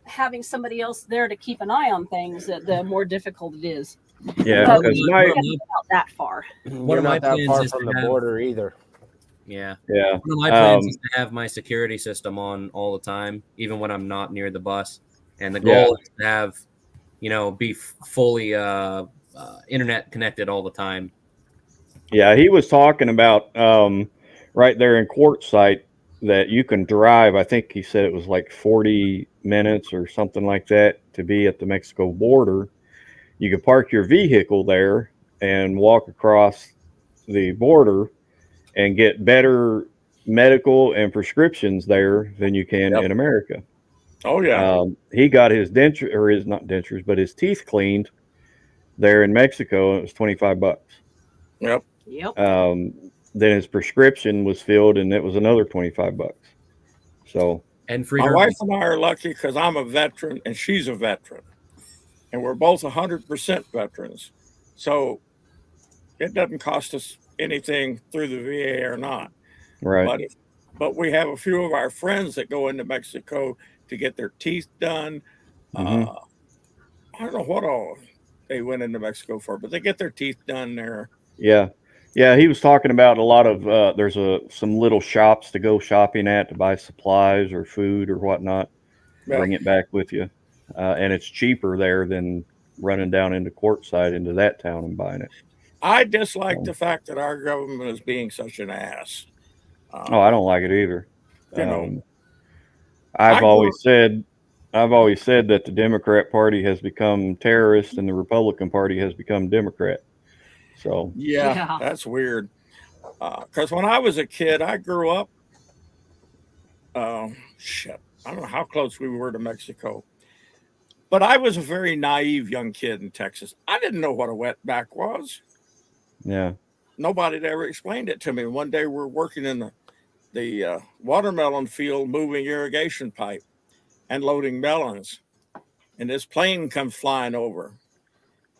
having somebody else there to keep an eye on things, the more difficult it is. Yeah, because not that far. One of my not that far from the border either. Yeah. Yeah. One of my plans is to have my security system on all the time, even when I'm not near the bus. And the goal is to have, be fully internet connected all the time. Yeah, he was talking about right there in Quartzsite that you can drive. I think he said it was like 40 minutes or something like that to be at the Mexico border. You can park your vehicle there and walk across the border and get better medical and prescriptions there than you can in America. Oh yeah. He got his his teeth cleaned there in Mexico. And it was $25. Yep. Then his prescription was filled, and it was another $25. So and free. My wife and I are lucky because I'm a veteran and she's a veteran, and we're both 100% veterans. So it doesn't cost us anything through the VA or not. Right. But we have a few of our friends that go into Mexico to get their teeth done. I don't know what all. they went into Mexico for, but they get their teeth done there. Yeah. Yeah, he was talking about a lot of there's some little shops to go shopping at to buy supplies or food or whatnot. Yeah. Bring it back with you, and it's cheaper there than running down into Quartzsite into that town and buying it. I dislike the fact that our government is being such an ass. Oh, I don't like it either. You know, I've always said that the Democrat Party has become terrorist and the Republican Party has become Democrat. So yeah. That's weird. Because when I was a kid, I grew up. Shit, I don't know how close we were to Mexico, but I was a very naive young kid in Texas. I didn't know what a wetback was. yeah, Nobody had ever explained it to me. One day we're working in the watermelon field, moving irrigation pipe and loading melons, and this plane comes flying over.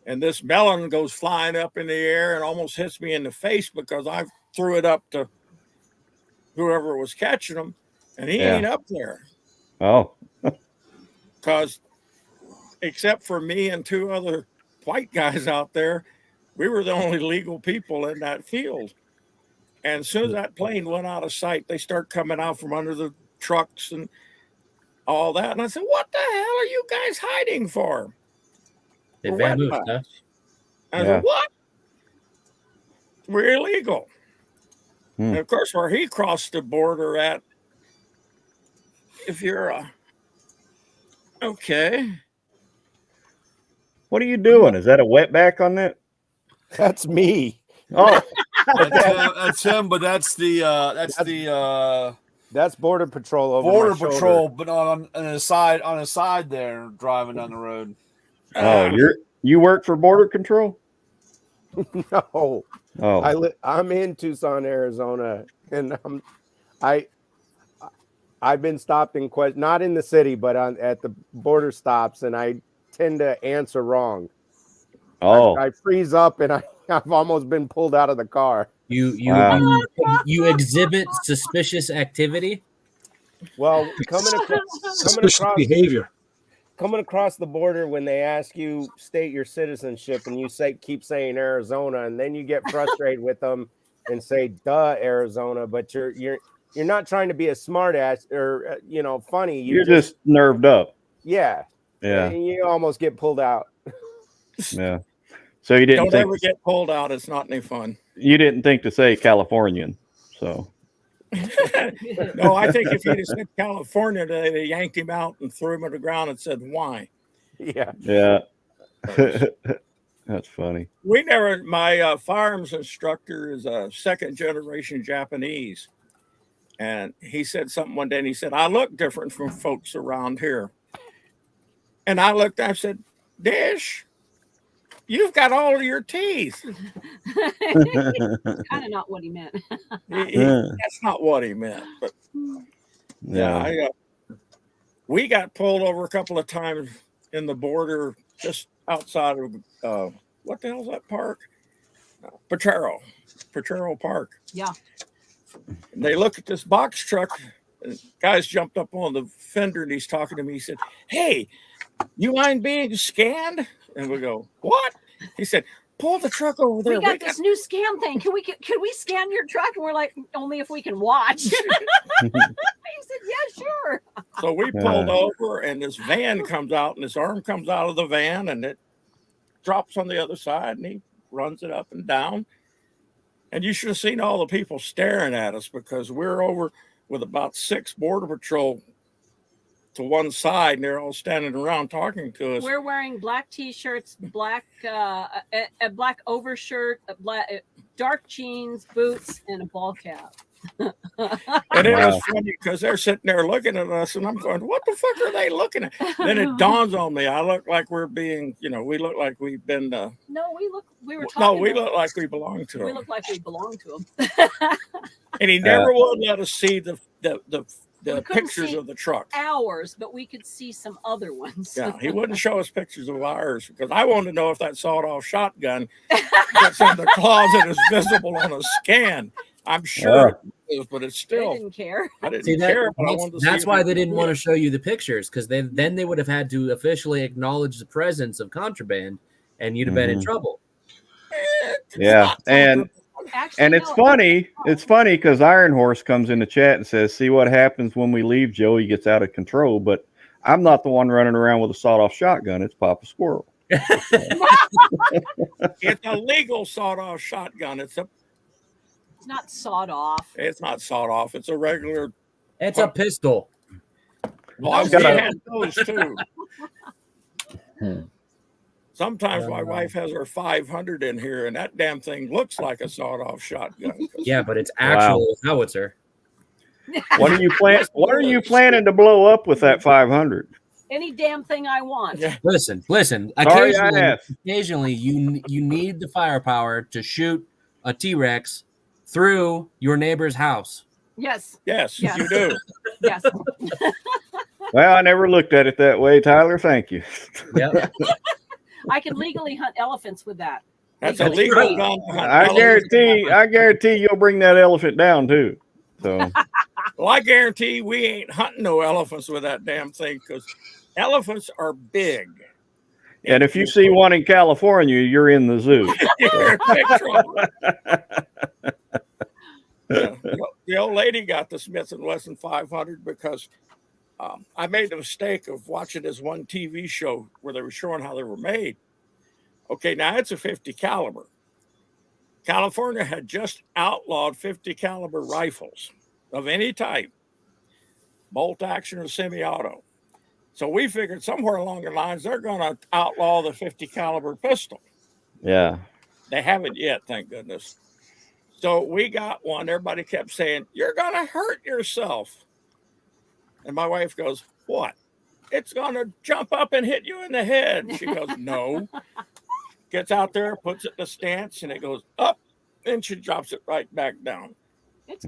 And this melon goes flying up in the air and almost hits me in the face because I threw it up to whoever was catching them, and he ain't up there. Oh. Because except for me and two other white guys out there, we were the only legal people in that field. And as soon as that plane went out of sight, they start coming out from under the trucks and all that. And I said, what the hell are you guys hiding for? They vamoosed, huh? I said, what? We're illegal. And of course, where he crossed the border at, if you're okay. What are you doing? Is that a wetback on that? That's me. Oh, that's him, but that's Border Patrol over Border my shoulder. Patrol, but on the side there, driving down the road. Oh, you work for Border Control? No. Oh, I'm in Tucson, Arizona, and I've been stopped in not in the city, but at the border stops, and I tend to answer wrong. Oh, I freeze up, and I've almost been pulled out of the car. You exhibit suspicious activity. Well, coming across behavior. Coming across the border, when they ask you state your citizenship and you keep saying Arizona, and then you get frustrated with them and say duh Arizona, but you're not trying to be a smart ass or funny. you're just nerved up. Yeah. Yeah. And you almost get pulled out. Yeah. So you didn't Don't ever get pulled out. It's not any fun. You didn't think to say Californian, so. No, I think if he'd have said California, they yanked him out and threw him on the ground and said, why? Yeah. Yeah. That's funny. My firearms instructor is a second generation Japanese. And he said something one day, and he said, I look different from folks around here. And I looked, I said, Dish, you've got all of your teeth. Kind of not what he meant. That's not what he meant. But yeah, we got pulled over a couple of times in the border just outside of what the hell's that park? Potrero Park. Yeah. And they look at this box truck, and guys jumped up on the fender, and he's talking to me. He said, hey, you mind being scanned? And we go, what? He said, pull the truck over there. We got this new scam thing. Can we scan your truck? And we're like, only if we can watch. He said, yeah, sure. So we pulled over, and this van comes out, and this arm comes out of the van, and it drops on the other side, and he runs it up and down. And you should have seen all the people staring at us, because we're over with about 6 Border Patrol to one side, and they're all standing around talking to us. We're wearing black t-shirts, black a black overshirt, dark jeans, boots, and a ball cap. And it was funny because they're sitting there looking at us, and I'm going, what the fuck are they looking at? Then it dawns on me, I look like we're being, we look like we've been no, we were talking. no, we look like we belong to We him. look like we belong to him. And he never would let us see the pictures see of the truck. Ours, but we could see some other ones. Yeah, he wouldn't show us pictures of ours because I wanted to know if that sawed-off shotgun that's in the closet is visible on a scan. I'm sure it is, but it's still. They didn't care. I didn't care. But I wanted to That's see why they didn't want to show you the pictures, because then they would have had to officially acknowledge the presence of contraband, and you'd have been in trouble. Yeah, and Actually, it's no, funny. It's funny because Iron Horse comes in the chat and says, "See what happens when we leave. Joey gets out of control." But I'm not the one running around with a sawed-off shotgun. It's Papa Squirrel. It's a legal sawed-off shotgun. It's not sawed off. It's not sawed off. It's a regular. It's a pistol. Well, It's we got a- had those too. Sometimes my wife has her 500 in here, and that damn thing looks like a sawed-off shotgun. Yeah, but it's actual howitzer. What are you plan? What are you planning to blow up with that 500? Any damn thing I want. Listen. Sorry, I Occasionally, asked. you need the firepower to shoot a T-Rex through your neighbor's house. Yes. Yes, you do. Yes. Well, I never looked at it that way, Tyler. Thank you. Yeah. I can legally hunt elephants with that. That's a legal gun. I guarantee you'll bring that elephant down too. So Well, I guarantee we ain't hunting no elephants with that damn thing because elephants are big. and if you see one in California, you're in the zoo. You're in big trouble. Yeah, the old lady got the Smith & Wesson 500 because I made the mistake of watching this one TV show where they were showing how they were made. Okay, now it's a 50 caliber. California had just outlawed 50 caliber rifles of any type, bolt action or semi-auto. So we figured somewhere along the lines they're going to outlaw the 50 caliber pistol. Yeah. They haven't yet, thank goodness. So we got one. Everybody kept saying, "You're going to hurt yourself." And my wife goes, "What? It's going to jump up and hit you in the head." She goes, "No." Gets out there, puts it in a stance, and it goes up, and she drops it right back down. It's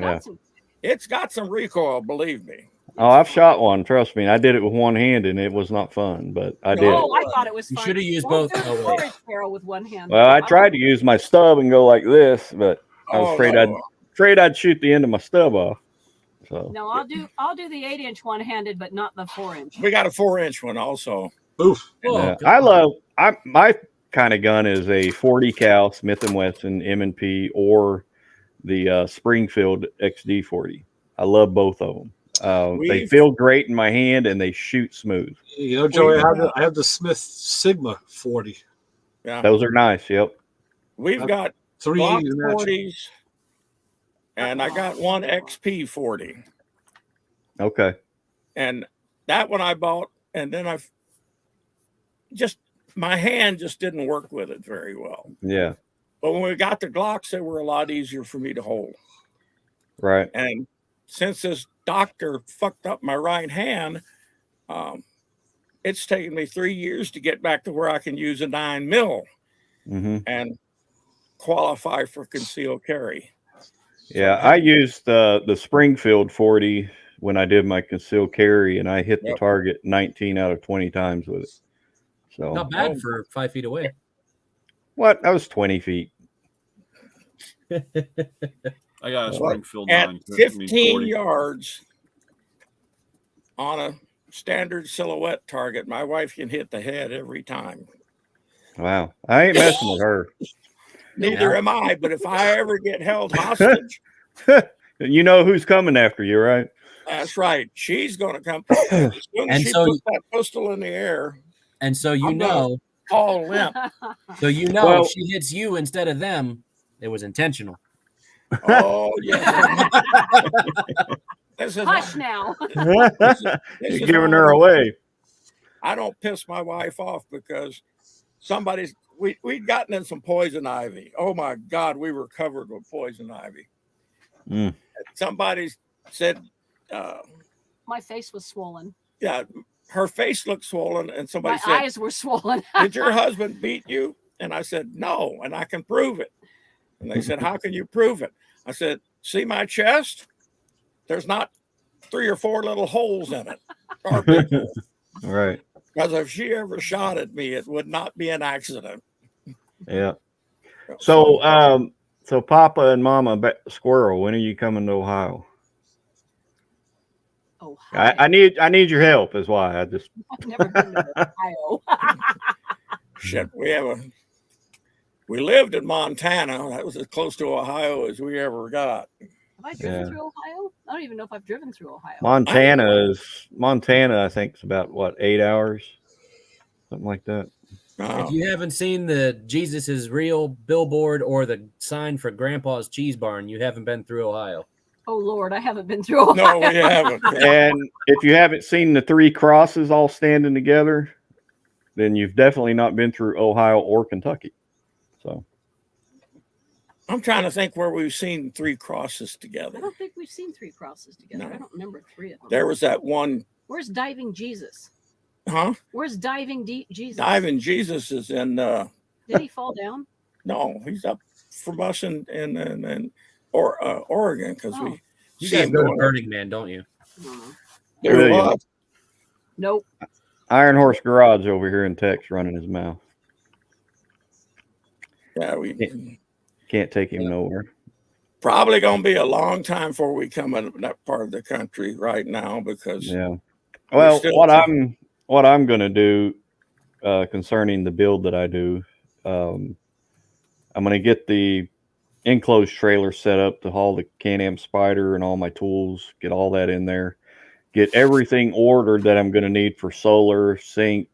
got some recoil, believe me. Oh, I've shot one. Trust me. I did it with one hand, and it was not fun, but I did. Oh, I thought it was You fun. should have used Don't both. do a forage barrel with one hand. Well, I tried to use my stub and go like this, but I was afraid I'd shoot the end of my stub off. So No, I'll do the 8-inch one-handed, but not the 4-inch. We got a 4-inch one also. Oof. yeah. My kind of gun is a 40 cal Smith & Wesson M&P or the Springfield XD40. I love both of them. They feel great in my hand and they shoot smooth. You know, Joey, I have the Smith Sigma 40. Yeah, those are nice. Yep. We've got three Glock 40s 40s, and I got one XP 40. Okay. And that one I bought, and then my hand just didn't work with it very well. Yeah. But when we got the Glocks, they were a lot easier for me to hold. Right. And since this doctor fucked up my right hand, it's taken me 3 years to get back to where I can use a 9mm and qualify for concealed carry. Yeah, I used the Springfield 40 when I did my concealed carry, and I hit the target 19 out of 20 times with it. So Not bad for 5 feet away. What? That was 20 feet. I got a Springfield at 9. 15 yards on a standard silhouette target, my wife can hit the head every time. Wow. I ain't messing with her. Neither am I, but if I ever get held hostage, You know who's coming after you, right? that's right. She's going to come. As soon as And she so puts that pistol in the air, And so I'm gonna fall limp. so you know Well- if she hits you instead of them, it was intentional. Oh, yeah. This is Hush now. this You're is giving one her of those- away. I don't piss my wife off because we'd gotten in some poison ivy. Oh my God, we were covered with poison ivy. Mm. Somebody said, My face was swollen. yeah, her face looked swollen, and somebody My said, eyes were swollen. "Did your husband beat you?" And I said, "No," and I can prove it. And they said, "How can you prove it?" I said, "See my chest? There's not 3 or 4 little holes in it." Or big holes. Right. Because if she ever shot at me, it would not be an accident. Yeah. So, so Papa and Mama Squirrel, when are you coming to Ohio? Oh, I need your help. Is why I just. I've never been to Ohio. Shit, we have a we lived in Montana. That was as close to Ohio as we ever got. Have I driven through Ohio? I don't even know if I've driven through Ohio. Montana, I think, is about what, 8 hours, something like that. If you haven't seen the Jesus is Real billboard or the sign for Grandpa's Cheese Barn, you haven't been through Ohio. Oh Lord, I haven't been through Ohio. No, we haven't. And if you haven't seen the 3 crosses all standing together, then you've definitely not been through Ohio or Kentucky. So I'm trying to think where we've seen 3 crosses together. I don't think we've seen 3 crosses together. No. I don't remember 3 of them. There was that one. Where's Diving Jesus? Huh? Where's Diving Jesus? Diving Jesus is in. Did he fall down? No, he's up from us in Oregon because we. You guys go to Burning Man, don't you? There was. Nope. Iron Horse Garage over here in Tex running his mouth. Yeah, we can't take him nowhere. Probably gonna be a long time before we come in that part of the country right now because Well, what I'm gonna do concerning the build that I do, I'm gonna get the enclosed trailer set up to haul the Can-Am Spider and all my tools, get all that in there, get everything ordered that I'm gonna need for solar, sink.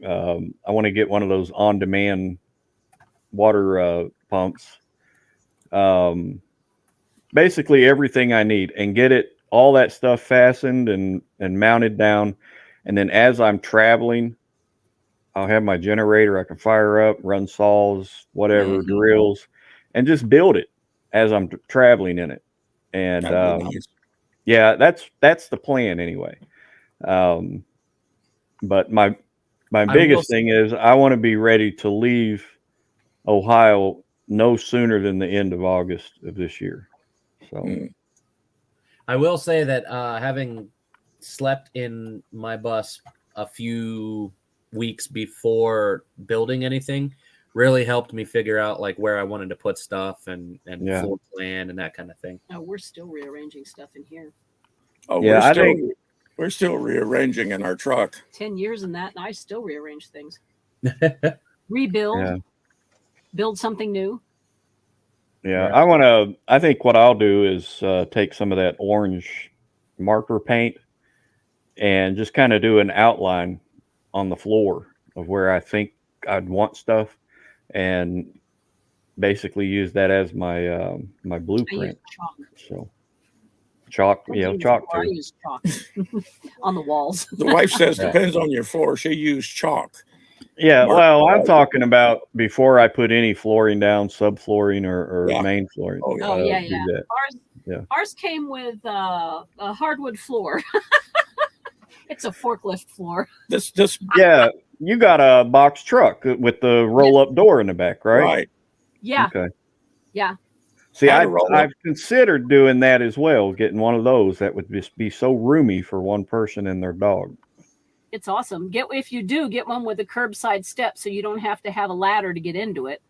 I want to get one of those on-demand water pumps. Basically everything I need, and get all that stuff fastened and mounted down. And then as I'm traveling, I'll have my generator I can fire up, run saws, whatever, drills, and just build it as I'm traveling in it. And yeah, that's the plan anyway. But my biggest thing is I want to be ready to leave Ohio no sooner than the end of August of this year. So I will say that having slept in my bus a few weeks before building anything really helped me figure out like where I wanted to put stuff and floor plan and that kind of thing. Oh, we're still rearranging stuff in here. Oh, yeah, we're still rearranging in our truck. 10 years in that, and I still rearrange things. Rebuild, build something new. Yeah, I think what I'll do is take some of that orange marker paint and just kind of do an outline on the floor of where I think I'd want stuff, and basically use that as my my blueprint. So chalk, chalk I too. use chalk on the walls. The wife says depends on your floor. She used chalk. Yeah, well, I'm talking about before I put any flooring down, subflooring or main flooring. Oh yeah. That. Ours came with a hardwood floor. It's a forklift floor. Yeah, you got a box truck with the roll-up door in the back, right? Right. Yeah. Okay. Yeah. See, I've considered doing that as well, getting one of those that would just be so roomy for one person and their dog. It's awesome. If you do, get one with a curbside step so you don't have to have a ladder to get into it.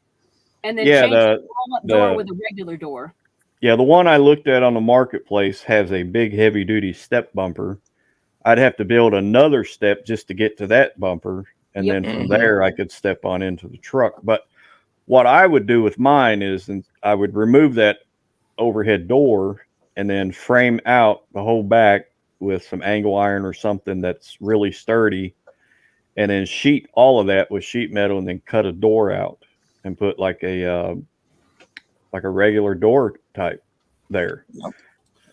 And then change the roll-up door with a regular door. Yeah, the one I looked at on the marketplace has a big heavy-duty step bumper. I'd have to build another step just to get to that bumper, and then from there I could step on into the truck. But what I would do with mine is I would remove that overhead door and then frame out the whole back with some angle iron or something that's really sturdy, and then sheet all of that with sheet metal, and then cut a door out and put like a regular door type there. Yep.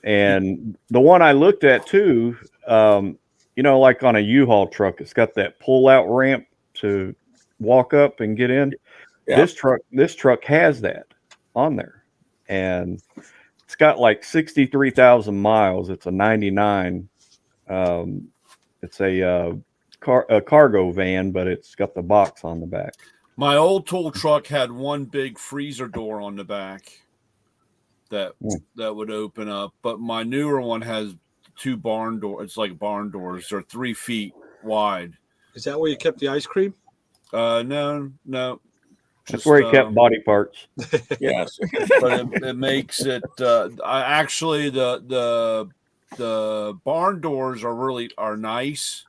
And the one I looked at too, like on a U-Haul truck, it's got that pull out ramp to walk up and get in. Yep. This truck has that on there, and it's got like 63,000 miles. It's a 99. It's a cargo van, but it's got the box on the back. My old tool truck had one big freezer door on the back that would open up, but my newer one has 2 barn doors. It's like barn doors. They're 3 feet wide. Is that where you kept the ice cream? No. That's where he kept body parts. Yes, but it makes it. Actually, the barn doors are nice,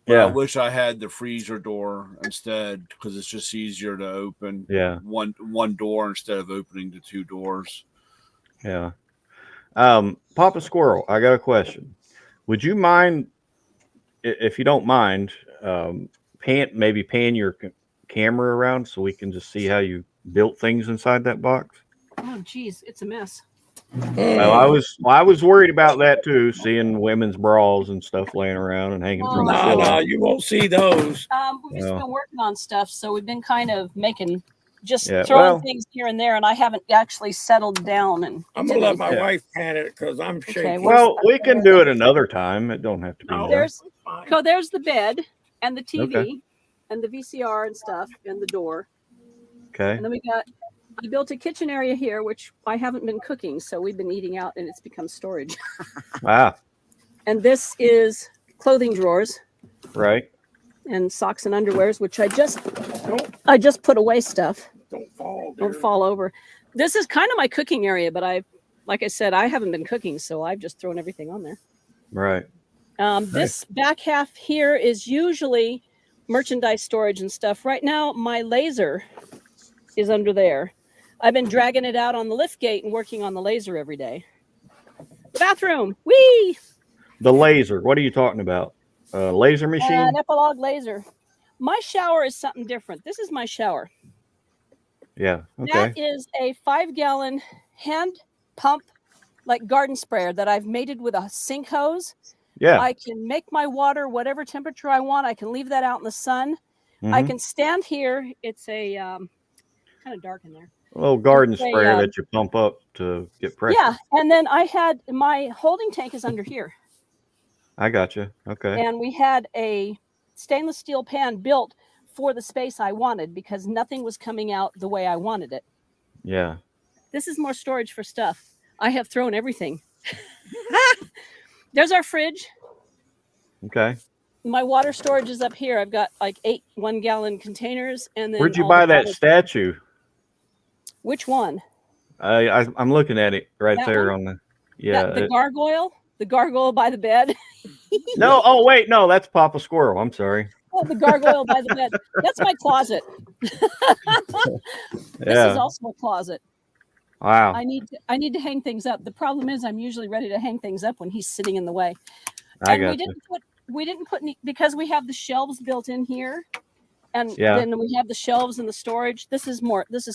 But Yeah. I wish I had the freezer door instead because it's just easier to open one door instead of opening the two doors. Yeah. Papa Squirrel, I got a question. Would you mind, if you don't mind, maybe pan your camera around so we can just see how you built things inside that box? Oh, geez, it's a mess. Well, I was worried about that too, seeing women's bras and stuff laying around and hanging from the ceiling. No, you won't see those. We've just been working on stuff, so we've been kind of making Yeah, throwing things here and there, and I haven't actually settled down. And I'm gonna let my wife pan it because I'm shaking. Well, we can do it another time. It don't have to be now. There's the bed and the TV Okay. and the VCR and stuff and the door. Okay. And then I built a kitchen area here, which I haven't been cooking, so we've been eating out, and it's become storage. Wow. And this is clothing drawers Right. and socks and underwears, which I just put away stuff. Don't fall over. This is kind of my cooking area, but like I said, I haven't been cooking, so I've just thrown everything on there. Right. This back half here is usually merchandise storage and stuff. Right now, my laser is under there. I've been dragging it out on the lift gate and working on the laser every day. The bathroom, whee! The laser. What are you talking about? Laser machine? An epilogue laser. My shower is something different. This is my shower. Yeah. Okay. That is a 5-gallon hand pump, like garden sprayer that I've mated with a sink hose. Yeah. I can make my water whatever temperature I want. I can leave that out in the sun. I can stand here. It's a kind of dark in there. A little garden It's a, sprayer that you pump up to get pressure. Yeah, and then I had my holding tank is under here. I got you. Okay. And we had a stainless steel pan built for the space I wanted because nothing was coming out the way I wanted it. Yeah. This is more storage for stuff. I have thrown everything. There's our fridge. Okay. My water storage is up here. I've got like 8 1-gallon containers. And then Where'd you all buy the that water- statue? Which one? I'm looking at it right That there one? on the The gargoyle? The gargoyle by the bed? No, oh wait, no, that's Papa Squirrel. I'm sorry. Oh, the gargoyle by the bed. That's my closet. This Yeah. is also a closet. Wow. I need to hang things up. The problem is I'm usually ready to hang things up when he's sitting in the way. I And got you. we didn't put any because we have the shelves built in here. And Yeah. then we have the shelves and the storage. This is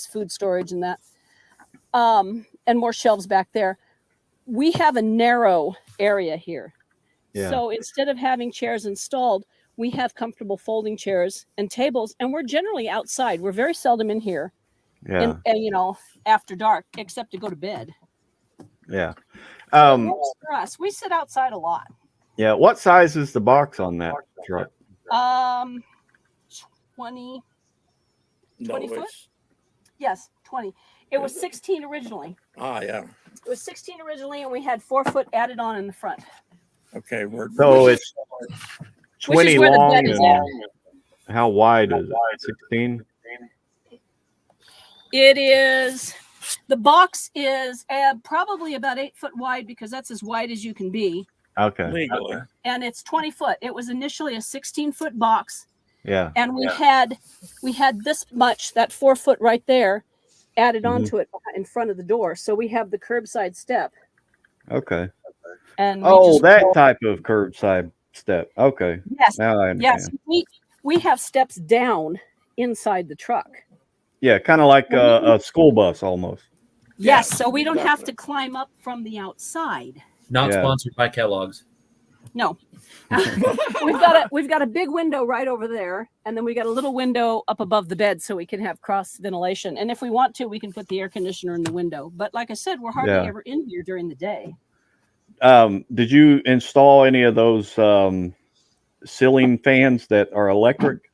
food storage and that. And more shelves back there. We have a narrow area here. Yeah. So instead of having chairs installed, we have comfortable folding chairs and tables, and we're generally outside. We're very seldom in here. Yeah. And after dark, except to go to bed. Yeah. Works for us. We sit outside a lot. Yeah. What size is the box on that truck? 20 No, 20 foot? it's- Yes, 20. It was 16 originally. yeah. It was 16 originally, and we had 4 foot added on in the front. Okay, So it's Which 20 is where the long bed is and how wide is it? 16? It is, the box is probably about 8 foot wide because that's as wide as you can be. Okay. Legally. And it's 20 foot. It was initially a 16-foot box. Yeah. And we had this much, that 4 foot right there, added Mhm. onto it in front of the door. So we have the curbside step. Okay. And that type of curbside step. Okay. Yes. Now I understand. Yes. We have steps down inside the truck. Yeah, kind of like a school bus almost. Yes. So we don't have to climb up from the outside. Not Yeah. sponsored by Kellogg's. No. we've got a big window right over there, and then we got a little window up above the bed so we can have cross ventilation. And if we want to, we can put the air conditioner in the window. But like I said, we're hardly Yeah. ever in here during the day. Did you install any of those ceiling fans that are electric?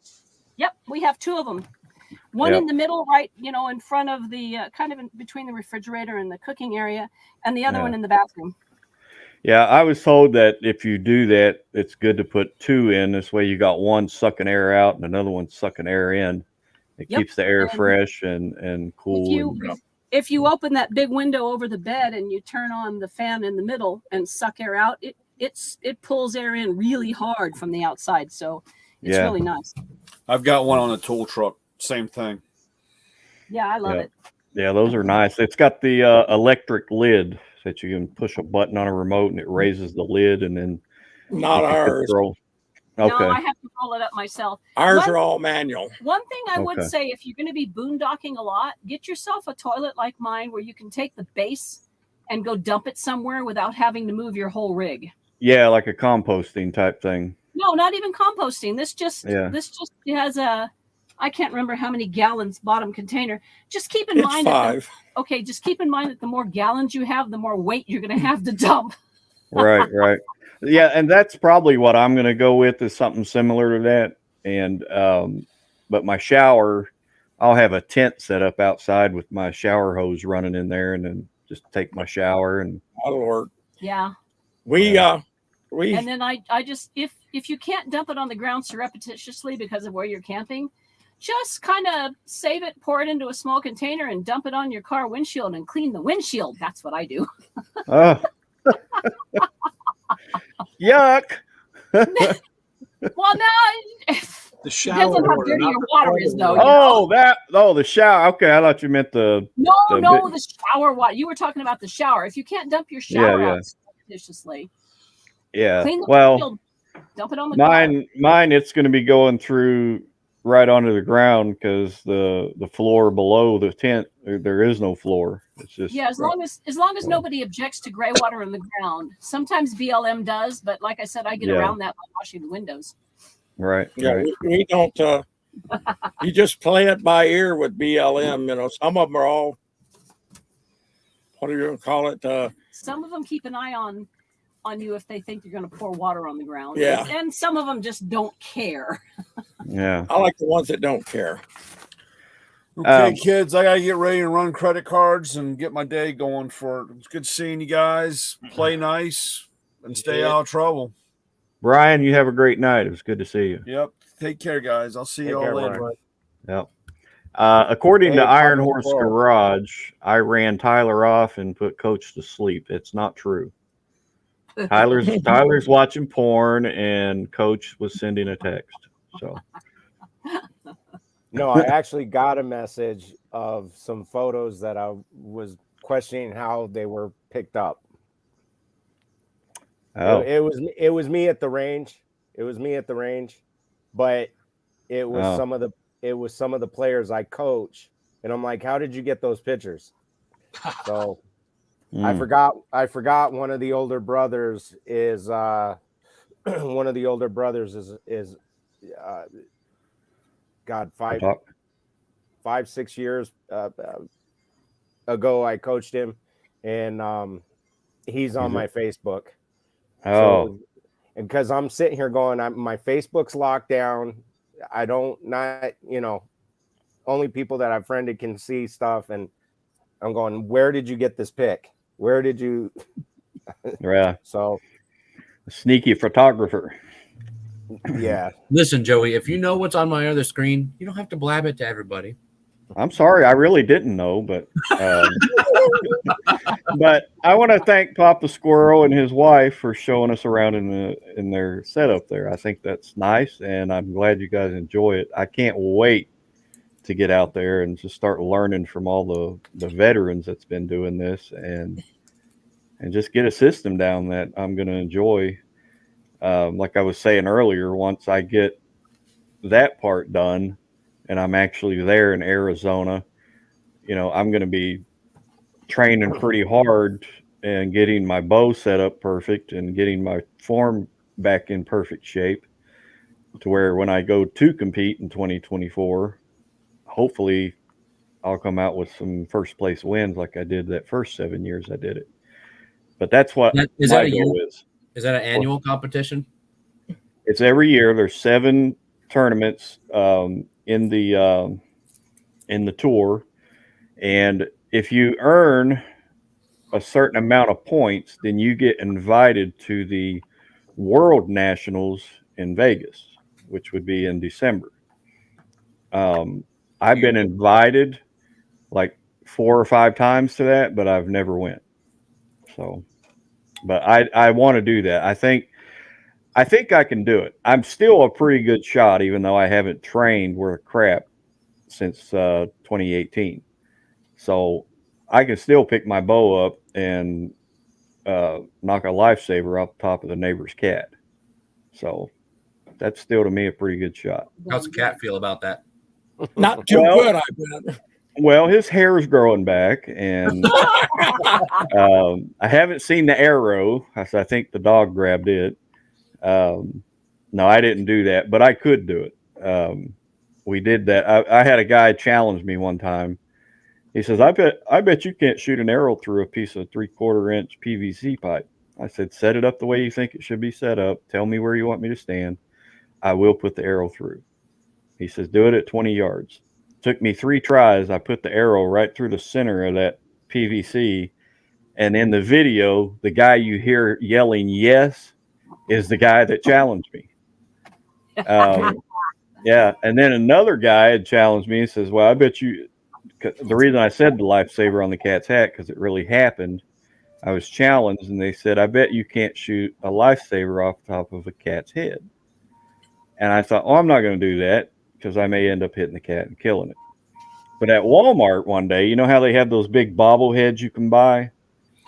Yep, we have 2 of them. One Yep. in the middle, right, in front of the kind of in between the refrigerator and the cooking area, and the other Yeah. one in the bathroom. Yeah, I was told that if you do that, it's good to put 2 in. This way you got one sucking air out and another one sucking air in. It Yep. keeps the air And fresh and cool. If you open that big window over the bed and you turn on the fan in the middle and suck air out, it pulls air in really hard from the outside. So it's really nice. I've got one on a tool truck. Same thing. Yeah, I love it. Yeah, those are nice. It's got the electric lid that you can push a button on a remote and it raises the lid, and then not ours. Control. Okay. No, I have to roll it up myself. Ours are all manual. One thing I would say, if you're going to be boondocking a lot, get yourself a toilet like mine where you can take the base and go dump it somewhere without having to move your whole rig. Yeah, like a composting type thing. No, not even composting. This just has a, I can't remember how many gallons bottom container. Just keep in mind 5. Just keep in mind that the more gallons you have, the more weight you're going to have to dump. Right. Yeah, and that's probably what I'm going to go with, is something similar to that. And but my shower, I'll have a tent set up outside with my shower hose running in there, and then just take my shower, and that'll work. Yeah. We and then I just, if you can't dump it on the ground surreptitiously because of where you're camping, just kind of save it, pour it into a small container, and dump it on your car windshield and clean the windshield. That's what I do. Yuck. Well, no, the shower depends on how dirty your water is, though. The shower. Okay, I thought you meant the the shower water. You were talking about the shower. If you can't dump your shower out surreptitiously, clean the windshield, dump it on the car. Mine, it's going to be going through right onto the ground, because the floor below the tent, there is no floor. It's just as long as nobody objects to gray water in the ground. Sometimes BLM does, but like I said, I get around that by washing the windows. Right. Yeah, right. we don't. You just play it by ear with BLM. You know, some of them are all. What are you going to call it? Some of them keep an eye on you if they think you're going to pour water on the ground. Yeah. And some of them just don't care. Yeah. I like the ones that don't care. Okay, kids, I got to get ready and run credit cards and get my day going for it. It's good seeing you guys. Play nice and stay out of trouble. Brian, you have a great night. It was good to see you. Yep. Take care, guys. I'll see you all later. Yep. According to Iron Horse Garage, I ran Tyler off and put Coach to sleep. It's not true. Tyler's watching porn, and Coach was sending a text. So no, I actually got a message of some photos that I was questioning how they were picked up. Oh, it was me at the range. It was me at the range, but it was some of the players I coach, and I'm like, how did you get those pictures? So I forgot one of the older brothers is God, 5-6 years ago I coached him, and he's on my Facebook. So, and because I'm sitting here going, my Facebook's locked down. I don't, only people that I've friended can see stuff, and I'm going, where did you get this pic? Where did you? Yeah. So, a sneaky photographer. Yeah. Listen, Joey, if you know what's on my other screen, you don't have to blab it to everybody. I'm sorry, I really didn't know, but but I want to thank Papa Squirrel and his wife for showing us around in their setup there. I think that's nice, and I'm glad you guys enjoy it. I can't wait to get out there and just start learning from all the veterans that's been doing this, and just get a system down that I'm going to enjoy. Like I was saying earlier, once I get that part done and I'm actually there in Arizona, I'm going to be training pretty hard and getting my bow set up perfect and getting my form back in perfect shape to where when I go to compete in 2024, hopefully I'll come out with some first place wins like I did that first 7 years I did it. But that's what my goal is. Is that an annual competition? It's every year. There's 7 tournaments in the tour, and if you earn a certain amount of points, then you get invited to the World Nationals in Vegas, which would be in December. I've been invited like 4 or 5 times to that, but I've never went. So but I want to do that. I think I can do it. I'm still a pretty good shot, even though I haven't trained worth crap since 2018. So I can still pick my bow up and knock a lifesaver off the top of the neighbor's cat. So that's still to me a pretty good shot. How's the cat feel about that? Not too good, I bet. Well, his hair is growing back, and I haven't seen the arrow. I think the dog grabbed it. No, I didn't do that, but I could do it. We did that. I had a guy challenge me one time. He says, I bet you can't shoot an arrow through a piece of 3/4 inch PVC pipe. I said, set it up the way you think it should be set up. Tell me where you want me to stand. I will put the arrow through. He says, do it at 20 yards. Took me 3 tries. I put the arrow right through the center of that PVC. And in the video, the guy you hear yelling yes is the guy that challenged me. Yeah. And then another guy had challenged me. He says, well, I bet you, the reason I said the lifesaver on the cat's hat, because it really happened. I was challenged, and they said, I bet you can't shoot a lifesaver off the top of a cat's head. And I thought, oh, I'm not going to do that, because I may end up hitting the cat and killing it. But at Walmart one day, you know how they have those big bobbleheads you can buy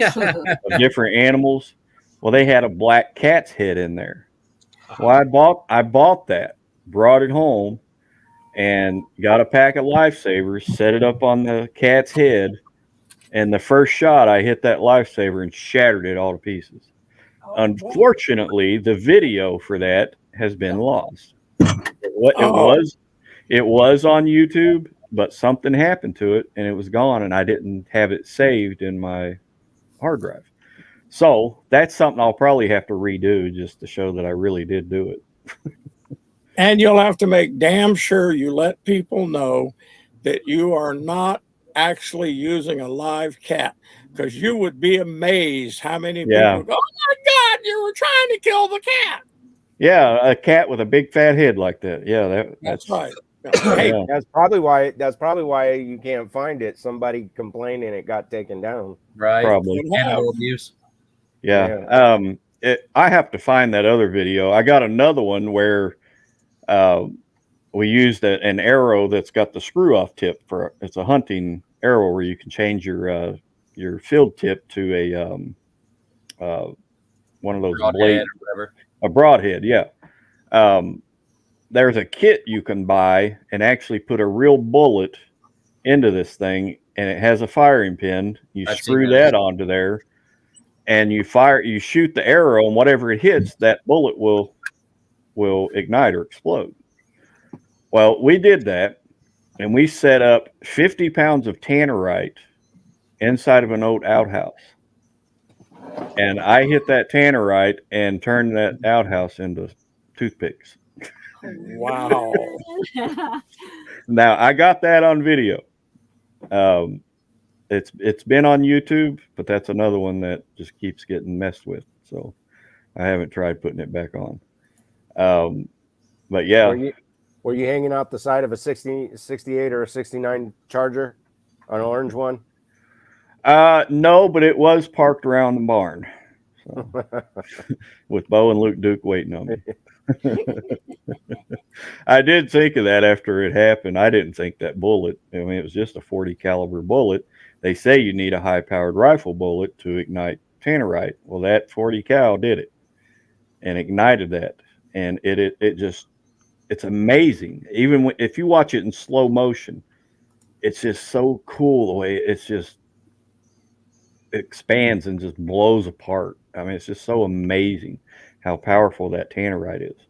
of different animals? Well, they had a black cat's head in there. Well, I bought that, brought it home, and got a pack of lifesavers, set it up on the cat's head, and the first shot I hit that lifesaver and shattered it all to pieces. Unfortunately, the video for that has been lost. It was on YouTube, but something happened to it and it was gone, and I didn't have it saved in my hard drive. So that's something I'll probably have to redo just to show that I really did do it. And you'll have to make damn sure you let people know that you are not actually using a live cat, because you would be amazed how many people go, oh my God, you were trying to kill the cat. Yeah, a cat with a big fat head like that. Yeah, that's right. Hey, that's probably why you can't find it. Somebody complaining it got taken down. Right. Probably. Animal abuse. Yeah. I have to find that other video. I got another one where we used an arrow that's got the screw off tip it's a hunting arrow where you can change your field tip to a one of those blades, or whatever. A broadhead. Yeah. There's a kit you can buy and actually put a real bullet into this thing, and it has a firing pin. You screw that onto there, and you shoot the arrow, and whatever it hits, that bullet will ignite or explode. Well, we did that, and we set up 50 pounds of tannerite inside of an old outhouse. And I hit that tannerite and turned that outhouse into toothpicks. Wow. Now, I got that on video. It's been on YouTube, but that's another one that just keeps getting messed with. So I haven't tried putting it back on. But yeah. Were you hanging out the side of a 68 or a 69 Charger, an orange one? No, but it was parked around the barn, so, with Bo and Luke Duke waiting on me. I did think of that after it happened. I didn't think that bullet. I mean, it was just a 40 caliber bullet. They say you need a high powered rifle bullet to ignite tannerite. Well, that 40 cal did it and ignited that, and it's amazing. Even if you watch it in slow motion, it's just so cool the way it expands and just blows apart. I mean, it's just so amazing how powerful that tannerite is.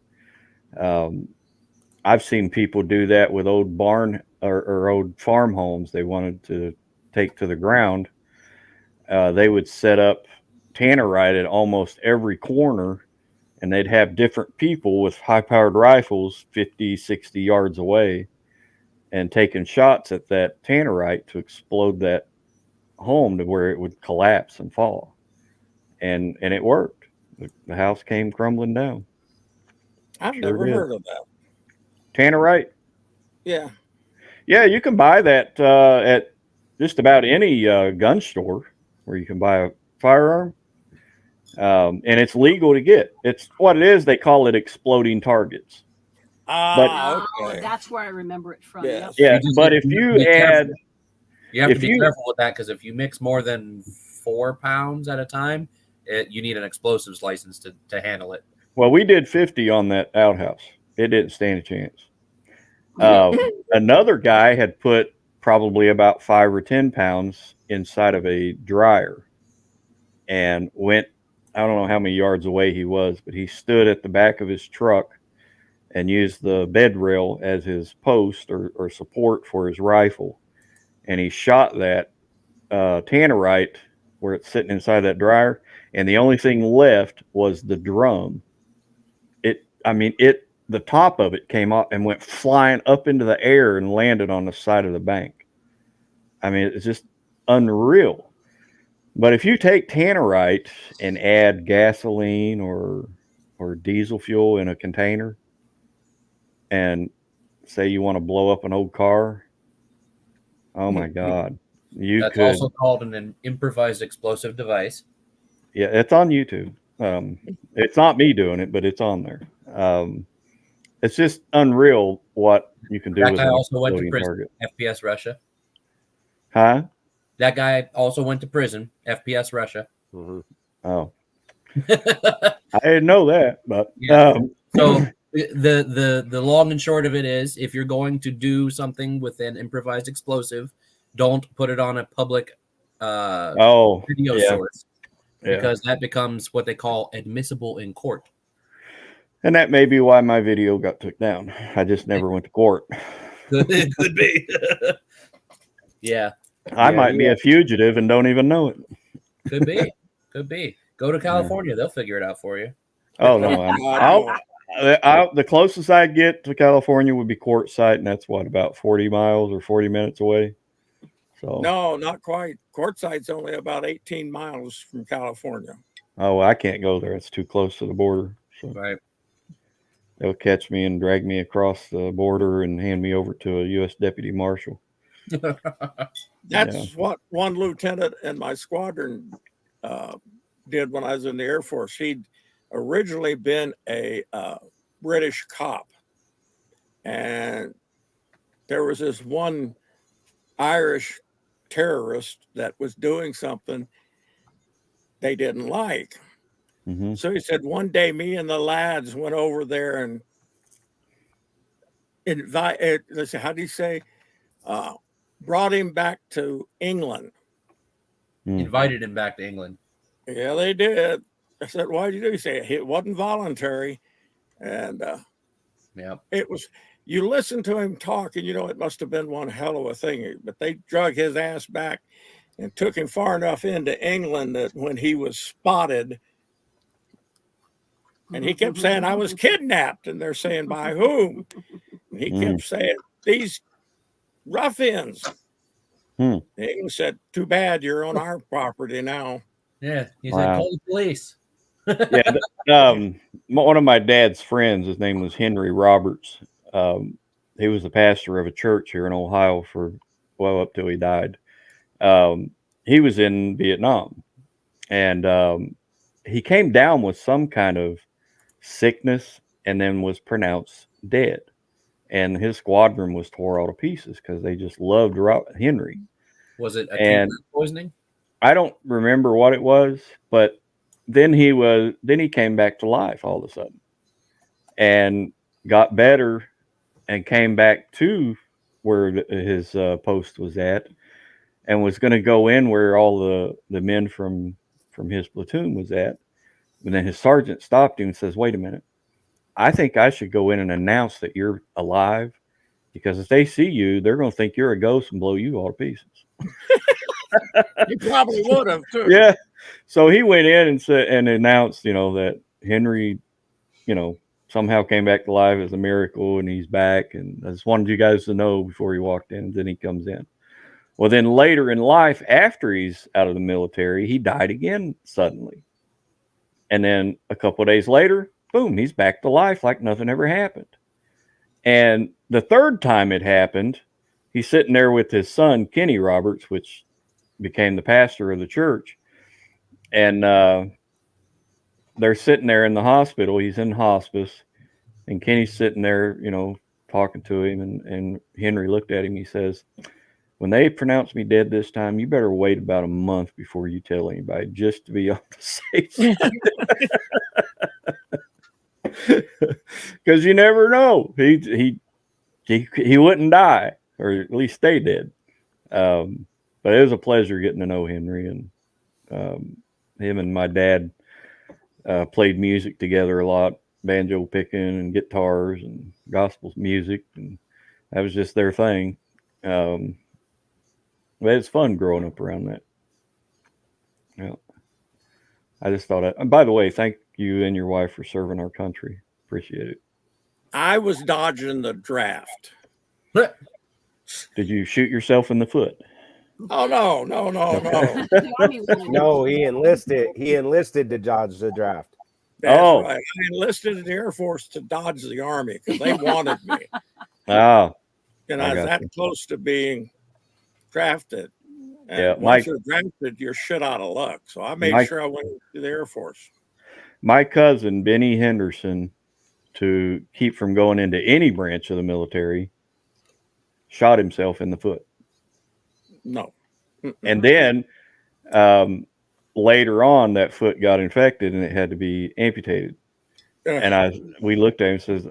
I've seen people do that with old barn or old farm homes they wanted to take to the ground. They would set up tannerite at almost every corner, and they'd have different people with high-powered rifles 50, 60 yards away and taking shots at that tannerite to explode that home to where it would collapse and fall. And it worked. The house came crumbling down. I've never heard of that. Tannerite? Yeah. Yeah, you can buy that at just about any gun store where you can buy a firearm. And it's legal to get. It's what it is. They call it exploding targets. Ah, okay. That's where I remember it from. Yes. Yeah, You just but have if to you be careful. add, You have if to be you- careful with that because if you mix more than 4 pounds at a time, you need an explosives license to handle it. well, we did 50 on that outhouse. It didn't stand a chance. Another guy had put probably about 5 or 10 pounds inside of a dryer and went, I don't know how many yards away he was, but he stood at the back of his truck and used the bed rail as his post or support for his rifle. And he shot that tannerite where it's sitting inside that dryer. And the only thing left was the drum. The top of it came off and went flying up into the air and landed on the side of the bank. I mean, it's just unreal. But if you take tannerite and add gasoline or diesel fuel in a container and say you want to blow up an old car, oh my God. That's also called an improvised explosive device. Yeah, it's on YouTube. It's not me doing it, but it's on there. It's just unreal what you can do That with guy an also went to exploding prison. target. FPS Russia. Huh? That guy also went to prison. FPS Russia. Oh, I didn't know that, but Yeah. So the long and short of it is, if you're going to do something with an improvised explosive, don't put it on a public video source because that becomes what they call admissible in court. And that may be why my video got took down. I just never went to court. It could be. Yeah. I might be a fugitive and don't even know it. Could be. Could be. Go to California. They'll figure it out for you. Oh, no. The closest I get to California would be Quartzsite, and that's what, about 40 miles or 40 minutes away. So No, not quite. Quartzsite's only about 18 miles from California. Oh, I can't go there. It's too close to the border. So right. They'll catch me and drag me across the border and hand me over to a U.S. deputy marshal. That's what one lieutenant in my squadron did when I was in the Air Force. He'd originally been a British cop. And there was this one Irish terrorist that was doing something they didn't like. Mm-hmm. So he said, one day me and the lads went over there and let's see, how do you say? Brought him back to England. Invited him back to England. Yeah, they did. I said, why'd you do? He said, it wasn't voluntary. And it was, you listen to him talk and it must have been one hell of a thing. But they drug his ass back and took him far enough into England that when he was spotted, and he kept saying, I was kidnapped. And they're saying, by whom? And he kept saying, these ruffians. England said, too bad you're on our property now. Yeah. He's like, call the police. One of my dad's friends, his name was Henry Roberts. He was the pastor of a church here in Ohio for, up till he died. He was in Vietnam. And he came down with some kind of sickness and then was pronounced dead. And his squadron was tore all to pieces because they just loved Henry. Was it acute poisoning? I don't remember what it was, but then he came back to life all of a sudden and got better and came back to where his post was at and was going to go in where all the men from his platoon was at. And then his sergeant stopped him and says, wait a minute. I think I should go in and announce that you're alive because if they see you, they're going to think you're a ghost and blow you all to pieces. He probably would have too. Yeah. So he went in and said and announced, that Henry, somehow came back to life as a miracle and he's back. And I just wanted you guys to know before he walked in. And then he comes in. Well, then later in life, after he's out of the military, he died again suddenly. And then a couple of days later, boom, he's back to life like nothing ever happened. And the third time it happened, he's sitting there with his son, Kenny Roberts, which became the pastor of the church. And they're sitting there in the hospital. He's in hospice, and Kenny's sitting there, talking to him. And Henry looked at him. He says, "When they pronounce me dead this time, you better wait about a month before you tell anybody, just to be on the safe side." Because you never know. He wouldn't die, or at least stay dead. But it was a pleasure getting to know Henry, and him and my dad played music together a lot, banjo picking and guitars and gospel music, and that was just their thing. But it's fun growing up around that. Yeah. I just thought, and by the way, thank you and your wife for serving our country. Appreciate it. I was dodging the draft. Did you shoot yourself in the foot? Oh, no. No, he enlisted to dodge the draft. That's right. I enlisted in the Air Force to dodge the Army because they wanted me. Oh. And I was that close to being drafted. And Yeah, once you're drafted, you're shit out of luck. So I made sure I went to the Air Force. My cousin, Benny Henderson, to keep from going into any branch of the military, shot himself in the foot. No. And then later on, that foot got infected and it had to be amputated. And we looked at him and says,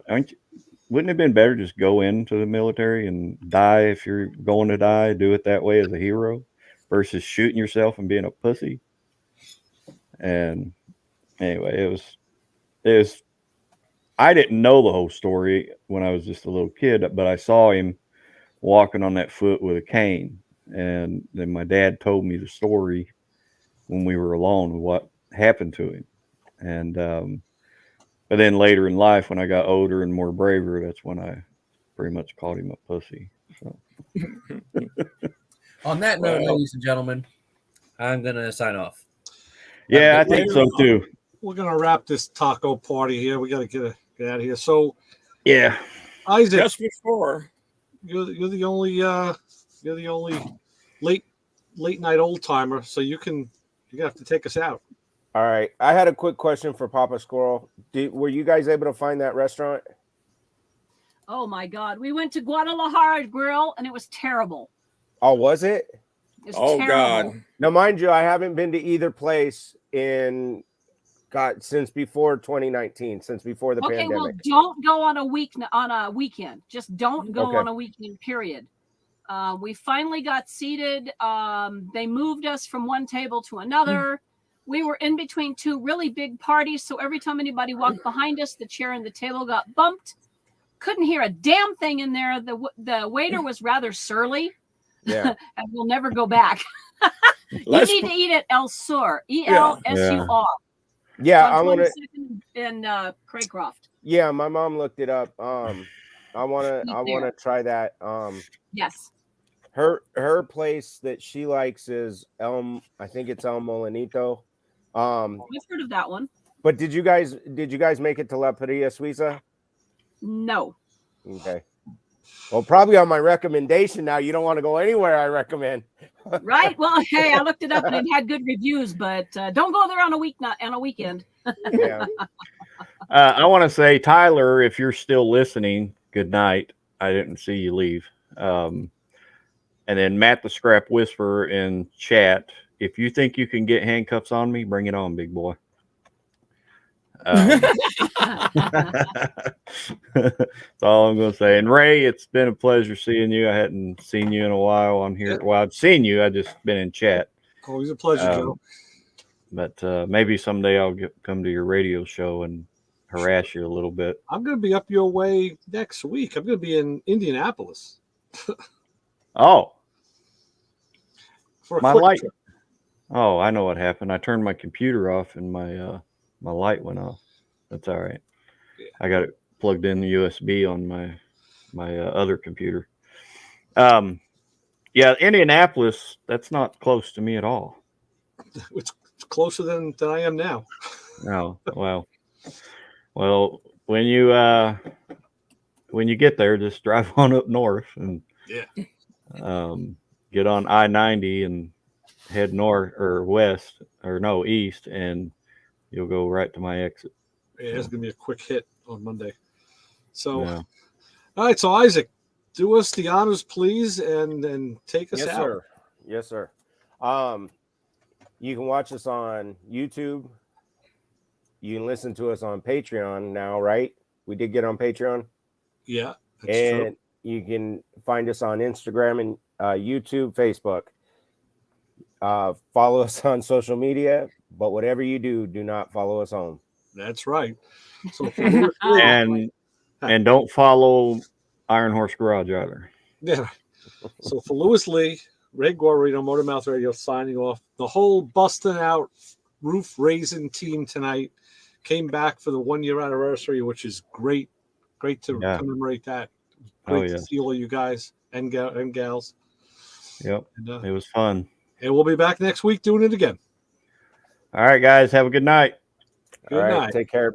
wouldn't it have been better just go into the military and die if you're going to die? Do it that way as a hero versus shooting yourself and being a pussy. And anyway, it was I didn't know the whole story when I was just a little kid, but I saw him walking on that foot with a cane. And then my dad told me the story when we were alone, what happened to him. And but then later in life, when I got older and more braver, that's when I pretty much called him a pussy. So. On that note, ladies and gentlemen, I'm going to sign off. Yeah, I think so too. We're going to wrap this taco party here. We got to get out of here. So, yeah, Isaac, just before you're the only late night old timer, so you're gonna have to take us out. All right, I had a quick question for Papa Squirrel. Were you guys able to find that restaurant? Oh my God, we went to Guadalajara Grill and it was terrible. Oh, was it? It's terrible. God. Now, mind you, I haven't been to either place since before 2019, since before the pandemic. Okay, well, don't go on a weekend. Just don't go on a weekend, period. We finally got seated. They moved us from one table to another. We were in between two really big parties, so every time anybody walked behind us, the chair and the table got bumped. Couldn't hear a damn thing in there. The waiter was rather surly. Yeah. And we'll never go back. You need to eat at El Sur, ELSUR. Yeah, I want to. In Craycroft. Yeah, my mom looked it up. I want to try that. Yes. Her place that she likes is I think it's El Molinito. I've heard of that one. But did you guys make it to La Paria Suiza? No. Okay. Well, probably on my recommendation now. You don't want to go anywhere I recommend. Right. Well, hey, I looked it up and it had good reviews, but don't go there on a weekend. Yeah. I want to say, Tyler, if you're still listening, good night. I didn't see you leave. And then Matt the Scrap Whisperer in chat. If you think you can get handcuffs on me, bring it on, big boy. That's all I'm going to say. And Ray, it's been a pleasure seeing you. I hadn't seen you in a while on here. Well, I've seen you. I've just been in chat. Always a pleasure, Joe. But maybe someday I'll come to your radio show and harass you a little bit. I'm going to be up your way next week. I'm going to be in Indianapolis. Oh. For a my quick light. trip. Oh, I know what happened. I turned my computer off and my light went off. That's all right. Yeah. I got it plugged in the USB on my other computer. Yeah, Indianapolis, that's not close to me at all. It's closer than I am now. No, well, when you get there, just drive on up north and get on I-90 and head north or west or no east, and you'll go right to my exit. Yeah, it's gonna be a quick hit on Monday. So, Yeah. all right. So Isaac, do us the honors, please, and take us Yes, out. sir. Yes, sir. You can watch us on YouTube. You can listen to us on Patreon now, right? We did get on Patreon. Yeah, that's and true. you can find us on Instagram and YouTube, Facebook. Follow us on social media, but whatever you do, do not follow us home. That's right. So for Lewis Lee, and don't follow Iron Horse Garage either. yeah. So for Lewis Lee, Ray Guarino, Motormouth Radio signing off. The whole Bustinout Roof raising team tonight came back for the 1 year anniversary, which is great. Great to commemorate that. Great to see all you guys and gals. Yep. And, it was fun. And we'll be back next week doing it again. All right, guys. Have a good night. Good night. Take care.